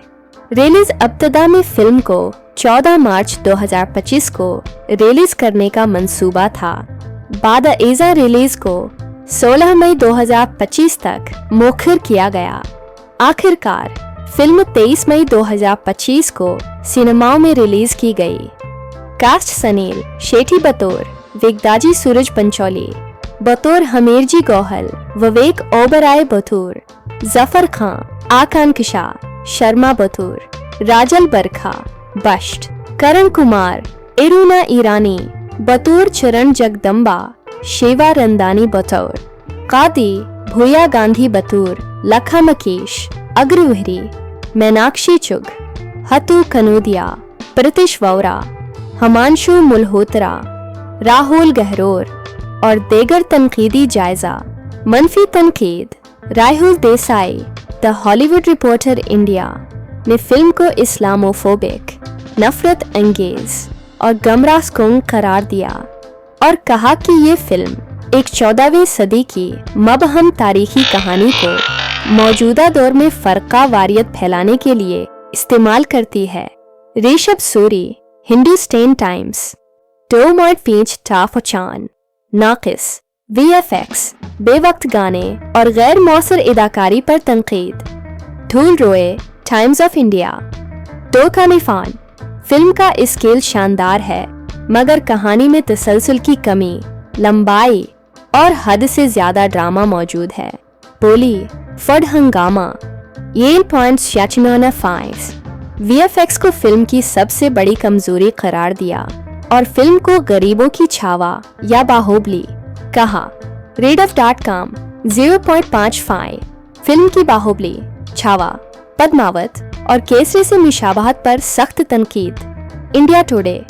रिलीज अब्तदा में फिल्म को 14 मार्च 2025 को रिलीज करने का मंसूबा था। बाद एज़ा रिलीज को 16 मई 2025 तक मुखर किया गया। आखिरकार फिल्म 23 मई 2025 को सिनेमाओं में रिलीज की गई। कास्ट सनील शेट्टी बतौर विगदाजी, सूरज पंचोली बतौर हमीरजी गोहल, विवेक ओबराय बतौर जफर खां, आकांक्षा शर्मा बतौर राजल बरखा बश्ट, करण कुमार, इरुना ईरानी बतौर चरण जगदम्बा, शेवा रंदानी बतौर कादी, भूया गांधी बतौर लखा मकीश अग्रवहरी, मीनाक्षी चुग, हतू कनूदिया, प्रतिश वोरा, हमांशु मल्होत्रा, राहुल गहरोर और देगर तनकीदी जायजा। मनफी तनकीद Rahul Desai the Hollywood reporter India ने फिल्म को इस्लामोफोबिक, नफरत अंगेज और गमराहकुन करार दिया और कहा कि ये फिल्म एक 14वीं सदी की मबहम तारीखी कहानी को मौजूदा दौर में फरका वारियत फैलाने के लिए इस्तेमाल करती है। ऋषभ सूरी, हिंदुस्तान टाइम्स 2.5 टाफचान, नाकिस, VFX, बेवक्त गाने और गैर मौसर अदाकारी पर तनकीद। धूल रोए, टाइम्स ऑफ इंडिया 2 का निफान, फिल्म का स्केल शानदार है मगर कहानी में तसलसल की कमी, लंबाई और हद से ज्यादा ड्रामा मौजूद है। बोली फड हंगामा 8.5 VFX को फिल्म की सबसे बड़ी कमजोरी करार दिया और फिल्म को गरीबों की छावा या बाहुबली कहा। रेडफ.com 0.55 फिल्म की बाहुबली, छावा, पद्मावत और केसरी से मुशाबहत पर सख्त तनकीद। इंडिया टुडे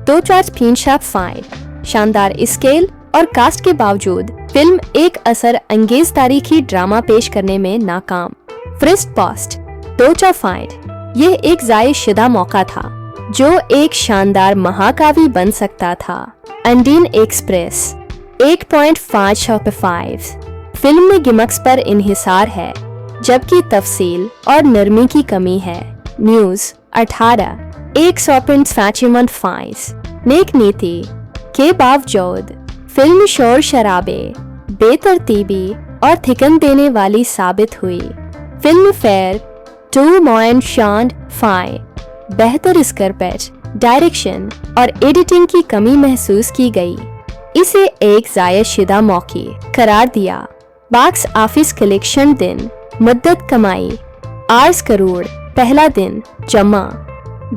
2.5 शानदार स्केल और कास्ट के बावजूद फिल्म एक असर अंगेज तारीखी ड्रामा पेश करने में नाकाम। फ्रिस्ट पोस्ट 2.5 यह एक जायशुदा मौका था जो एक शानदार महाकाव्य बन सकता था। अंडीन एक्सप्रेस 8.5 फिल्म में गिमक्स पर इन्हिसार है जबकि तफसील और नरमी की कमी है। न्यूज 18 1.5 नेक नीति के बावजूद फिल्म शोर शराबे, बेतरतीबी और थिकन देने वाली साबित हुई। फिल्म फेयर 2.5 बेहतर स्क्रिप्ट, डायरेक्शन और एडिटिंग की कमी महसूस की गई। इसे एक जायशुदा मौके करार दिया। बॉक्स ऑफिस कलेक्शन दिन मुद्दत कमाई 8 करोड़, पहला दिन जमा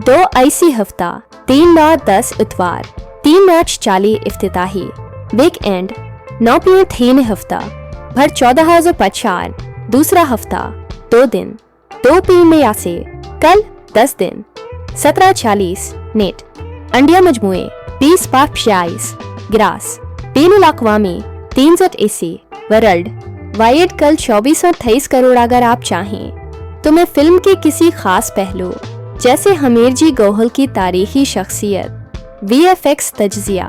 2 IC हफ्ता 3/10 इतवार 3/40 इफ्तिताही वीक एंड 9.3 हफ्ता भर 14,050 दूसरा हफ्ता 2 दिन 2 PM से कल 10 दिन 17:40 नेट अंडिया मजमुए 20/46 ग्रास बैनुल अक़वामी 380 वर्ल्ड वाइड कल 2423 करोड़। अगर आप चाहें तो मैं फिल्म के किसी खास पहलू जैसे हमीरजी गोहल की तारीखी शख्सियत, VFX तज्जिया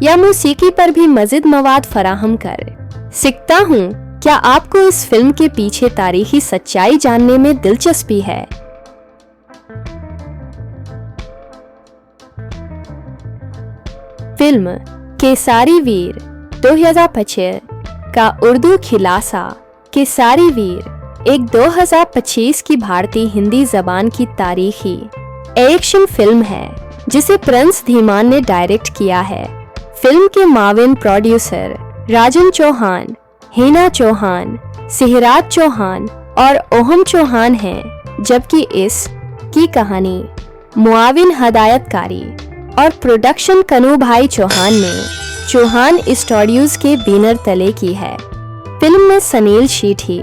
या मौसीकी पर भी मज़ीद मवाद फराहम कर सकता हूँ। क्या आपको इस फिल्म के पीछे तारीखी सच्चाई जानने में दिलचस्पी है? फिल्म केसारी वीर 2025 का उर्दू खिलासा केसारी वीर एक 2025 की भारतीय हिंदी जबान की तारीखी एक्शन फिल्म है जिसे प्रिंस धीमान ने डायरेक्ट किया है। फिल्म के माविन प्रोड्यूसर राजन चौहान, हिना चौहान, सिहराज चौहान और ओहम चौहान हैं, जबकि इस की कहानी मुआविन हदायतकारी और प्रोडक्शन कनू भाई चौहान ने चौहान स्टूडियोज के बैनर तले की है। फिल्म में सनील शीठी,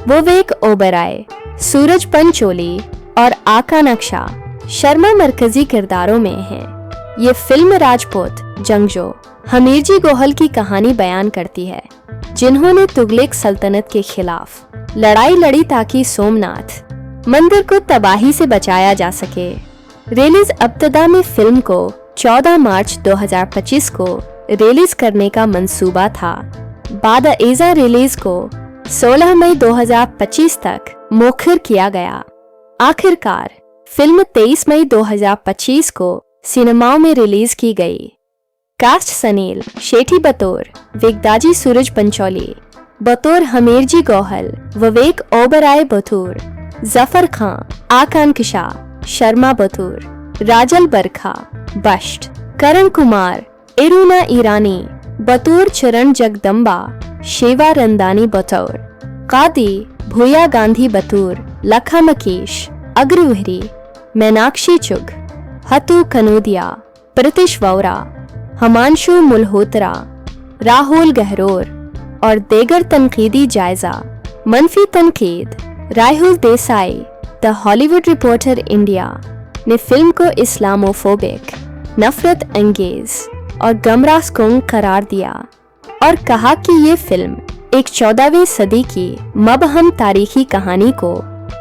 विवेक ओबराय, सूरज पंचोली और आका नक्शा शर्मा मरकजी किरदारों में हैं। ये फिल्म राजपूत जंगजू हमीरजी गोहल की कहानी बयान करती है, जिन्होंने तुगलक सल्तनत के खिलाफ लड़ाई लड़ी ताकि सोमनाथ मंदिर को तबाही से बचाया जा सके। रिलीज अब्तदा में फिल्म को 14 मार्च 2025 को रिलीज करने का मंसूबा था। बाद एजा रिलीज को 16 मई 2025 तक मोखर किया गया। आखिरकार फिल्म 23 मई 2025 को सिनेमाओं में रिलीज की गई। कास्ट सनील शेठी बतौर वेगदाजी सूरज पंचोली, बतौर हमीरजी गोहल विवेक ओबराय बतौर जफर खां, आकांक्षा शर्मा बतौर राजल बरखा बश्ट, करण कुमार, इरुना ईरानी बतौर चरण जगदम्बा, शेवा रंदानी बतौर कादी, भूया गांधी बतौर लखा मकीश, अग्रवहरी, मीनाक्षी चुग, हतु कनूदिया, प्रतिश वोरा, हमांशु मल्होत्रा, राहुल गहरोर और देगर तनकीदी जायजा। मनफी तनकीद Rahul Desai, the Hollywood reporter India ने फिल्म को इस्लामोफोबिक, नफरत अंगेज और गमराहकुन करार दिया और कहा कि ये फिल्म एक 14वीं सदी की मबहम तारीखी कहानी को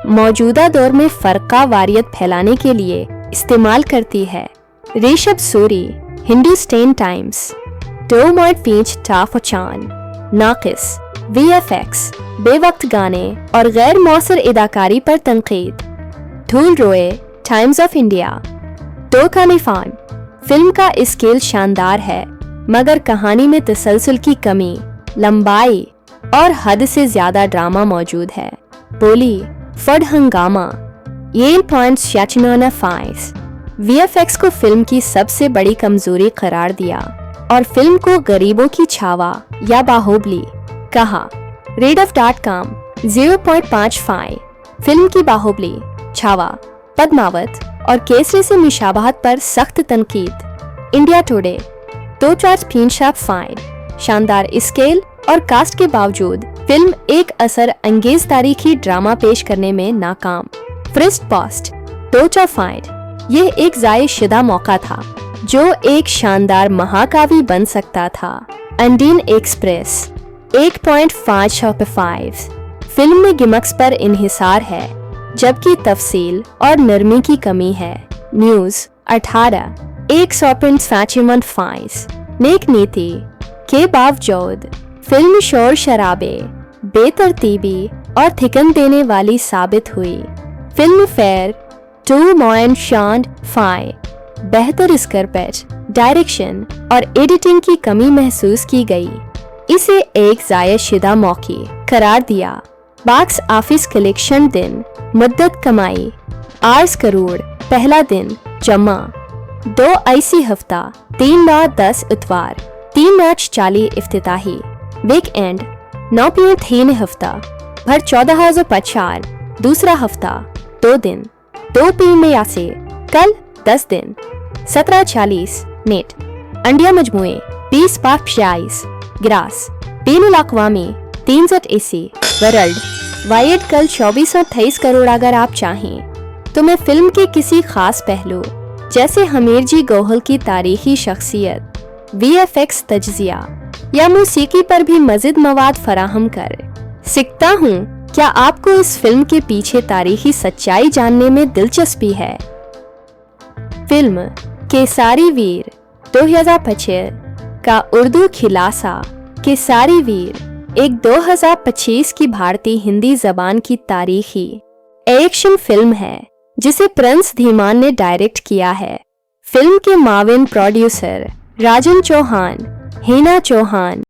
मौजूदा दौर में फर्का वारियत फैलाने के लिए इस्तेमाल करती है। ऋषभ सूरी, हिंदुस्तान टाइम्स, 2.5 टाफचान, नाकिस, VFX, बेवक्त गाने और गैर मौसर अदाकारी पर तनकीद। धूल रोए, टाइम्स ऑफ इंडिया, 2 का निफान, फिल्म का स्केल शानदार है मगर कहानी में तसलसल की कमी, लंबाई और हद से ज्यादा ड्रामा मौजूद है। बोली फड हंगामा, येल पॉइंट्स याचिनोना फाइस, VFX को फिल्म की सबसे बड़ी कमजोरी करार दिया और फिल्म को गरीबों की छावा या बाहुबली कहा। रेडफ.com 0.55, फिल्म की बाहुबली, छावा, पद्मावत और केसरी से मुशाबहत पर सख्त तनकीद। इंडिया टुडे 2.5, शानदार स्केल और कास्ट के बावजूद फिल्म एक असर अंगेज तारीखी ड्रामा पेश करने में नाकाम। फ्रिस्ट पोस्ट 2.5, यह एक जायशुदा मौका था जो एक शानदार महाकाव्य बन सकता था। अंडीन एक्सप्रेस 8.5, फिल्म में गिमक्स पर इन्हिसार है जबकि तफसील और नरमी की कमी है। न्यूज 18 1.5, नेक नीति के बावजूद फिल्म शोर शराबे, बेतरतीबी और थिकन देने वाली साबित हुई। फिल्म फेयर 2.5, बेहतर स्क्रिप्ट, डायरेक्शन और एडिटिंग की कमी महसूस की गई। इसे एक जायशुदा मौके करार दिया। बॉक्स ऑफिस कलेक्शन दिन मुद्दत कमाई 8 करोड़, पहला दिन जमा 2 IC हफ्ता 3 माह 10 इतवार 3 मार्च 40 इफ्तिताही वीक एंड 9.3 हफ्ता भर 14,050 दूसरा हफ्ता 2 दिन 2 PM से कल 10 दिन 17:40 नेट अंडिया मजमुए 20/46 ग्रास बेनुल अक़वामी 3 AC वर्ल्ड वाइड कल 2428 करोड़। अगर आप चाहें तो मैं फिल्म के किसी खास पहलू जैसे हमीरजी गोहल की तारीखी शख्सियत, VFX तज्जिया या मौसीकी पर भी मज़ीद मवाद फराहम कर सकता हूँ। क्या आपको इस फिल्म के पीछे तारीखी सच्चाई जानने में दिलचस्पी है? फिल्म केसारी वीर 2025 का उर्दू खिलासा केसारी वीर एक 2025 की भारतीय हिंदी जबान की तारीखी एक्शन फिल्म है जिसे प्रिंस धीमान ने डायरेक्ट किया है। फिल्म के माविन प्रोड्यूसर राजन चौहान, हिना चौहान,